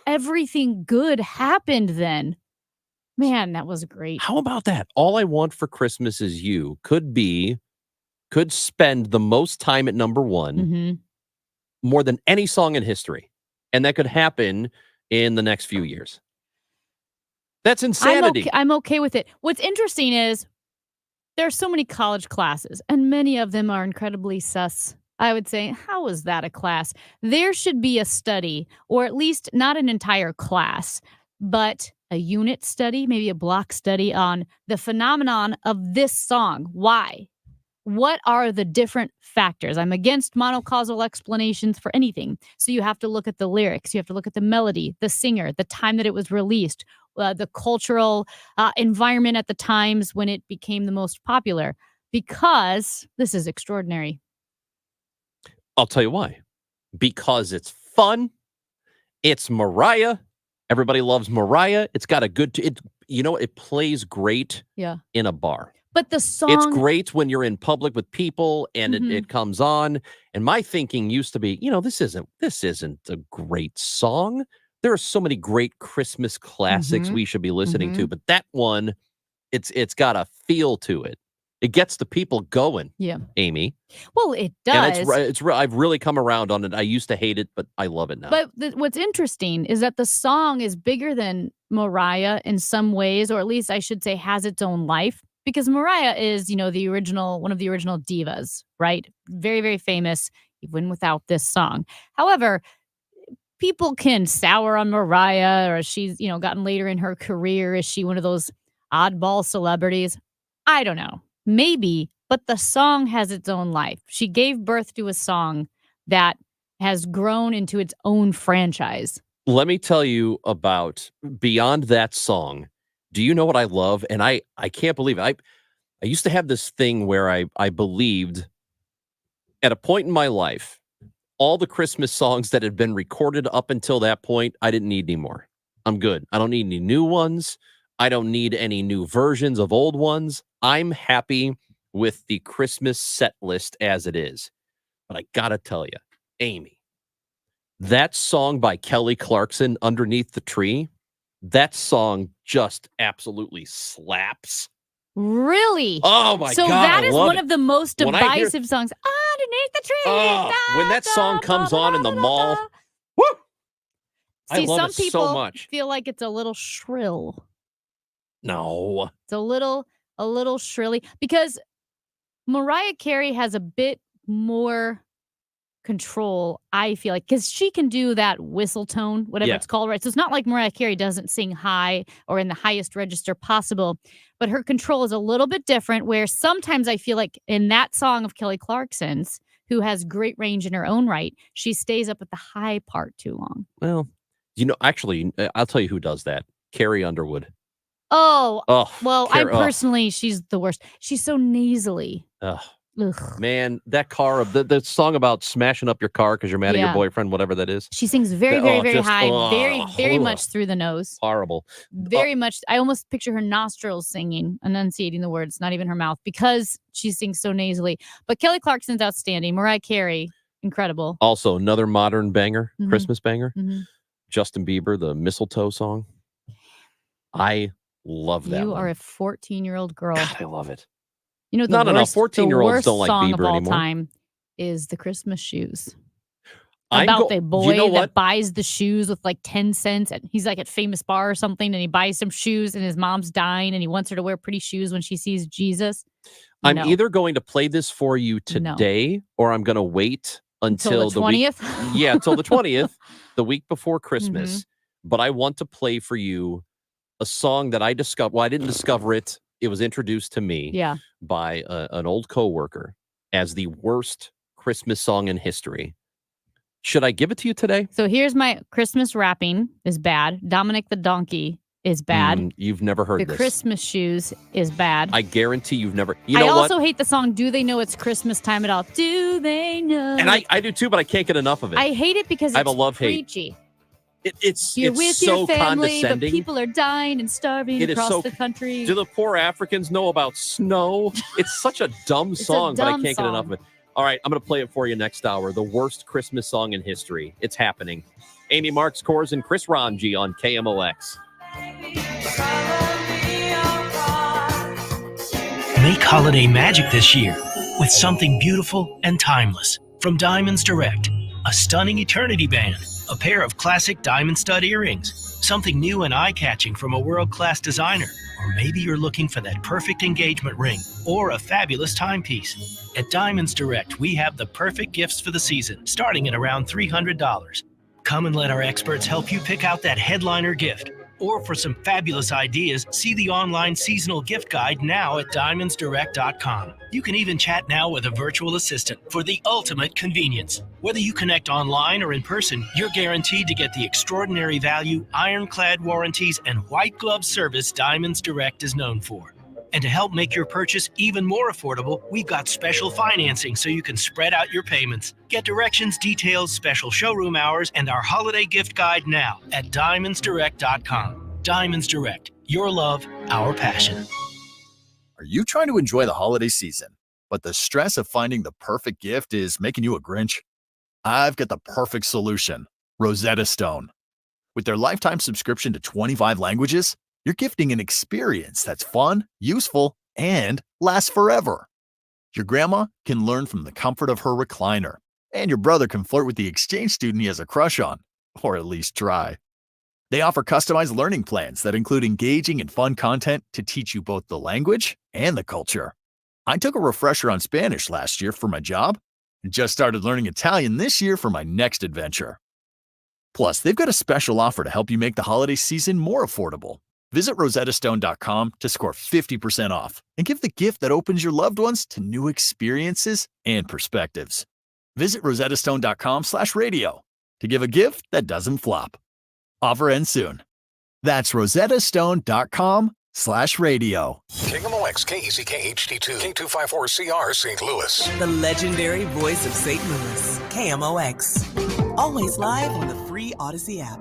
Everything good happened then. Man, that was great. How about that? All I Want for Christmas Is You could spend the most time at number one more than any song in history. And that could happen in the next few years. That's insanity. I'm okay with it. What's interesting is there's so many college classes, and many of them are incredibly sus. I would say, how is that a class? There should be a study, or at least not an entire class, but a unit study, maybe a block study on the phenomenon of this song. Why? What are the different factors? I'm against monocausal explanations for anything. So you have to look at the lyrics. You have to look at the melody, the singer, the time that it was released, the cultural environment at the times when it became the most popular. Because this is extraordinary. I'll tell you why. Because it's fun. It's Mariah. Everybody loves Mariah. It's got a good... it plays great in a bar. But the song... It's great when you're in public with people and it comes on. And my thinking used to be, this isn't a great song. There are so many great Christmas classics we should be listening to. But that one, it's got a feel to it. It gets the people going. Yeah. Amy. Well, it And does. I've really come around on it. I used to hate it, but I love it now. But what's interesting is that the song is bigger than Mariah in some ways, or at least I should say has its own life, because Mariah is, one of the original divas, right? Very, very famous, even without this song. However, people can sour on Mariah, or she's, gotten later in her career. Is she one of those oddball celebrities? I don't know. Maybe, but the song has its own life. She gave birth to a song that has grown into its own franchise. Let me tell you about beyond that song. Do you know what I love? And I can't believe it. I used to have this thing where I believed at a point in my life, all the Christmas songs that had been recorded up until that point, I didn't need anymore. I'm good. I don't need any new ones. I don't need any new versions of old ones. I'm happy with the Christmas set list as it is. But I gotta tell you, Amy, that song by Kelly Clarkson, Underneath the Tree, that song just absolutely slaps. Really? Oh my so God. So that I is love one it. of the most When I divisive songs. Underneath the tree. When that song comes on in the mall, woo! I See, love some it people so much. feel like it's a little shrill. No. It's a little shrilly because Mariah Carey has a bit more control, I feel like, because she can do that whistle tone, whatever it's called, right? So it's not like Mariah Carey doesn't sing high or in the highest register possible, but her control is a little bit different, where sometimes I feel like in that song of Kelly Clarkson's, who has great range in her own right, she stays up at the high part too long. Well, actually, I'll tell you who does that. Carrie Underwood. Oh, well, Carrie, she's the worst. She's so nasally. Ugh. Ugh. Man, that car, the song about smashing up your car because you're mad at your boyfriend, whatever that is. She sings very, very, very high, very much through the nose. Horrible. Very much. I almost picture her nostrils singing, enunciating the words, not even her mouth, because she sings so nasally. But Kelly Clarkson's outstanding. Mariah Carey, incredible. Also, another modern banger, Mhm. Christmas banger. Mhm. Justin Bieber, the Mistletoe song. I love that You one. are a 14-year-old girl. God, I love it. The Not enough worst, 14-year-olds don't like song Bieber of all anymore. time is the Christmas shoes. I'm About go- the boy you know what? that buys the shoes with like 10 cents, and he's like at Famous Bar or something, and he buys some shoes, and his mom's dying, and he wants her to wear pretty shoes when she sees Jesus. I'm No. either going to play this for you today, or I'm going to wait until the the week. 20th? Yeah, until the 20th, the week before Mm-hmm. Christmas. But I want to play for you a song that I discovered. Well, I didn't discover it. It was introduced to me Yeah. by an old coworker as the worst Christmas song in history. Should I give it to you today? So here's my Christmas wrapping is bad. Dominic the Donkey is bad. You've never heard The this. Christmas shoes is bad. I guarantee you've never. You I know also what? hate the song "Do They Know It's Christmas Time at All?" Do they know? And I do too, but I can't get enough of it. I hate it because I have it's a love-hate. preachy. It's You're it's with so your family, but condescending. people are dying and starving It is across so- the country. Do the poor Africans know about snow? It's such a dumb song, but I dumb can't get enough song. of it. All right, I'm going to play it for you next hour. The worst Christmas song in history. It's happening. Amy Marks, Kors, and Chris Ranji on KMOX. Make holiday magic this year with something beautiful and timeless from Diamonds Direct. A stunning eternity band, a pair of classic diamond stud earrings, something new and eye-catching from a world-class designer, or maybe you're looking for that perfect engagement ring or a fabulous timepiece. At Diamonds Direct, we have the perfect gifts for the season, starting at around $300. Come and let our experts help you pick out that headliner gift. Or for some fabulous ideas, see the online seasonal gift guide now at diamondsdirect.com. You can even chat now with a virtual assistant for the ultimate convenience. Whether you connect online or in person, you're guaranteed to get the extraordinary value, ironclad warranties, and white glove service Diamonds Direct is known for. And to help make your purchase even more affordable, we've got special financing so you can spread out your payments. Get directions, details, special showroom hours, and our holiday gift guide now at diamondsdirect.com. Diamonds Direct, your love, our passion. Are you trying to enjoy the holiday season, but the stress of finding the perfect gift is making you a Grinch? I've got the perfect solution, Rosetta Stone. With their lifetime subscription to 25 languages, you're gifting an experience that's fun, useful, and lasts forever. Your grandma can learn from the comfort of her recliner, and your brother can flirt with the exchange student he has a crush on, or at least try. They offer customized learning plans that include engaging and fun content to teach you both the language and the culture. I took a refresher on Spanish last year for my job and just started learning Italian this year for my next adventure. Plus, they've got a special offer to help you make the holiday season more affordable. Visit rosettastone.com to score 50% off and give the gift that opens your loved ones to new experiences and perspectives. Visit rosettastone.com/radio to give a gift that doesn't flop. Offer ends soon. That's rosettastone.com/radio. KMOX, KECK HD2, K254CR St. Louis. The legendary voice of St. Louis, KMOX. Always live on the free Odyssey app.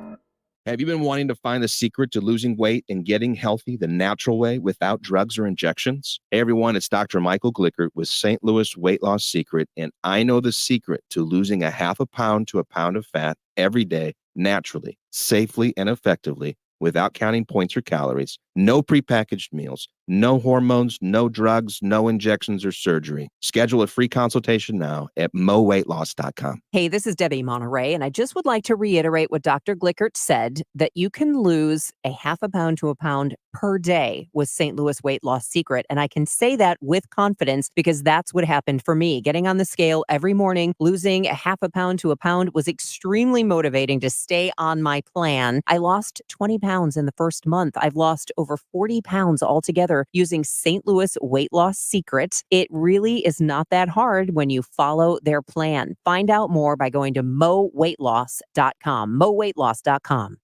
Have you been wanting to find the secret to losing weight and getting healthy the natural way without drugs or injections? Hey everyone, it's Dr. Michael Glickert with St. Louis Weight Loss Secret, and I know the secret to losing a half a pound to a pound of fat every day naturally, safely, and effectively without counting points or calories. No prepackaged meals, no hormones, no drugs, no injections or surgery. Schedule a free consultation now at moweightloss.com. Hey, this is Debbie Monterey, and I just would like to reiterate what Dr. Glickert said, that you can lose a half a pound to a pound per day with St. Louis Weight Loss Secret. And I can say that with confidence because that's what happened for me. Getting on the scale every morning, losing a half a pound to a pound was extremely motivating to stay on my plan. I lost 20 pounds in the first month. I've lost over 40 pounds altogether using St. Louis Weight Loss Secret. It really is not that hard when you follow their plan. Find out more by going to moweightloss.com. moweightloss.com.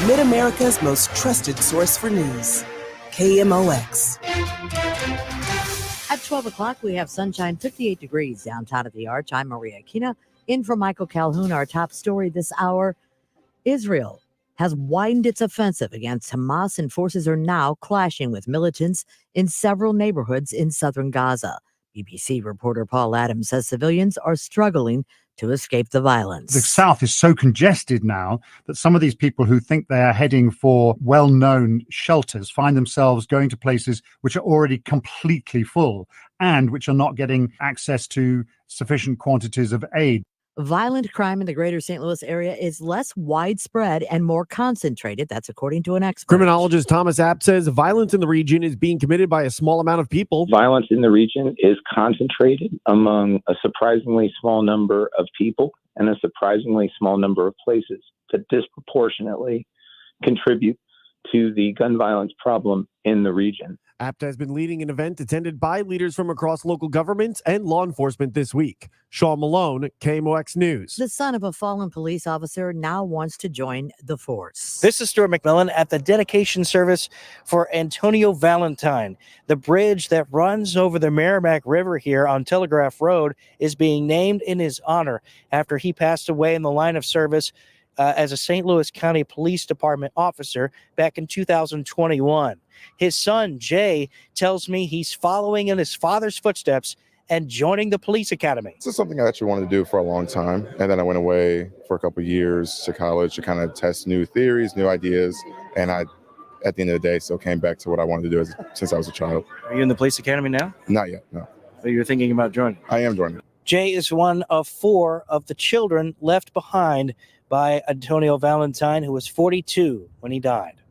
Mid-America's most trusted source for news, KMOX. At 12 o'clock, we have sunshine, 58 degrees downtown at the Arch. I'm Maria Aquina. In for Michael Calhoun, our top story this hour. Israel has widened its offensive against Hamas, and forces are now clashing with militants in several neighborhoods in southern Gaza. BBC reporter Paul Adams says civilians are struggling to escape the violence. The south is so congested now that some of these people who think they are heading for well-known shelters find themselves going to places which are already completely full and which are not getting access to sufficient quantities of aid. Violent crime in the greater St. Louis area is less widespread and more concentrated. That's according to an expert. Criminologist Thomas Abt says violence in the region is being committed by a small amount of people. Violence in the region is concentrated among a surprisingly small number of people and a surprisingly small number of places that disproportionately contribute to the gun violence problem in the region. Abt has been leading an event attended by leaders from across local governments and law enforcement this week. Sean Malone, KMOX News. The son of a fallen police officer now wants to join the force. This is Stuart McMillan at the dedication service for Antonio Valentine. The bridge that runs over the Merrimack River here on Telegraph Road is being named in his honor after he passed away in the line of service as a St. Louis County Police Department officer back in 2021. His son, Jay, tells me he's following in his father's footsteps and joining the police academy. This is something I actually wanted to do for a long time. And then I went away for a couple of years to college to kind of test new theories, new ideas. And I, at the end of the day, still came back to what I wanted to do since I was a child. Are you in the police academy now? Not yet, no. So you're thinking about joining? I am joining. Jay is one of 4 of the children left behind by Antonio Valentine, who was 42 when he died.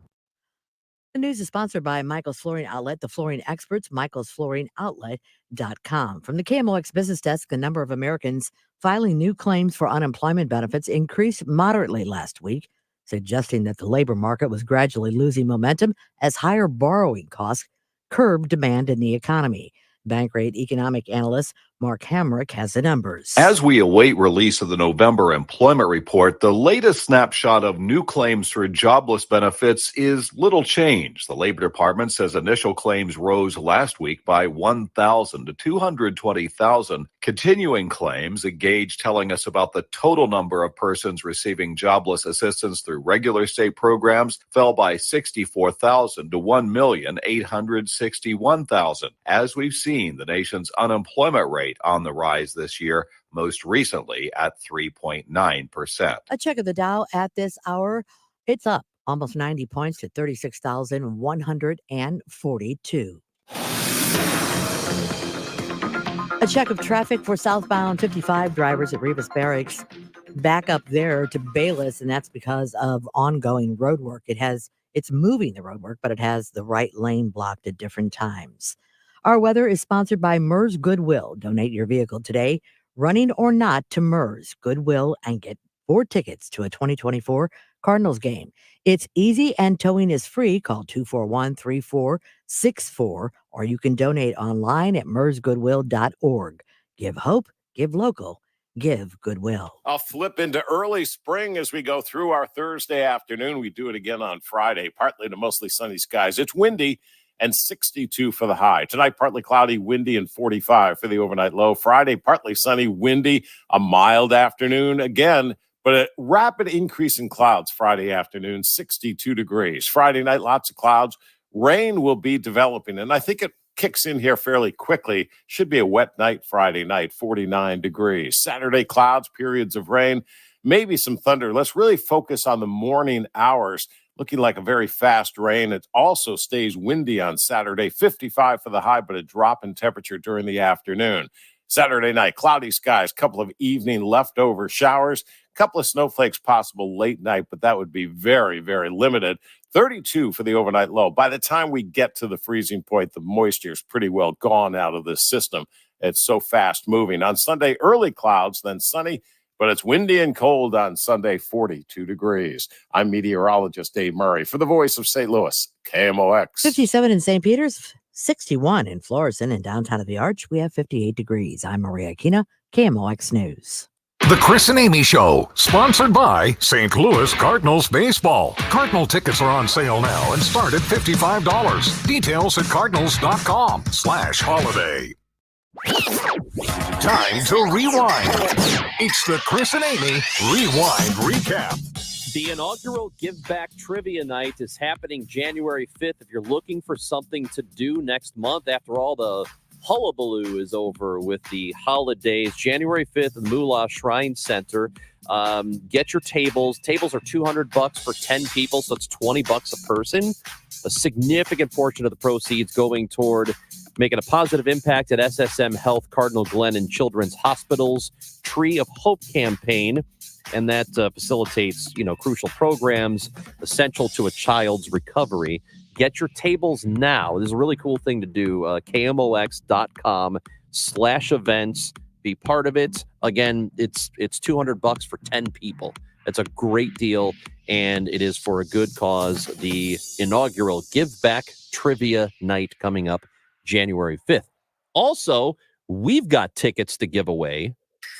The news is sponsored by Michael's Flooring Outlet, the flooring experts, michaelsflooringoutlet.com. From the KMOX Business Desk, the number of Americans filing new claims for unemployment benefits increased moderately last week, suggesting that the labor market was gradually losing momentum as higher borrowing costs curbed demand in the economy. Bankrate economic analyst Mark Hamrick has the numbers. As we await release of the November employment report, the latest snapshot of new claims for jobless benefits is little change. The Labor Department says initial claims rose last week by 1,000 to 220,000. Continuing claims, a gauge telling us about the total number of persons receiving jobless assistance through regular state programs, fell by 64,000 to 1,861,000. As we've seen, the nation's unemployment rate on the rise this year, most recently at 3.9%. A check of the Dow at this hour, it's up almost 90 points to 36,142. A check of traffic for southbound 55 drivers at Rebus Barracks. Back up there to Bayless, and that's because of ongoing road work. It's moving the road work, but it has the right lane blocked at different times. Our weather is sponsored by MERS Goodwill. Donate your vehicle today, running or not, to MERS Goodwill and get 4 tickets to a 2024 Cardinals game. It's easy and towing is free. Call 241-3464, or you can donate online at mersgoodwill.org. Give hope, give local, give Goodwill. I'll flip into early spring as we go through our Thursday afternoon. We do it again on Friday, partly to mostly sunny skies. It's windy and 62 for the high. Tonight, partly cloudy, windy, and 45 for the overnight low. Friday, partly sunny, windy, a mild afternoon again, but a rapid increase in clouds Friday afternoon, 62 degrees. Friday night, lots of clouds. Rain will be developing, and I think it kicks in here fairly quickly. Should be a wet night Friday night, 49 degrees. Saturday, clouds, periods of rain, maybe some thunder. Let's really focus on the morning hours. Looking like a very fast rain. It also stays windy on Saturday, 55 for the high, but a drop in temperature during the afternoon. Saturday night, cloudy skies, couple of evening leftover showers, couple of snowflakes possible late night, but that would be very, very limited. 32 for the overnight low. By the time we get to the freezing point, the moisture is pretty well gone out of this system. It's so fast moving. On Sunday, early clouds, then sunny, but it's windy and cold on Sunday, 42 degrees. I'm meteorologist Dave Murray for the Voice of St. Louis, KMOX. 57 in St. Peter's, 61 in Florissant, and downtown of the Arch, we have 58 degrees. I'm Maria Aquina, KMOX News. The Chris and Amy Show, sponsored by St. Louis Cardinals Baseball. Cardinal tickets are on sale now and start at $55. Details at cardinals.com/holiday. Time to rewind. It's the Chris and Amy Rewind Recap. The inaugural Give Back Trivia Night is happening January 5th. If you're looking for something to do next month, after all the hullabaloo is over with the holidays, January 5th at the Moolah Shrine Center. Get your tables. Tables are $200 for 10 people, so it's $20 a person. A significant portion of the proceeds going toward making a positive impact at SSM Health, Cardinal Glen, and Children's Hospitals Tree of Hope campaign, and that facilitates, crucial programs essential to a child's recovery. Get your tables now. This is a really cool thing to do. KMOX.com/events. Be part of it. Again, it's $200 for 10 people. It's a great deal, and it is for a good cause. The inaugural Give Back Trivia Night coming up January 5th. Also, we've got tickets to give away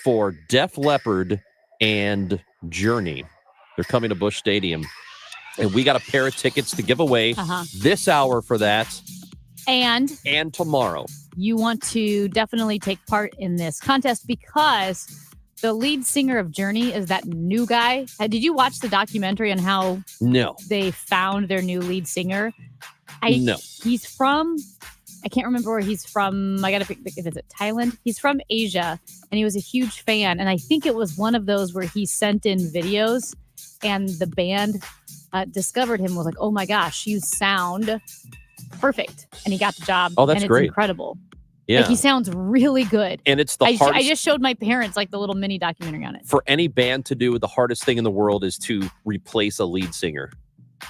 for Def Leppard and Journey. They're coming to Busch Stadium, and we got a pair of tickets to give away this hour for that. And tomorrow. You want to definitely take part in this contest because the lead singer of Journey is that new guy. Did you watch the documentary on how they found their new lead singer? No. He's from, I can't remember where he's from. I got to pick, is it Thailand? He's from Asia, and he was a huge fan. And I think it was one of those where he sent in videos, and the band discovered him, was like, oh my gosh, you sound perfect. And he got the job. Oh, that's and it's great. Incredible. Yeah. Like, he sounds really good. And it's the hardest. I just showed my parents like the little mini documentary on it. For any band to do, the hardest thing in the world is to replace a lead singer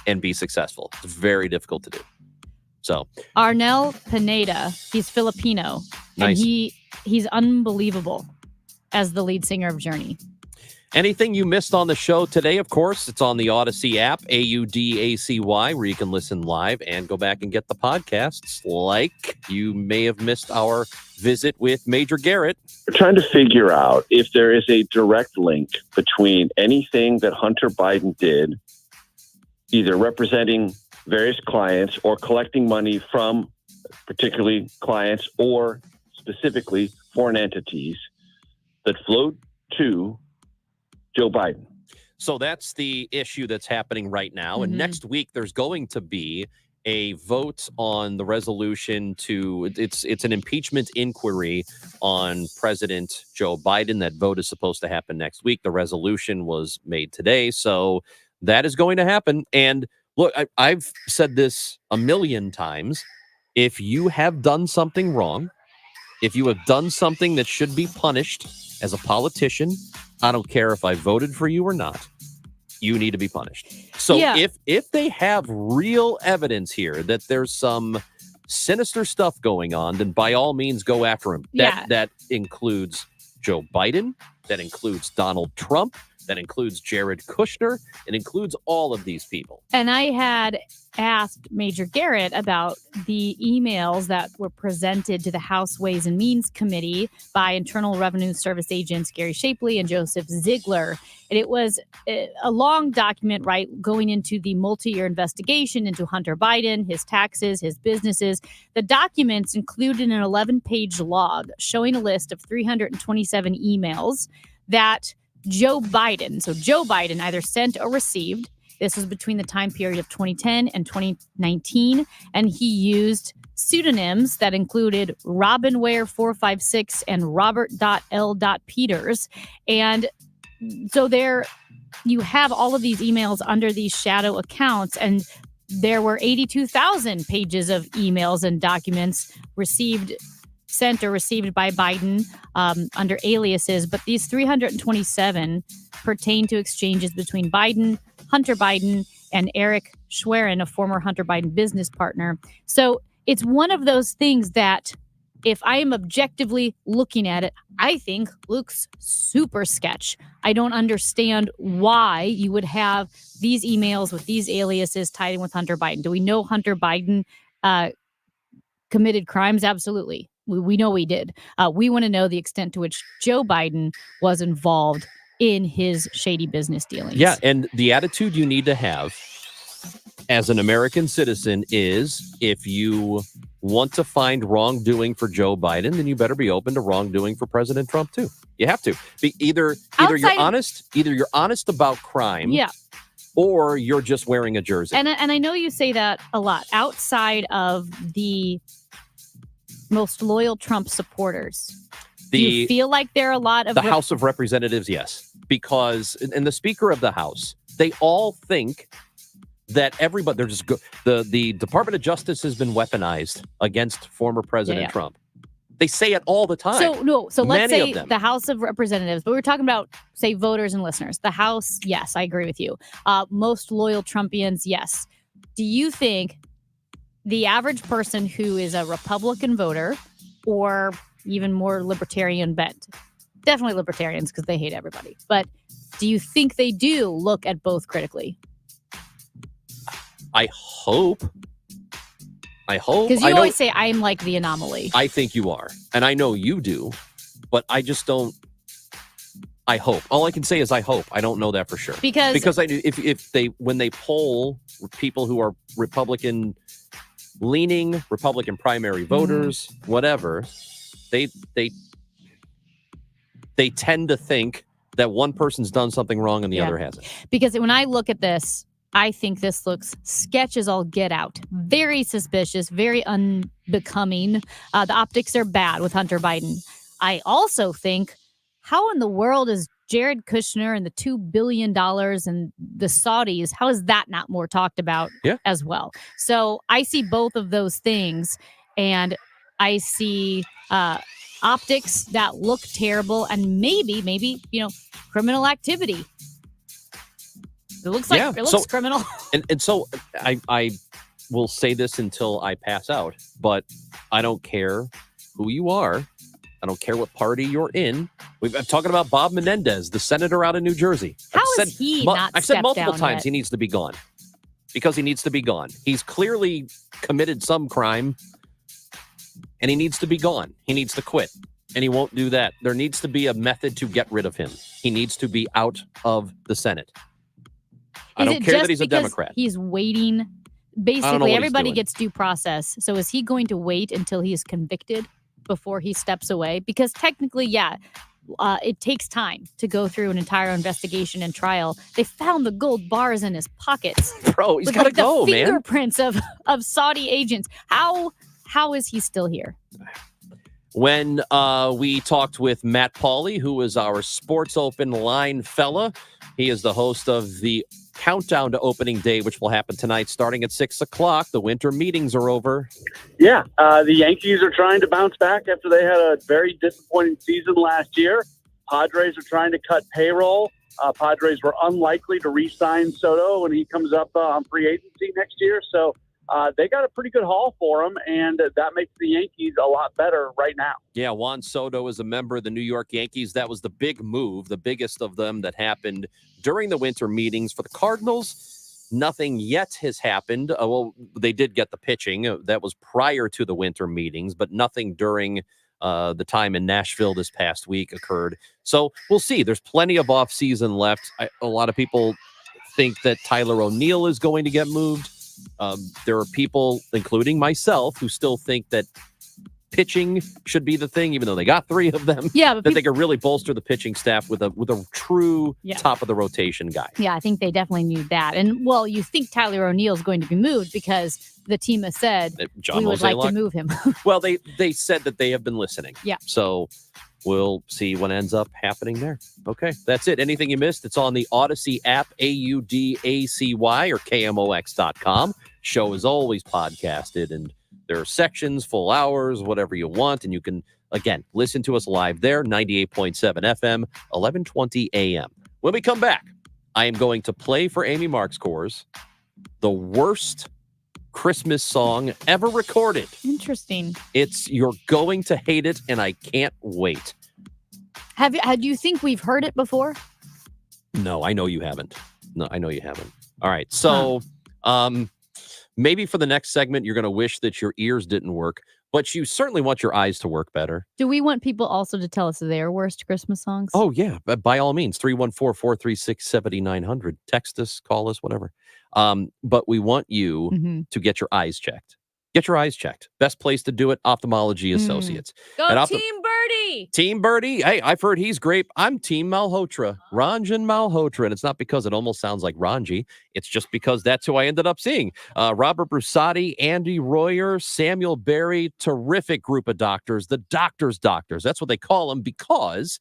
and be successful. It's very difficult to do. So Arnel Pineda, he's Filipino. Nice. And he's unbelievable as the lead singer of Journey. Anything you missed on the show today, of course, it's on the Odyssey app, AUDACY, where you can listen live and go back and get the podcasts. Like you may have missed our visit with Major Garrett. We're trying to figure out if there is a direct link between anything that Hunter Biden did, either representing various clients or collecting money from particularly clients or specifically foreign entities that flowed to Joe Biden. So that's the issue that's happening right now. And next week, there's going to be a vote on the resolution to, it's an impeachment inquiry on President Joe Biden. That vote is supposed to happen next week. The resolution was made today. So That is going to happen. And look, I've said this a million times. If you have done something wrong, if you have done something that should be punished as a politician, I don't care if I voted for you or not, you need to be punished. So if they have real evidence here that there's some sinister stuff going on, then by all means go after him. That includes Joe Biden. That includes Donald Trump. That includes Jared Kushner. It includes all of these people. And I had asked Major Garrett about the emails that were presented to the House Ways and Means Committee by Internal Revenue Service agents Gary Shapley and Joseph Ziegler. And it was a long document, right, going into the multi-year investigation into Hunter Biden, his taxes, his businesses. The documents included an 11-page log showing a list of 327 emails that Joe Biden either sent or received. This was between the time period of 2010 and 2019. And he used pseudonyms that included Robinware456 and Robert.L. Peters. And so there you have all of these emails under these shadow accounts. And there were 82,000 pages of emails and documents sent or received by Biden under aliases, but these 327 pertain to exchanges between Biden, Hunter Biden, and Eric Schwerin, a former Hunter Biden business partner. So it's one of those things that, if I am objectively looking at it, I think looks super sketch. I don't understand why you would have these emails with these aliases tied in with Hunter Biden. Do we know Hunter Biden committed crimes? Absolutely. We know he did. We want to know the extent to which Joe Biden was involved in his shady business dealings. Yeah, and the attitude you need to have as an American citizen is, if you want to find wrongdoing for Joe Biden, then you better be open to wrongdoing for President Trump too. You have to be either you're honest about crime, or you're just wearing a jersey. And I know you say that a lot. Outside of the most loyal Trump supporters, do you feel like there are a lot of the House of Representatives? Yes, because and the Speaker of the House, they all think that everybody, they're just the Department of Justice has been weaponized against former President Trump. They say it all the time. So let's say the House of Representatives, but we're talking about, say, voters and listeners. The House, yes, I agree with you. Most loyal Trumpians, yes. Do you think the average person who is a Republican voter, or even more libertarian bent, definitely libertarians because they hate everybody, but do you think they do look at both critically? I hope. Because you always say I'm like the anomaly. I think you are, and I know you do, but I just don't. I hope. All I can say is I hope. I don't know that for sure. Because when they poll people who are Republican leaning, Republican primary voters, whatever, they tend to think that one person's done something wrong and the other hasn't. Because when I look at this, I think this looks sketch as all get out. Very suspicious, very unbecoming. The optics are bad with Hunter Biden. I also think, how in the world is Jared Kushner and the $2 billion and the Saudis, how is that not more talked about as well? So I see both of those things, and I see optics that look terrible, and maybe, criminal activity. It looks like it looks criminal. And so I will say this until I pass out, but I don't care who you are. I don't care what party you're in. I'm talking about Bob Menendez, the senator out of New Jersey. I've said multiple times he needs to be gone. Because he needs to be gone. He's clearly committed some crime, and he needs to be gone. He needs to quit, and he won't do that. There needs to be a method to get rid of him. He needs to be out of the Senate. I don't care that he's a Democrat. He's waiting. Basically, everybody gets due process. So is he going to wait until he is convicted before he steps away? Because technically, it takes time to go through an entire investigation and trial. They found the gold bars in his pockets. Bro, he's got to go, the man. Fingerprints of Saudi agents. How is he still here? when we talked with Matt Pauley, who is our Sports Open line fella. He is the host of the Countdown to Opening Day, which will happen tonight starting at 6 o'clock. The winter meetings are over. Yeah, the Yankees are trying to bounce back after they had a very disappointing season last year. Padres are trying to cut payroll. Padres were unlikely to re-sign Soto when he comes up on free agency next year. So they got a pretty good haul for him, and that makes the Yankees a lot better right now. Yeah, Juan Soto is a member of the New York Yankees. That was the big move, the biggest of them that happened during the winter meetings. For the Cardinals, nothing yet has happened. Well, they did get the pitching. That was prior to the winter meetings, but nothing during the time in Nashville this past week occurred. So we'll see. There's plenty of offseason left. A lot of people think that Tyler O'Neill is going to get moved. There are people, including myself, who still think that pitching should be the thing, even though they got 3 of them. Yeah, but that they could really bolster the pitching staff with a true top of the rotation guy. Yeah, I think they definitely need that. And, well, you think Tyler O'Neill is going to be moved because the team has said we would like to move him. Well, they said that they have been listening. Yeah. So we'll see what ends up happening there. Okay, that's it. Anything you missed, it's on the Odyssey app, AUDACY, or KMOX.com. Show is always podcasted, and there are sections, full hours, whatever you want, and you can, again, listen to us live there, 98.7 FM, 1120 AM. When we come back, I am going to play for Amy Marks-Kors the worst Christmas song ever recorded. Interesting. It's You're Going to Hate It, and I can't wait. Do you think we've heard it before? No, I know you haven't. No, I know you haven't. All right. So, maybe for the next segment, you're going to wish that your ears didn't work, but you certainly want your eyes to work better. Do we want people also to tell us their worst Christmas songs? Oh, yeah. By all means, 314-436-7900. Text us, call us, whatever. But we want you to get your eyes checked. Get your eyes checked. Best place to do it, Ophthalmology Associates. Go Team Birdie! Team Birdie. Hey, I've heard he's great. I'm Team Malhotra. Ranjan Malhotra. And it's not because it almost sounds like Ranji. It's just because that's who I ended up seeing. Robert Brusati, Andy Royer, Samuel Berry. Terrific group of doctors. The doctors. That's what they call them because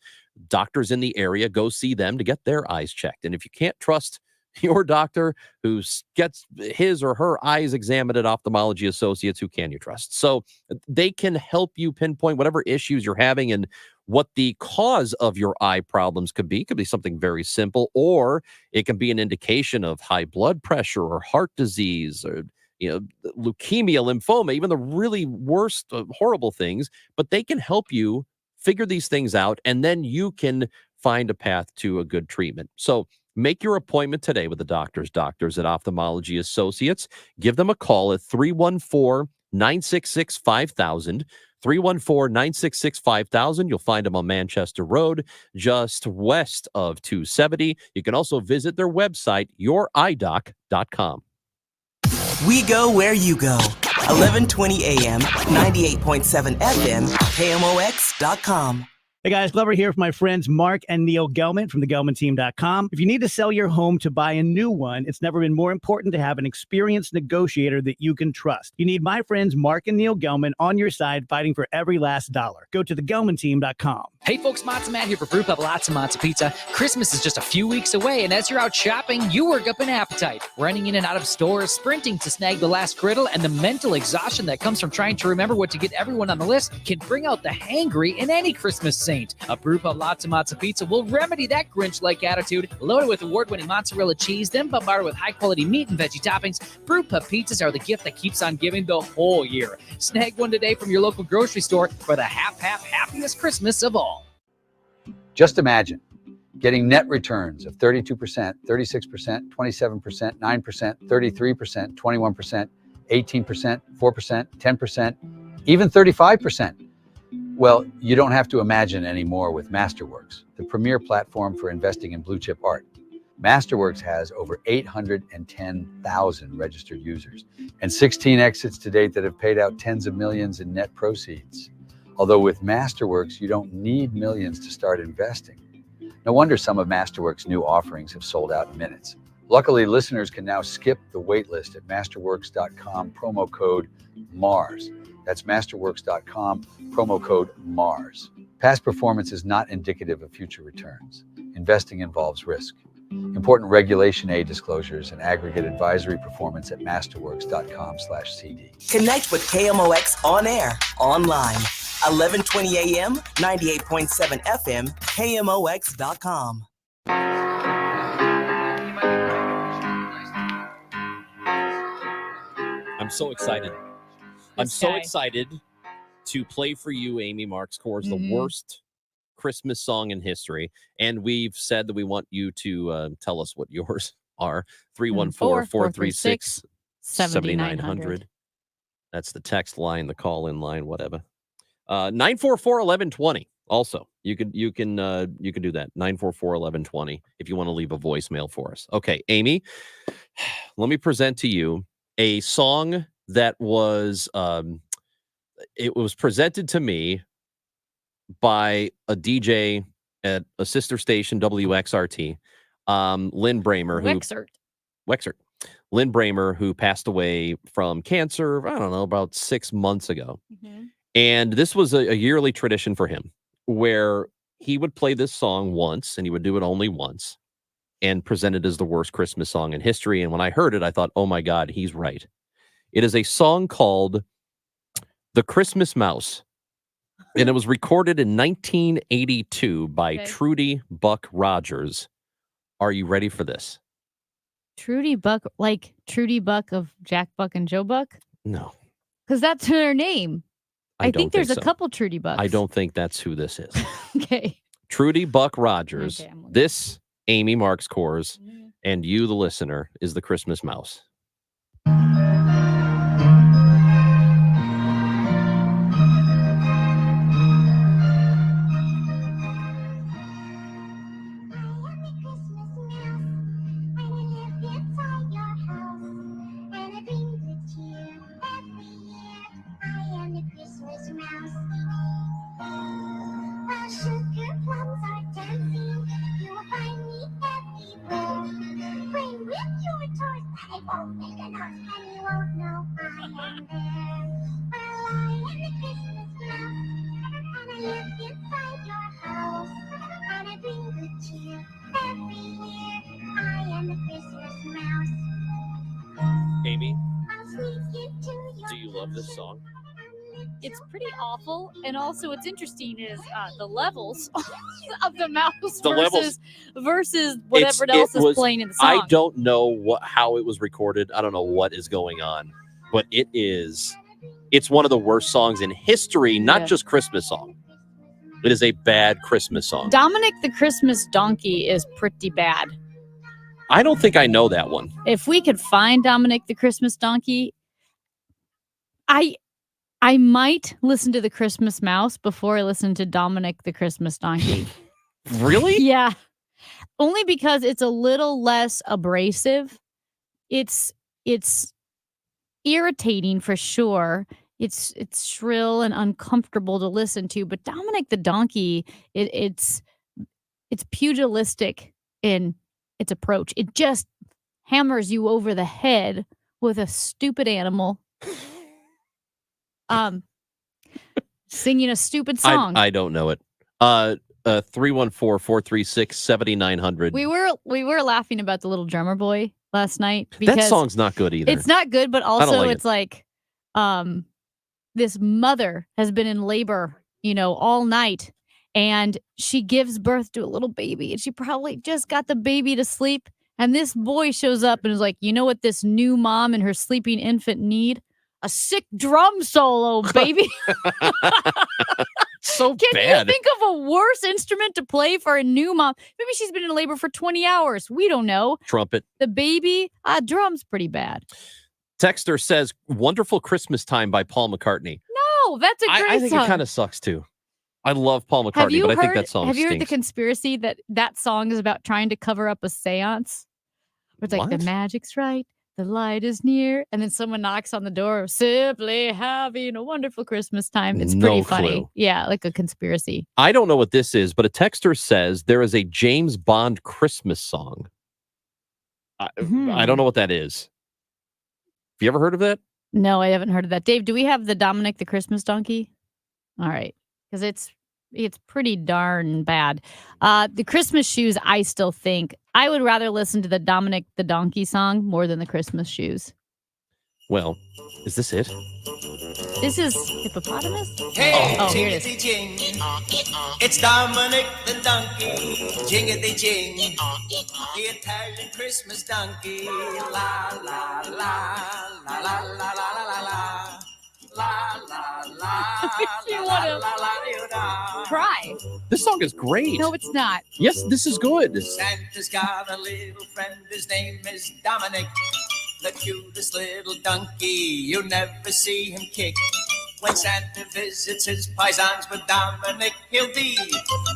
doctors in the area go see them to get their eyes checked. And if you can't trust your doctor who gets his or her eyes examined at Ophthalmology Associates, who can you trust? So they can help you pinpoint whatever issues you're having and what the cause of your eye problems could be. It could be something very simple, or it can be an indication of high blood pressure or heart disease or leukemia, lymphoma, even the really worst, horrible things. But they can help you figure these things out, and then you can find a path to a good treatment. So make your appointment today with the doctors at Ophthalmology Associates. Give them a call at 314-966-5000. 314-966-5000. You'll find them on Manchester Road, just west of 270. You can also visit their website, youridoc.com. We go where you go. 1120 AM, 98.7 FM, KMOX.com. Hey guys, Glover here with my friends Mark and Neil Gelman from thegelmanteam.com. If you need to sell your home to buy a new one, it's never been more important to have an experienced negotiator that you can trust. You need my friends Mark and Neil Gelman on your side fighting for every last dollar. Go to thegelmanteam.com. Hey folks, Matzo Matt here for Brew Pub Lots of Matzo Pizza. Christmas is just a few weeks away, and as you're out shopping, you work up an appetite. Running in and out of stores, sprinting to snag the last griddle, and the mental exhaustion that comes from trying to remember what to get everyone on the list can bring out the hangry in any Christmas saint. A Brew Pub Lots of Matzo Pizza will remedy that Grinch-like attitude. Loaded with award-winning mozzarella cheese, then bombarded with high-quality meat and veggie toppings, Brew Pub pizzas are the gift that keeps on giving the whole year. Snag one today from your local grocery store for the happiest Christmas of all. Just imagine getting net returns of 32%, 36%, 27%, 9%, 33%, 21%, 18%, 4%, 10%, even 35%. Well, you don't have to imagine anymore with Masterworks, the premier platform for investing in blue chip art. Masterworks has over 810,000 registered users and 16 exits to date that have paid out tens of millions in net proceeds. Although with Masterworks, you don't need millions to start investing. No wonder some of Masterworks' new offerings have sold out in minutes. Luckily, listeners can now skip the wait list at masterworks.com, promo code MARS. That's masterworks.com, promo code MARS. Past performance is not indicative of future returns. Investing involves risk. Important Regulation A disclosures and aggregate advisory performance at masterworks.com/CD. Connect with KMOX on air, online, 1120 a.m., 98.7 FM, KMOX.com. I'm so excited. I'm so excited to play for you, Amy Marks Coors, the worst Christmas song in history. And we've said that we want you to tell us what yours are. 314-436-7900. That's the text line, the call-in line, whatever. 944-1120. Also, you can do that. 944-1120 if you want to leave a voicemail for us. Okay, Amy, let me present to you a song that was it was presented to me by a DJ at a sister station, WXRT, Lynn Bramer, Wexert. Lynn Bramer, who passed away from cancer, I don't know, about 6 months ago. And this was a yearly tradition for him where he would play this song once, and he would do it only once, and present it as the worst Christmas song in history. And when I heard it, I thought, oh my God, he's right. It is a song called The Christmas Mouse. And it was recorded in 1982 by Trudy Buck Rogers. Are you ready for this? Trudy Buck, like Trudy Buck of Jack Buck and Joe Buck? No. Because that's her name. I think there's a couple Trudy Bucks. I don't think that's who this is. Okay. Trudy Buck Rogers. This, Amy Marks Coors, and you, the listener, is the Christmas Mouse. Amy, do you love this song? It's pretty awful, and also what's interesting is the levels of the mouse versus whatever else is playing in the song. I don't know how it was recorded. I don't know what is going on, but it's one of the worst songs in history, not just Christmas song. It is a bad Christmas song. Dominic the Christmas Donkey is pretty bad. I don't think I know that one. If we could find Dominic the Christmas Donkey, I might listen to the Christmas Mouse before I listen to Dominic the Christmas Donkey. Really? Yeah. Only because it's a little less abrasive. It's irritating for sure. It's shrill and uncomfortable to listen to, but Dominic the Donkey, it's pugilistic in its approach. It just hammers you over the head with a stupid animal. Singing a stupid song. I don't know it. 314-436-7900. We were laughing about the little drummer boy last night because that song's not good either. It's not good, but also it's like this mother has been in labor, all night, and she gives birth to a little baby, and she probably just got the baby to sleep, and this boy shows up and is like, you know what this new mom and her sleeping infant need? A sick drum solo, baby. So Can bad. you think of a worse instrument to play for a new mom? Maybe she's been in labor for 20 hours. We don't know. Trumpet. The baby, drum's pretty bad. Texter says, "Wonderful Christmas Time" by Paul McCartney. No, that's a great I think song. it kind of sucks too. I love Paul McCartney, but I think that song Have you heard the stinks. conspiracy that song is about trying to cover up a seance? It's like, the magic's right, the light is near, and then someone knocks on the door, simply having a wonderful Christmas time. It's pretty No funny. clue. Yeah, like a conspiracy. I don't know what this is, but a texter says there is a James Bond Christmas song. I don't know what that is. Have you ever heard of that? No, I haven't heard of that. Dave, do we have the Dominic the Christmas Donkey? All right, because it's pretty darn bad. The Christmas Shoes, I still think I would rather listen to the Dominic the Donkey song more than the Christmas Shoes. Well, is this it? This is Hippopotamus? Hey, oh, here it jingity is. jing. It's Dominic the donkey. Jingity jing. The Italian Christmas donkey. La la la la la la la la la. La la la. You want to cry. This song is great. No, it's not. Yes, this is good. Santa's got a little friend. His name is Dominic. The cutest little donkey. You never see him kick. When Santa visits his paisans with Dominic, he'll be.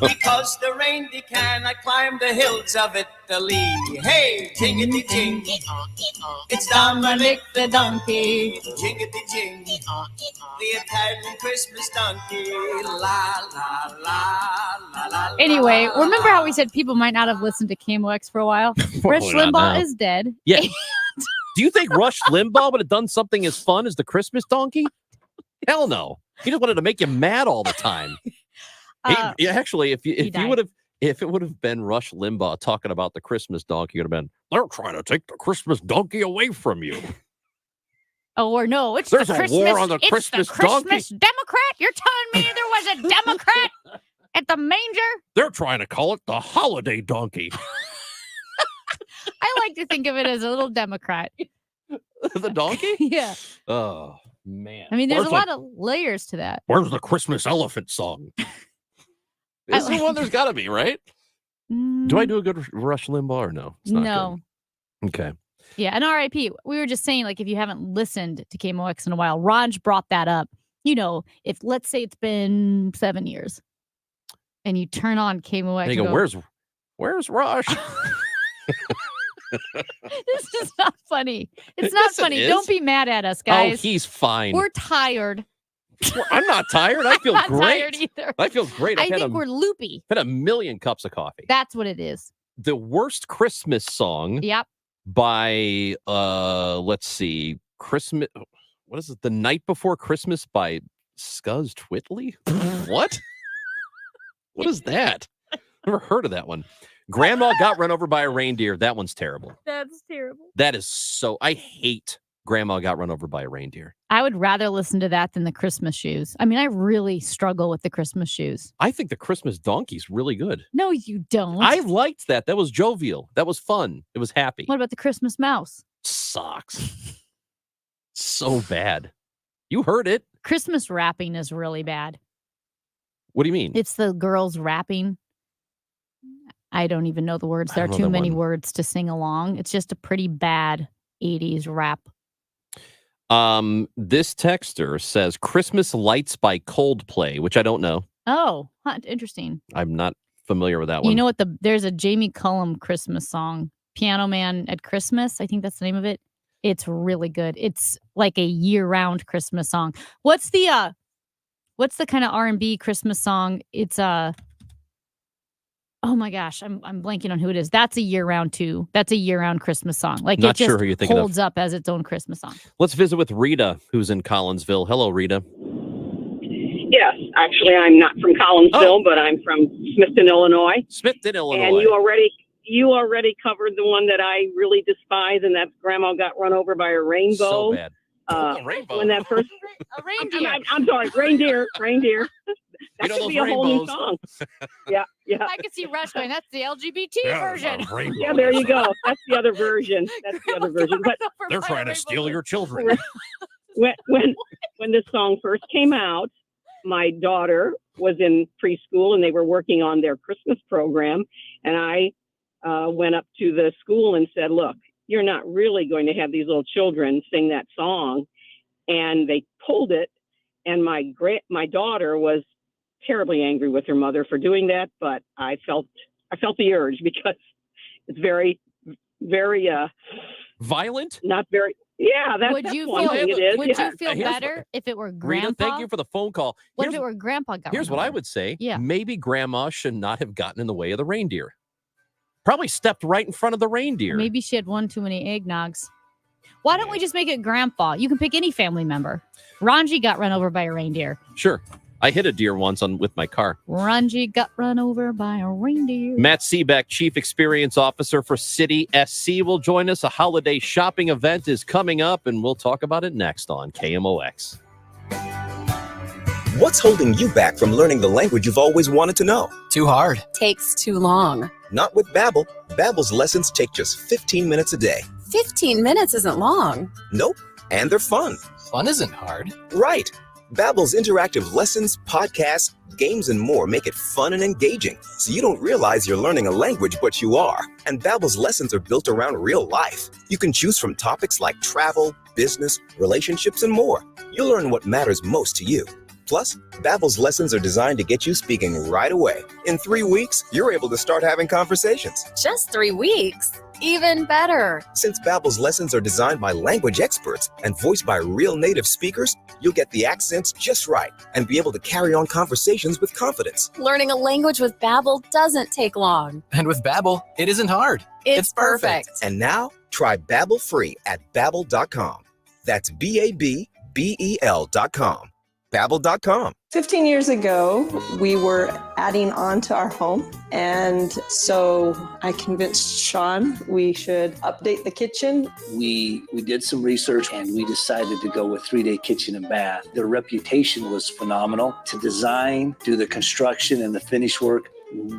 Because the reindeer cannot climb the hills of Italy. Hey, jingity jing. It's Dominic the donkey. Jingity jing. The Italian Christmas donkey. La la la la la. Anyway, remember how we said people might not have listened to KMOX for a while? Rush Probably not Limbaugh now. is dead. Yeah. Do you think Rush Limbaugh would have done something as fun as the Christmas donkey? Hell no. He just wanted to make you mad all the time. Actually, if it would have been Rush Limbaugh talking about the Christmas donkey, it would have been, they're trying to take the Christmas donkey away from you. Oh, or no, it's There's the a Christmas, war on the it's Christmas the Christmas donkey. Democrat? You're telling me there was a Democrat at the manger? They're trying to call it the holiday donkey. I like to think of it as a little Democrat. The donkey? Yeah. Oh, man. I mean, there's Where's a lot of layers to that. Where's the Christmas elephant song? This is the one there's got to be, right? Do I do a good Rush Limbaugh or no? It's not No. good. Okay. Yeah, and RIP, we were just saying, like, if you haven't listened to KMOX in a while, Raj brought that up. You know, if let's say it's been 7 years and you turn on KMOX And you and go, where's Rush? this is not funny. It's not Yes, it funny. is. Don't be mad at us, guys. Oh, he's fine. We're tired. I'm not tired. I feel I'm not great. tired either. I feel great. I I've had think we're loopy. had a million cups of coffee. That's what it is. The worst Christmas song Yep. by let's see, Christmas. What is it? The Night Before Christmas by Scuzz Twitley. What? What is that? Never heard of that one. Grandma got run over by a reindeer. That one's terrible. That's terrible. That is so. I hate Grandma got run over by a reindeer. I would rather listen to that than the Christmas Shoes. I mean, I really struggle with the Christmas Shoes. I think the Christmas donkey's really good. No, you don't. I liked that. That was jovial. That was fun. It was happy. What about the Christmas Mouse? Sucks. So bad. You heard it. Christmas rapping is really bad. What do you mean? It's the girls rapping. I don't even know the words. There are don't know too that many one. words to sing along. It's just a pretty bad 80s rap. This texter says Christmas Lights by Coldplay, which I don't know. Oh, interesting. I'm not familiar with that one. You know what? There's a Jamie Cullum Christmas song, Piano Man at Christmas. I think that's the name of it. It's really good. It's like a year-round Christmas song. What's the kind of R&B Christmas song? It's oh my gosh, I'm blanking on who it is. That's a year-round too. That's a year-round Christmas song. Like Not it just sure who you're thinking of. holds up as its own Christmas song. Let's visit with Rita, who's in Collinsville. Hello, Rita. Yes, actually, I'm not from Collinsville, but I'm from Smithton, Illinois. Smithton, Illinois. And you already covered the one that I really despise, and that's Grandma got run over by a rainbow. So bad. Rainbow. When that first a reindeer. I'm sorry, reindeer. That know should those be a whole new rainbows. song. Yeah. I can see Rush going, that's the LGBT version. Yeah, there you go. That's the other version. But They're trying to steal your children. when this song first came out, my daughter was in preschool and they were working on their Christmas program, and I went up to the school and said, "Look, you're not really going to have these little children sing that song." And they pulled it, and my daughter was terribly angry with her mother for doing that, but I felt the urge because it's very, very violent. Not very. Yeah, that's Would you one thing it is. Would yeah. you feel better if it were Grandpa? Rita, thank you for the phone call. What if it were Grandpa got Here's run what I over? would say. Yeah. Maybe Grandma should not have gotten in the way of the reindeer. Probably stepped right in front of the reindeer. Maybe she had one too many eggnogs. Why don't we just make it grandpa? You can pick any family member. Ranji got run over by a reindeer. Sure. I hit a deer once with my car. Ranji got run over by a reindeer. Matt Seebeck, Chief Experience Officer for City SC, will join us. A holiday shopping event is coming up, and we'll talk about it next on KMOX. What's holding you back from learning the language you've always wanted to know? Too hard. Takes too long. Not with Babbel. Babbel's lessons take just 15 minutes a day. 15 minutes isn't long. Nope. And they're fun. Fun isn't hard. Right. Babbel's interactive lessons, podcasts, games, and more make it fun and engaging, so you don't realize you're learning a language, but you are. And Babbel's lessons are built around real life. You can choose from topics like travel, business, relationships, and more. You'll learn what matters most to you. Plus, Babbel's lessons are designed to get you speaking right away. In 3 weeks, you're able to start having conversations. Just 3 weeks. Even better. Since Babbel's lessons are designed by language experts and voiced by real native speakers, you'll get the accents just right and be able to carry on conversations with confidence. Learning a language with Babbel doesn't take long. And with Babbel, it isn't hard. It's perfect. And now, try Babbel free at Babbel.com. That's Babbel.com. Babbel.com. 15 years ago, we were adding on to our home. And so I convinced Sean we should update the kitchen. We did some research and we decided to go with 3-Day Kitchen and Bath. Their reputation was phenomenal. To design, do the construction and the finish work,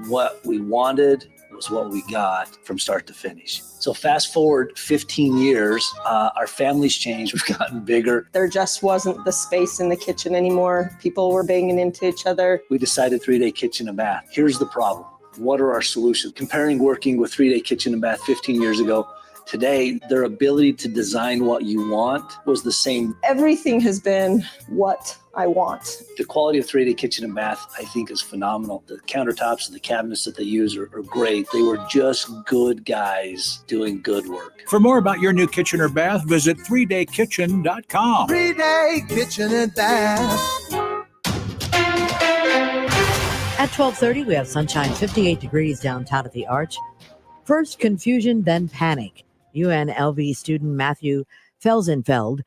what we wanted was what we got from start to finish. So fast forward 15 years, our family's changed. We've gotten bigger. There just wasn't the space in the kitchen anymore. People were banging into each other. We decided 3-Day Kitchen and Bath. Here's the problem. What are our solutions? Comparing working with 3-Day Kitchen and Bath 15 years ago, today, their ability to design what you want was the same. Everything has been what I want. The quality of 3-Day Kitchen and Bath, I think, is phenomenal. The countertops and the cabinets that they use are great. They were just good guys doing good work. For more about your new kitchen or bath, visit 3daykitchen.com. 3-Day Kitchen and Bath. At 12:30, we have sunshine, 58 degrees downtown at the Arch. First confusion, then panic. UNLV student Matthew Felsenfeld,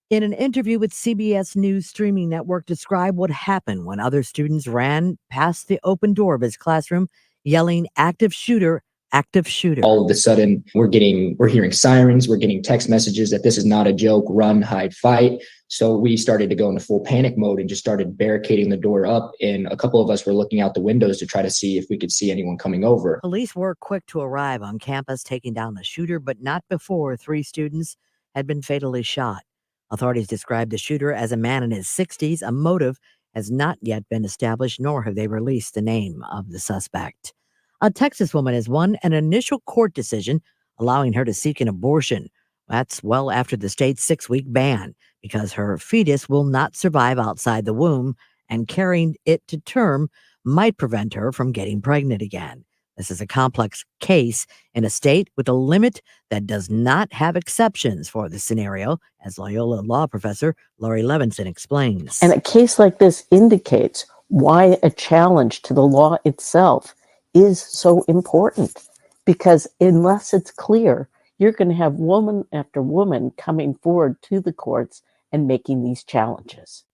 in an interview with CBS News streaming network, described what happened when other students ran past the open door of his classroom, yelling, "Active shooter, active shooter." All of a sudden, we're hearing sirens, we're getting text messages that this is not a joke, run, hide, fight. So we started to go into full panic mode and just started barricading the door up. And a couple of us were looking out the windows to try to see if we could see anyone coming over. Police were quick to arrive on campus, taking down the shooter, but not before 3 students had been fatally shot. Authorities described the shooter as a man in his 60s. A motive has not yet been established, nor have they released the name of the suspect. A Texas woman has won an initial court decision allowing her to seek an abortion. That's well after the state's 6-week ban, because her fetus will not survive outside the womb, and carrying it to term might prevent her from getting pregnant again. This is a complex case in a state with a limit that does not have exceptions for the scenario, as Loyola law professor Lori Levinson explains. And a case like this indicates why a challenge to the law itself is so important, because unless it's clear, you're going to have woman after woman coming forward to the courts and making these challenges.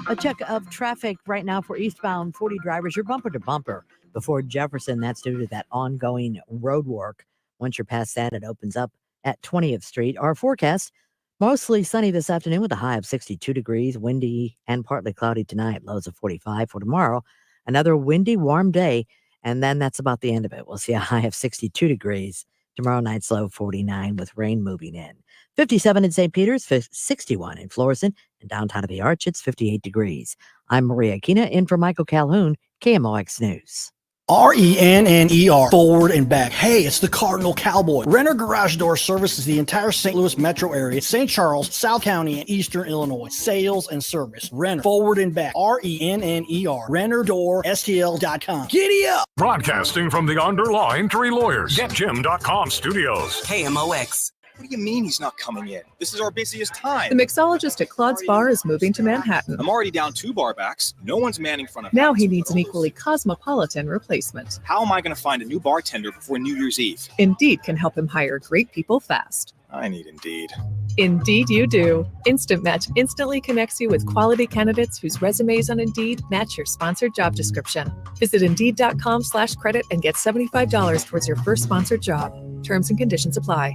A check of traffic right now for eastbound 40 drivers. You're bumper to bumper before Jefferson. That's due to that ongoing road work. Once you're past that, it opens up at 20th Street. Our forecast, mostly sunny this afternoon with a high of 62 degrees, windy and partly cloudy tonight, lows of 45. For tomorrow, another windy, warm day, and then that's about the end of it. We'll see a high of 62 degrees. Tomorrow night's low 49 with rain moving in. 57 in St. Peter's, 61 in Florissant, and downtown at the Arch, it's 58 degrees. I'm Maria Aquina, in for Michael Calhoun, KMOX News. RENNER, forward and back. Hey, it's the Cardinal Cowboy. Renner Garage Door services the entire St. Louis metro area, St. Charles, South County, and Eastern Illinois. Sales and service. Renner, forward and back. RENNER, RennerDoorSTL.com. Giddy up! Broadcasting from the Underline Tree Lawyers. GetJim.com studios. KMOX. What do you mean he's not coming in? This is our busiest time. The mixologist at Claude's Bar is moving to Manhattan. I'm already down 2 bar backs. No one's manning front of Now house. he needs an equally cosmopolitan replacement. How am I going to find a new bartender before New Year's Eve? Indeed can help him hire great people fast. I need Indeed. Indeed you do. Instant Match instantly connects you with quality candidates whose resumes on Indeed match your sponsored job description. Visit Indeed.com/credit and get $75 towards your first sponsored job. Terms and conditions apply.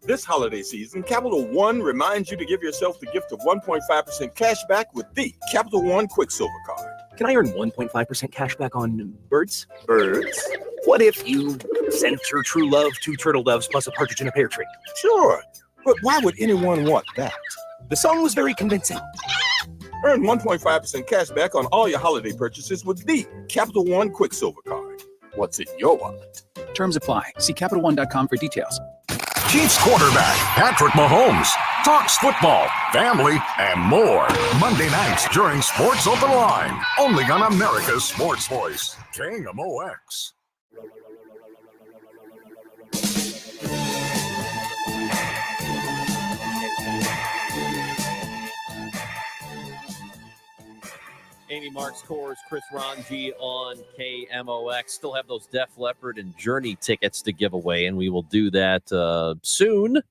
This holiday season, Capital One reminds you to give yourself the gift of 1.5% cash back with the Capital One Quicksilver Card. Can I earn 1.5% cash back on birds? Birds? What if you sent your true love 2 turtle doves plus a partridge in a pear tree? Sure, but why would anyone want that? The song was very convincing. Earn 1.5% cash back on all your holiday purchases with the Capital One Quicksilver Card. What's in your wallet? Terms apply. See CapitalOne.com for details. Chiefs quarterback Patrick Mahomes talks football, family, and more. Monday nights during Sports Open Line. Only on America's Sports Voice, KMOX. Amy Marks Coors, Chris Ranji on KMOX. Still have those Def Leppard and Journey tickets to give away, and we will do that soon. You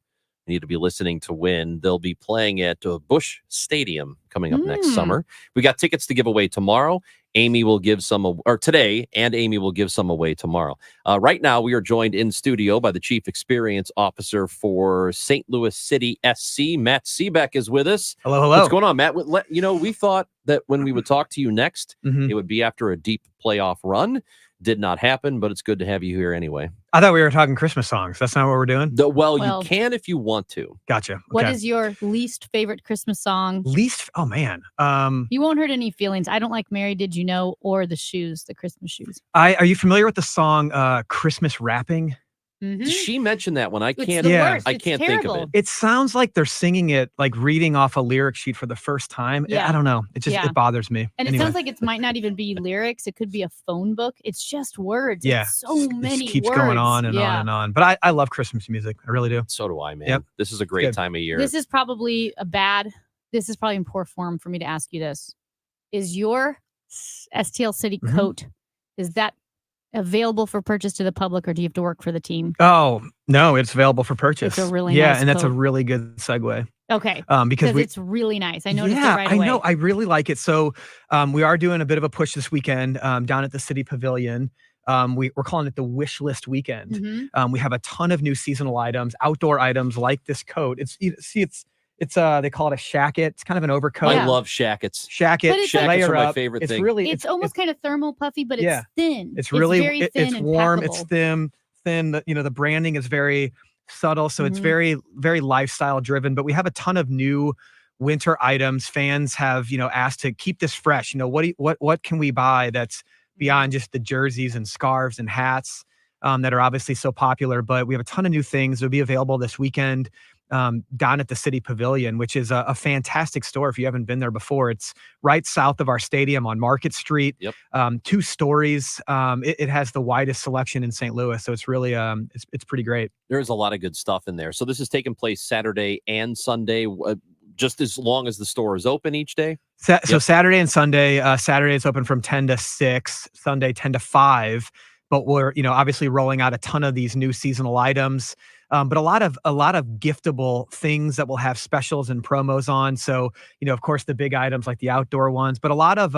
need to be listening to win. They'll be playing at Busch Stadium coming up next summer. We got tickets to give away tomorrow. Amy will give some, or today, and Amy will give some away tomorrow. Right now, we are joined in studio by the Chief Experience Officer for St. Louis City SC. Matt Seebeck is with us. Hello, hello. What's going on, Matt? We thought that when we would talk to you next, it would be after a deep playoff run. Did not happen, but it's good to have you here anyway. I thought we were talking Christmas songs. That's not what we're doing? Well, you can if you want to. Gotcha. What is your least favorite Christmas song? Oh, man. You won't hurt any feelings. I don't like Mary Did You Know or the shoes, the Christmas shoes. Are you familiar with the song Christmas Wrapping? She mentioned that one. I It's can't. the worst. I It's can't think of terrible. it. It sounds like they're singing it, like reading off a lyric sheet for the first time. Yeah. I don't know. It just Yeah. it bothers me. And Anyway. it sounds like it might not even be lyrics. It could be a phone book. It's just words. Yeah. It's so It many just keeps words. going on and yeah. on and on. But I love Christmas music. I really do. So do I, man. Yep. This is a great Good. time of year. This is probably in poor form for me to ask you this. Is your STL City coat, is that available for purchase to the public, or do you have to work for the team? Oh, no, it's available for purchase. It's a really yeah, nice and that's a coat. really good segue. Okay. Because it's really nice. I noticed it right I away. know. I really like it. So we are doing a bit of a push this weekend down at the City Pavilion. We're calling it the Wish List Weekend. We have a ton of new seasonal items, outdoor items like this coat. It's they call it a shacket. It's kind of an overcoat. I love shackets. Shacket, But it's Shackets layer are my up. favorite it's thing. really It's almost kind of thermal puffy, but yeah. it's thin. It's really very thin it's and warm. packable. It's thin. The branding is very subtle, so it's very very lifestyle driven. But we have a ton of new winter items. Fans have asked to keep this fresh. What can we buy that's beyond just the jerseys and scarves and hats that are obviously so popular? But we have a ton of new things that'll be available this weekend. Down at the City Pavilion, which is a fantastic store. If you haven't been there before, it's right south of our stadium on Market Street. Yep. 2 stories. It has the widest selection in St. Louis, so it's really it's pretty great. There's a lot of good stuff in there. So this is taking place Saturday and Sunday, just as long as the store is open each day. So Saturday and Sunday. Saturday is open from 10 to 6. Sunday 10 to 5. But we're obviously rolling out a ton of these new seasonal items. But a lot of giftable things that will have specials and promos on. So, of course, the big items like the outdoor ones, but a lot of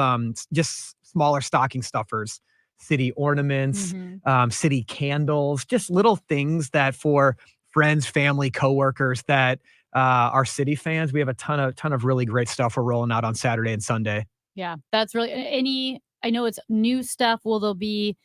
just smaller stocking stuffers, city ornaments, city candles, just little things that for friends, family, coworkers that are city fans. We have a ton of really great stuff we're rolling out on Saturday and Sunday. Yeah, that's really I know it's new stuff. Will there be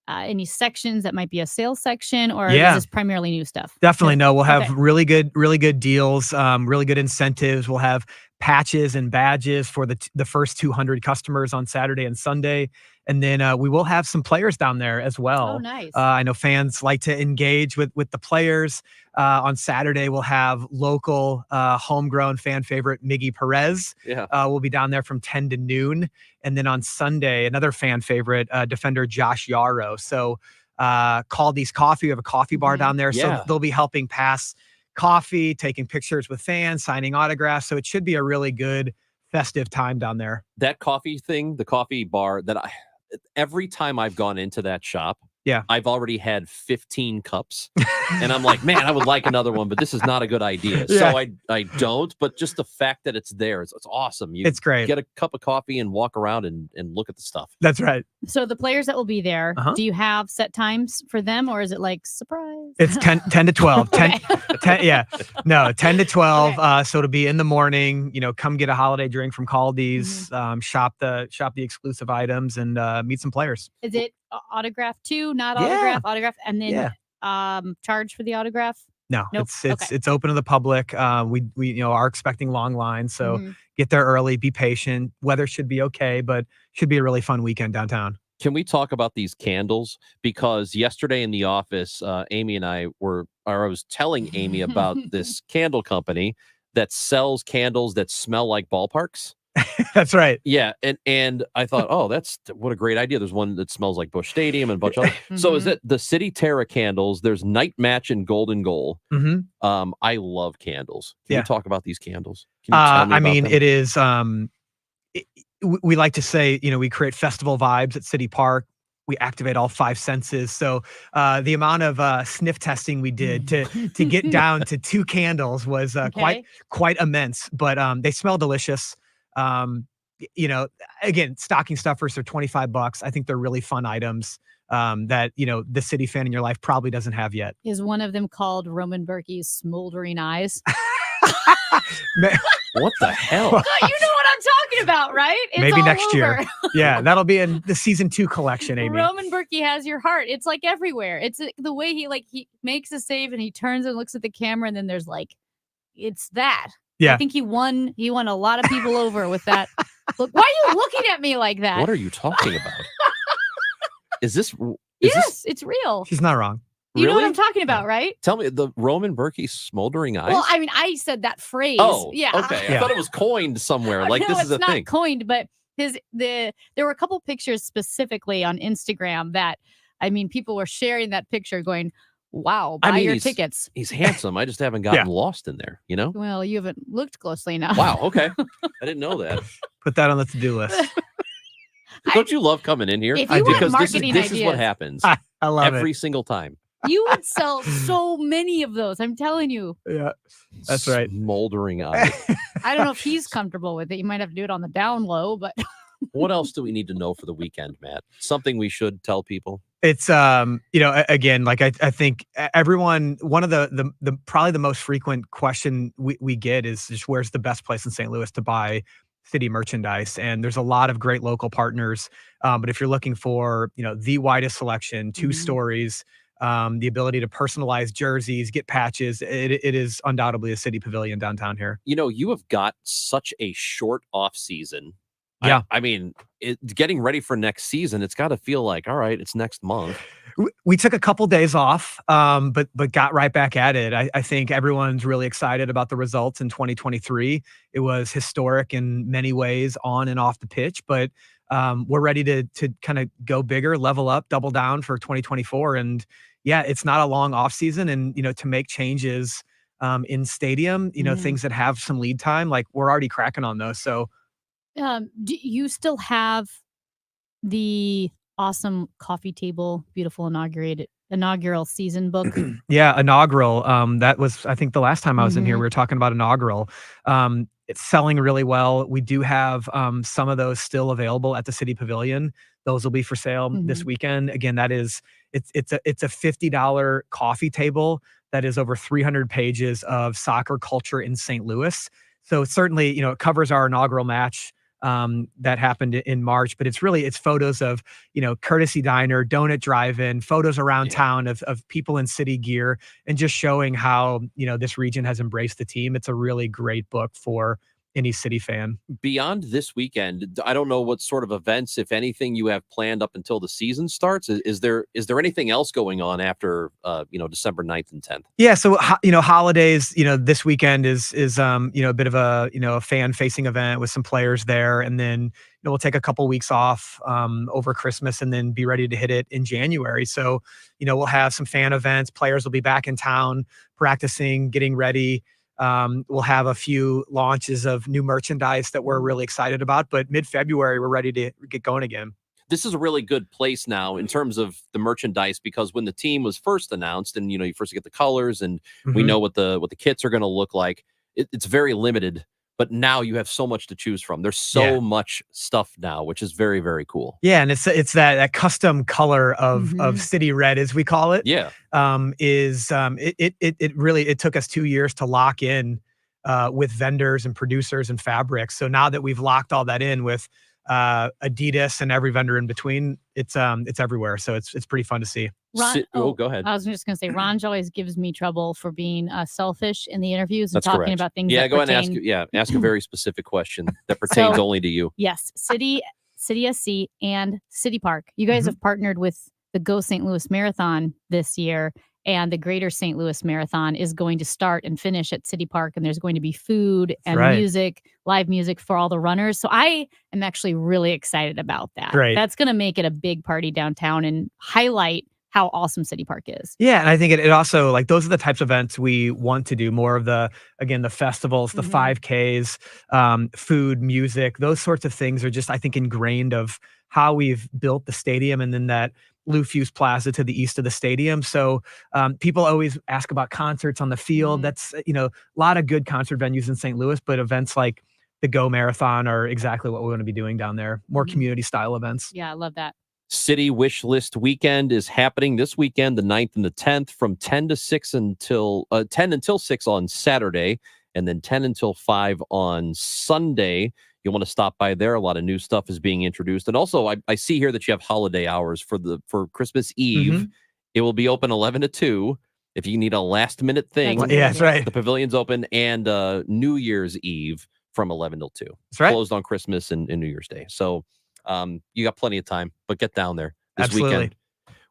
any sections that might be a sales section, or is this primarily new stuff? Definitely. No, we'll have Okay. really good deals, really good incentives. We'll have patches and badges for the first 200 customers on Saturday and Sunday. And then we will have some players down there as well. Oh, nice. I know fans like to engage with the players. On Saturday, we'll have local homegrown fan favorite Miggy Perez. Yeah. We'll be down there from 10 to noon. And then on Sunday, another fan favorite, defender Josh Yarrow. So Caldy's Coffee, we have a coffee bar down there. Yeah. So they'll be helping pass coffee, taking pictures with fans, signing autographs. So it should be a really good festive time down there. That coffee thing, the coffee bar every time I've gone into that shop, yeah, I've already had 15 cups and I'm like, man, I would like another one, but this is not a good idea. Yeah. So I don't, but just the fact that it's there, it's awesome. It's great. Get a cup of coffee and walk around and look at the stuff. That's right. So the players that will be there, Uh-huh. do you have set times for them, or is it like surprise? It's 10 to 12. 10, 10 10 to 12. So it'll be in the morning, come get a holiday drink from Caldi's, shop the exclusive items and meet some players. Is it autograph too? Not Yeah. autograph, and then charge for the autograph? No, Nope. it's open to the public. We are expecting long lines, so Mhm. get there early, be patient. Weather should be okay, but should be a really fun weekend downtown. Can we talk about these candles? Because yesterday in the office, Amy and I I was telling Amy about this candle company that sells candles that smell like ballparks. That's right. Yeah, and I thought, oh, what a great idea. There's one that smells like Busch Stadium and a bunch of other. So is it the City Terra candles? There's Night Match and Golden Goal. Mm-hmm. I love candles. Can Yeah. you talk about these candles? Can you tell me about them? It is. We like to say, we create festival vibes at City Park. We activate all 5 senses. So the amount of sniff testing we did to get down to 2 candles was quite immense. But they smell delicious. Again, stocking stuffers are $25. I think they're really fun items that the city fan in your life probably doesn't have yet. Is one of them called Roman Berkey's Smoldering Eyes? What the hell? You know what I'm talking about, right? It's Maybe all next over. year. Yeah, that'll be in the season 2 collection, Amy. Roman Berkey has your heart. It's like everywhere. It's the way he makes a save and he turns and looks at the camera, and then there's it's that. Yeah. I think he won a lot of people over with that. Look, why are you looking at me like that? What are you talking about? Yes, it's real. She's not wrong. You know what Really? I'm talking about, right? Tell me, the Roman Berkey Smoldering Eyes? Well, I mean, I said that phrase. Oh, yeah. okay. I thought it was coined somewhere. Like, No, this is a it's not thing. coined, but there were a couple pictures specifically on Instagram that, I mean, people were sharing that picture going, wow, buy your tickets. He's handsome. I just haven't gotten lost in there, Well, you haven't looked closely enough. Wow, okay. I didn't know that. Put that on the to-do list. Don't you love coming in here? If you want Because marketing this is what ideas. happens I love every it. single time. You would sell so many of those. I'm telling you. Yeah, that's right. Smoldering eyes. I don't know if he's comfortable with it. You might have to do it on the down low, but What else do we need to know for the weekend, Matt? Something we should tell people? It's again, like I think everyone, one of the probably the most frequent question we get is just where's the best place in St. Louis to buy city merchandise. And there's a lot of great local partners. But if you're looking for, the widest selection, 2 stories, the ability to personalize jerseys, get patches, it is undoubtedly a City Pavilion downtown here. You have got such a short off season. Yeah. I mean, getting ready for next season, it's got to feel like, all right, it's next month. We took a couple days off, but got right back at it. I think everyone's really excited about the results in 2023. It was historic in many ways on and off the pitch, but we're ready to kind of go bigger, level up, double down for 2024. And yeah, it's not a long off season, and to make changes in stadium, things that have some lead time, like we're already cracking on those. So do you still have the awesome coffee table, beautiful inaugural season book? yeah, inaugural. That was, I think, the last time I was in here, we were talking about inaugural. It's selling really well. We do have some of those still available at the City Pavilion. Those will be for sale this weekend. Again, it's a $50 coffee table that is over 300 pages of soccer culture in St. Louis. So certainly, it covers our inaugural match that happened in March, but it's photos of, Courtesy Diner, Donut Drive-In, photos around town of people in city gear, and just showing how, this region has embraced the team. It's a really great book for any City fan. Beyond this weekend, I don't know what sort of events, if anything, you have planned up until the season starts. Is there anything else going on after December 9th and 10th? Yeah, so holidays, this weekend is a bit of a fan facing event with some players there, and then we'll take a couple weeks off over Christmas and then be ready to hit it in January. So we'll have some fan events. Players will be back in town practicing, getting ready. We'll have a few launches of new merchandise that we're really excited about, but mid-February, we're ready to get going again. This is a really good place now in terms of the merchandise, because when the team was first announced and, you first get the colors and we know what the kits are going to look like, it's very limited, but now you have so much to choose from. There's so much stuff now, which is very, very cool. Yeah. And it's that custom color of City Red, as we call it. Yeah. It took us 2 years to lock in with vendors and producers and fabrics. So now that we've locked all that in with Adidas and every vendor in between, it's everywhere. So it's pretty fun to see. Ron, go ahead. I was just going to say, Ron always gives me trouble for being selfish in the interviews and That's talking correct. about things. Yeah, that go ahead pertain. and ask a very specific question that pertains only to you. Yes, City SC and City Park. You guys have partnered with the Go St. Louis Marathon this year, and the Greater St. Louis Marathon is going to start and finish at City Park, and there's going to be food and music, live music for all the runners. So I am actually really excited about that. Great. That's going to make it a big party downtown and highlight how awesome City Park is. Yeah, and I think it also, those are the types of events we want to do more of, the festivals, the 5Ks, food, music, those sorts of things are just, I think, ingrained of how we've built the stadium, and then that Lou Fuse Plaza to the east of the stadium. So people always ask about concerts on the field. That's, a lot of good concert venues in St. Louis, but events like the Go Marathon are exactly what we want to be doing down there. More community style events. Yeah, I love that. City Wish List Weekend is happening this weekend, the 9th and the 10th, from 10 until 6 on Saturday, and then 10 until 5 on Sunday. You want to stop by there. A lot of new stuff is being introduced. And also, I see here that you have holiday hours for Christmas Eve. It will be open 11 to 2. If you need a last minute thing, that's right. The pavilion's open, and New Year's Eve from 11 till 2. That's right. Closed on Christmas and New Year's Day. So you got plenty of time, but get down there this Absolutely. weekend.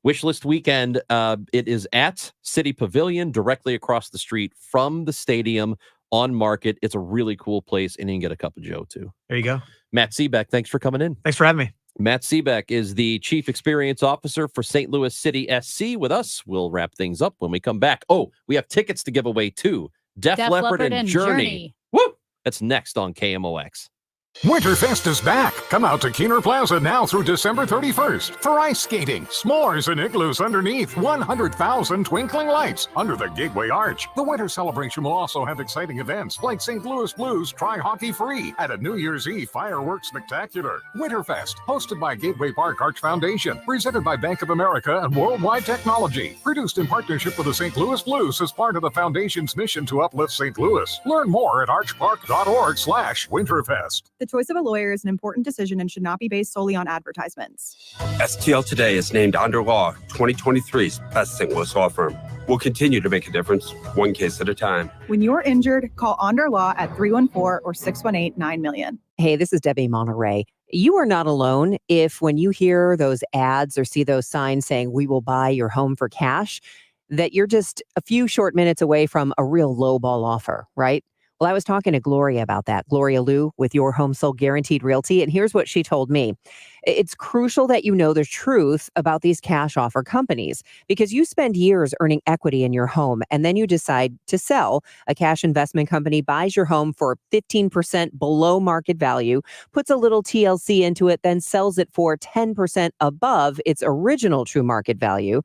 Wish List Weekend. It is at City Pavilion, directly across the street from the stadium on Market. It's a really cool place, and you can get a cup of Joe too. There you go. Matt Seebeck, thanks for coming in. Thanks for having me. Matt Seebeck is the Chief Experience Officer for St. Louis City SC with us. We'll wrap things up when we come back. Oh, we have tickets to give away too. Def Leppard and Journey. Woo! That's next on KMOX. Winterfest is back. Come out to Keener Plaza now through December 31st for ice skating, s'mores, and igloos underneath 100,000 twinkling lights under the Gateway Arch. The winter celebration will also have exciting events like St. Louis Blues Try Hockey Free and a New Year's Eve fireworks spectacular. Winterfest, hosted by Gateway Park Arch Foundation, presented by Bank of America and Worldwide Technology, produced in partnership with the St. Louis Blues as part of the Foundation's mission to uplift St. Louis. Learn more at archpark.org/Winterfest. The choice of a lawyer is an important decision and should not be based solely on advertisements. STL Today is named Under Law 2023's best St. Louis law firm. We'll continue to make a difference, one case at a time. When you're injured, call Onder Law at 314 or 618-9000000. Hey, this is Debbie Monterey. You are not alone if when you hear those ads or see those signs saying we will buy your home for cash, that you're just a few short minutes away from a real lowball offer, right? Well, I was talking to Gloria about that. Gloria Liu with Your Home Sold Guaranteed Realty. And here's what she told me. It's crucial that you know the truth about these cash offer companies because you spend years earning equity in your home and then you decide to sell. A cash investment company buys your home for 15% below market value, puts a little TLC into it, then sells it for 10% above its original true market value.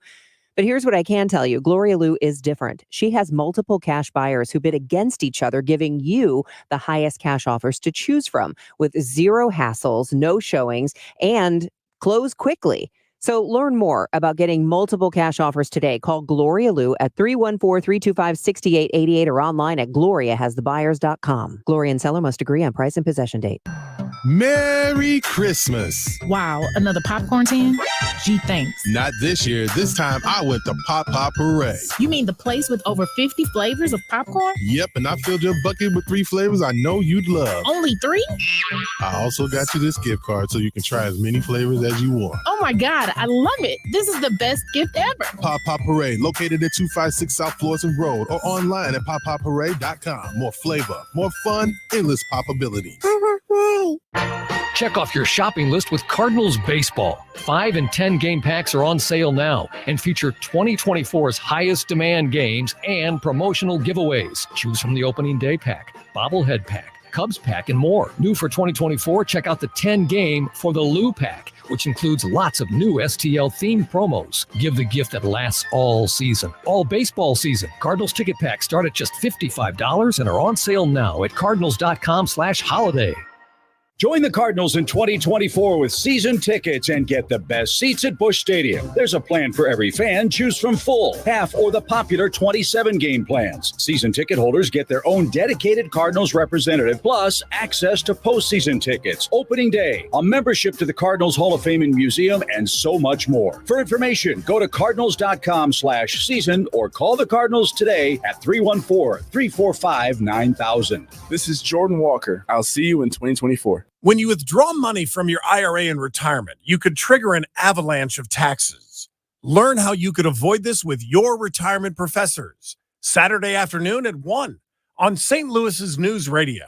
But here's what I can tell you. Gloria Liu is different. She has multiple cash buyers who bid against each other, giving you the highest cash offers to choose from with zero hassles, no showings, and close quickly. So learn more about getting multiple cash offers today. Call Gloria Liu at 314-325-6888 or online at gloriahasthebuyers.com. Gloria and seller must agree on price and possession date. Merry Christmas. Wow, another popcorn tin? Gee, thanks. Not this year. This time I went to Pop Pop Hooray. You mean the place with over 50 flavors of popcorn? Yep, and I filled your bucket with 3 flavors I know you'd love. Only 3? I also got you this gift card so you can try as many flavors as you want. Oh my God, I love it. This is the best gift ever. Pop Pop Hooray, located at 256 South Florissant Road or online at poppophooray.com. More flavor, more fun, endless possibilities. Check off your shopping list with Cardinals Baseball. 5 and 10 game packs are on sale now and feature 2024's highest demand games and promotional giveaways. Choose from the opening day pack, bobblehead pack, Cubs pack, and more. New for 2024, check out the 10 game For the Lou pack, which includes lots of new STL themed promos. Give the gift that lasts all season, all baseball season. Cardinals ticket packs start at just $55 and are on sale now at cardinals.com/holiday. Join the Cardinals in 2024 with season tickets and get the best seats at Busch Stadium. There's a plan for every fan. Choose from full, half, or the popular 27 game plans. Season ticket holders get their own dedicated Cardinals representative, plus access to postseason tickets, opening day, a membership to the Cardinals Hall of Fame and Museum, and so much more. For information, go to cardinals.com/season or call the Cardinals today at 314-345-9000. This is Jordan Walker. I'll see you in 2024. When you withdraw money from your IRA in retirement, you could trigger an avalanche of taxes. Learn how you could avoid this with your retirement professors. Saturday afternoon at 1 on St. Louis's News Radio,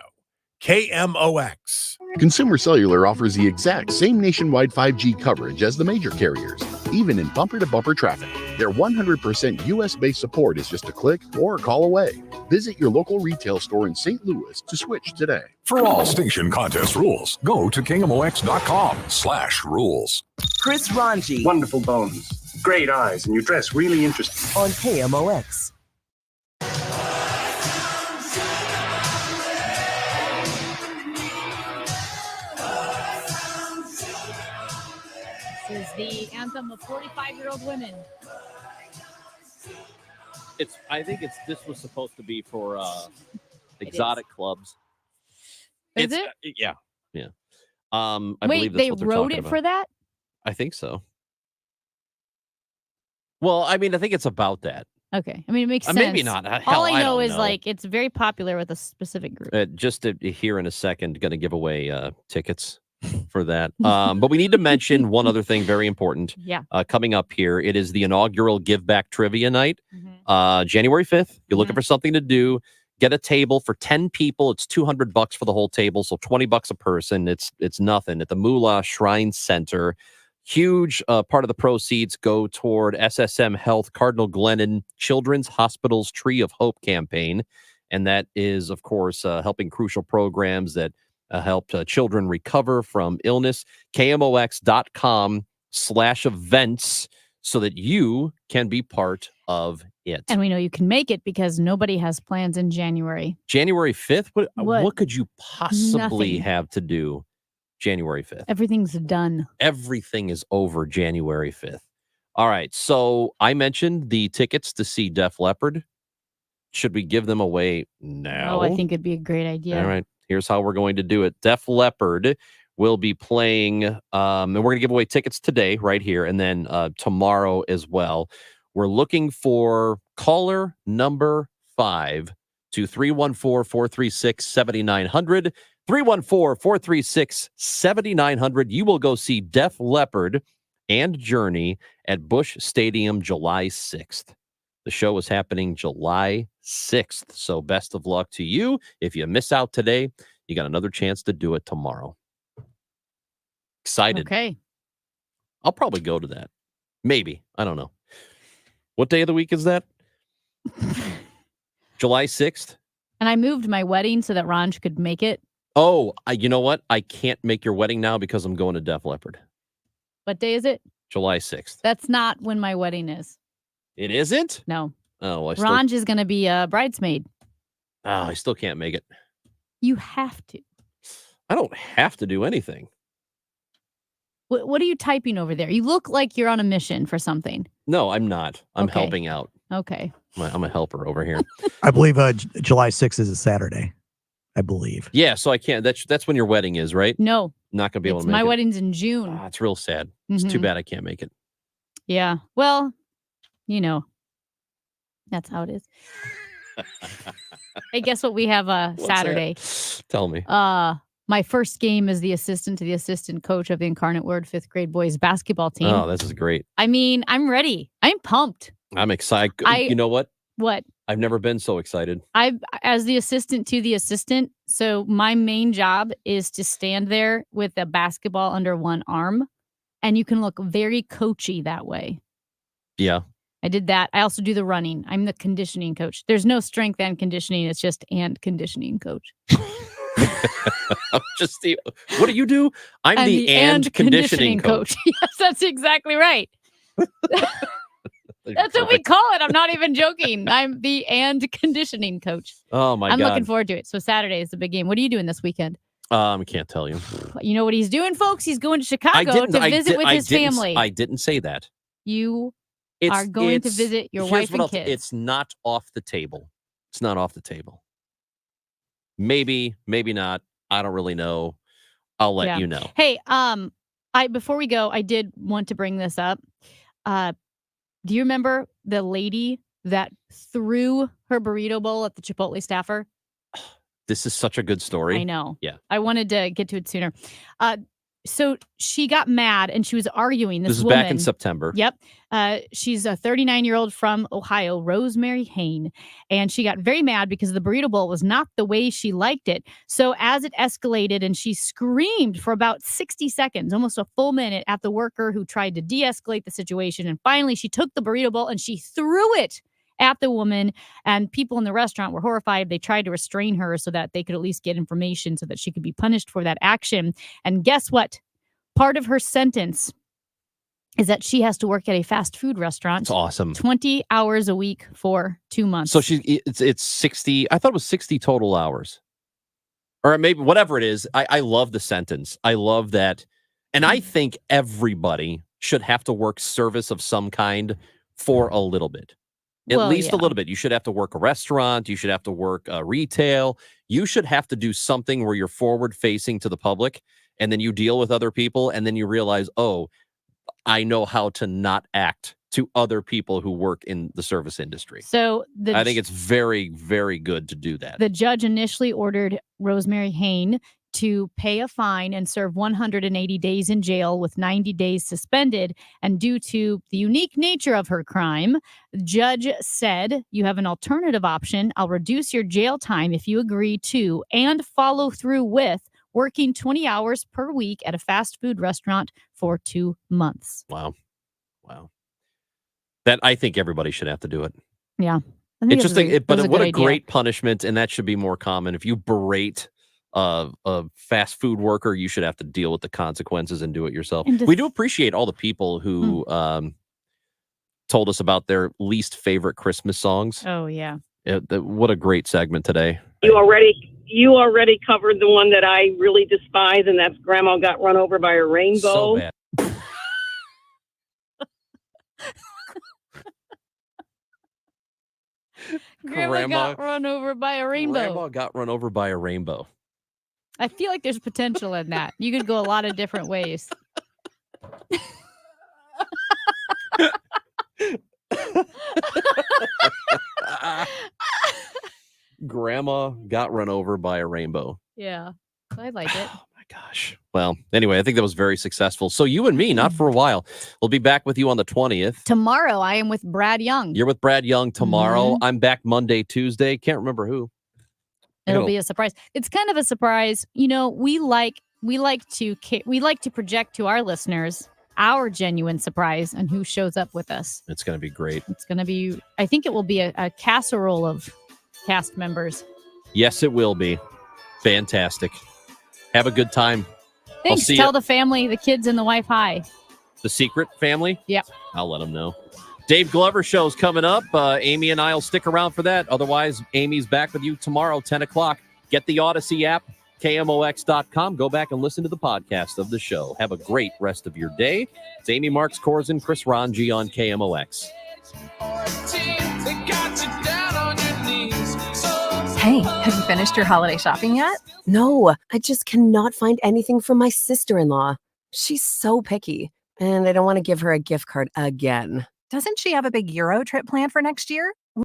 KMOX. Consumer Cellular offers the exact same nationwide 5G coverage as the major carriers, even in bumper-to-bumper traffic. Their 100% U.S.-based support is just a click or a call away. Visit your local retail store in St. Louis to switch today. For all station contest rules, go to KMOX.com/rules. Chris Ranji. Wonderful bones, great eyes, and you dress really interesting. On KMOX. This is the anthem of 45-year-old women. This was supposed to be for exotic clubs. Is it? Yeah. I Wait, believe that's they what they're wrote talking it about. for that? I think so. Well, I mean, I think it's about that. Okay. I mean, it makes sense. Maybe not. Hell, All I I know don't is know. like it's very popular with a specific group. Just here in a second, going to give away tickets for that. But we need to mention one other thing very important. Yeah. Coming up here, it is the inaugural Give Back Trivia Night, January 5th. You're looking for something to do. Get a table for 10 people. It's $200 for the whole table, so $20 a person. It's nothing at the Moolah Shrine Center. Huge part of the proceeds go toward SSM Health Cardinal Glennon Children's Hospital's Tree of Hope campaign, and that is, of course, helping crucial programs that help children recover from illness. KMOX.com/events so that you can be part of it. And we know you can make it because nobody has plans in January. January 5th? What could you possibly Nothing. have to do January 5th? Everything's done. Everything is over January 5th. All right. So I mentioned the tickets to see Def Leppard. Should we give them away now? Oh, I think it'd be a great idea. All right. Here's how we're going to do it. Def Leppard will be playing, and we're going to give away tickets today right here and then tomorrow as well. We're looking for caller number 5 to 314-436-7900. 314-436-7900. You will go see Def Leppard and Journey at Busch Stadium July 6th. The show is happening July 6th. So best of luck to you. If you miss out today, you got another chance to do it tomorrow. Excited. Okay. I'll probably go to that. Maybe. I don't know. What day of the week is that? July 6th? And I moved my wedding so that Ranj could make it. Oh, you know what? I can't make your wedding now because I'm going to Def Leppard. What day is it? July 6th. That's not when my wedding is. It isn't? No. Oh, Ranj is going to be a bridesmaid. I still can't make it. You have to. I don't have to do anything. What are you typing over there? You look like you're on a mission for something. No, I'm not. I'm Okay. helping out. Okay. I'm a helper over here. I believe July 6th is a Saturday. I believe. Yeah, so I can't. That's when your wedding is, right? No. Not going to be able to make My it. wedding's in June. It's real sad. It's too Mhm. bad I can't make it. Yeah. Well, that's how it is. Hey, guess what we have What's Saturday? that? Tell me. My first game as the assistant to the assistant coach of the Incarnate Word 5th grade boys basketball team. Oh, this is great. I mean, I'm ready. I'm pumped. I'm excited. You know what? What? I've never been so excited. As the assistant to the assistant, so my main job is to stand there with a basketball under one arm, and you can look very coachy that way. Yeah. I did that. I also do the running. I'm the conditioning coach. There's no strength and conditioning. It's just and conditioning coach. What do you do? I'm the and conditioning coach. Yes, that's exactly right. That's what we call it. I'm not even joking. I'm the and conditioning coach. Oh my I'm God. looking forward to it. So Saturday is the big game. What are you doing this weekend? I can't tell you. You know what he's doing, folks? He's going to Chicago to visit with his family. I didn't say that. You are going to visit your wife and kids. It's not off the table. It's not off the table. Maybe, maybe not. I don't really know. I'll let you know. Hey, before we go, I did want to bring this up. Do you remember the lady that threw her burrito bowl at the Chipotle staffer? This is such a good story. I know. Yeah. I wanted to get to it sooner. So she got mad and she was arguing. This is woman, back in September. Yep. She's a 39-year-old from Ohio, Rosemary Hain. And she got very mad because the burrito bowl was not the way she liked it. So as it escalated and she screamed for about 60 seconds, almost a full minute, at the worker who tried to de-escalate the situation. And finally, she took the burrito bowl and she threw it at the woman, and people in the restaurant were horrified. They tried to restrain her so that they could at least get information so that she could be punished for that action. And guess what? Part of her sentence is that she has to work at a fast food restaurant. That's awesome. 20 hours a week for 2 months. So it's 60. I thought it was 60 total hours. Or maybe whatever it is. I love the sentence. I love that. And I think everybody should have to work service of some kind for a little bit. At least a little bit. You should have to work a restaurant. You should have to work retail. You should have to do something where you're forward facing to the public, and then you deal with other people, and then you realize, oh, I know how to not act to other people who work in the service industry. So I think it's very, very good to do that. The judge initially ordered Rosemary Hain to pay a fine and serve 180 days in jail with 90 days suspended. And due to the unique nature of her crime, the judge said, you have an alternative option. I'll reduce your jail time if you agree to and follow through with working 20 hours per week at a fast food restaurant for 2 months. Wow. That I think everybody should have to do it. Yeah. It's just but what a great punishment, and that should be more common. If you berate a fast food worker, you should have to deal with the consequences and do it yourself. We do appreciate all the people who told us about their least favorite Christmas songs. Oh, yeah. What a great segment today. You already covered the one that I really despise, and that's Grandma Got Run Over by a Rainbow. So bad. Grandma got run over by a rainbow. Grandma got run over by a rainbow. I feel like there's potential in that. You could go a lot of different ways. Grandma got run over by a rainbow. Yeah, I like it. Gosh. Well, anyway, I think that was very successful. So you and me, not for a while. We'll be back with you on the 20th. Tomorrow, I am with Brad Young. You're with Brad Young tomorrow. I'm back Monday, Tuesday. Can't remember who. It'll be a surprise. It's kind of a surprise. You know, we like to project to our listeners our genuine surprise and who shows up with us. It's going to be great. It's going to be, I think it will be a casserole of cast members. Yes, it will be. Fantastic. Have a good time. Thanks. Tell the family, the kids, and the wife hi. The secret family? Yep. I'll let them know. Dave Glover show's coming up. Amy and I will stick around for that. Otherwise, Amy's back with you tomorrow, 10 o'clock. Get the Odyssey app, KMOX.com. Go back and listen to the podcast of the show. Have a great rest of your day. It's Amy Marks Corzin, Chris Ranji on KMOX. They got you down on your knees. So Hey, have you finished your holiday shopping yet? No, I just cannot find anything for my sister-in-law. She's so picky, and I don't want to give her a gift card again. Doesn't she have a big Euro trip planned for next year?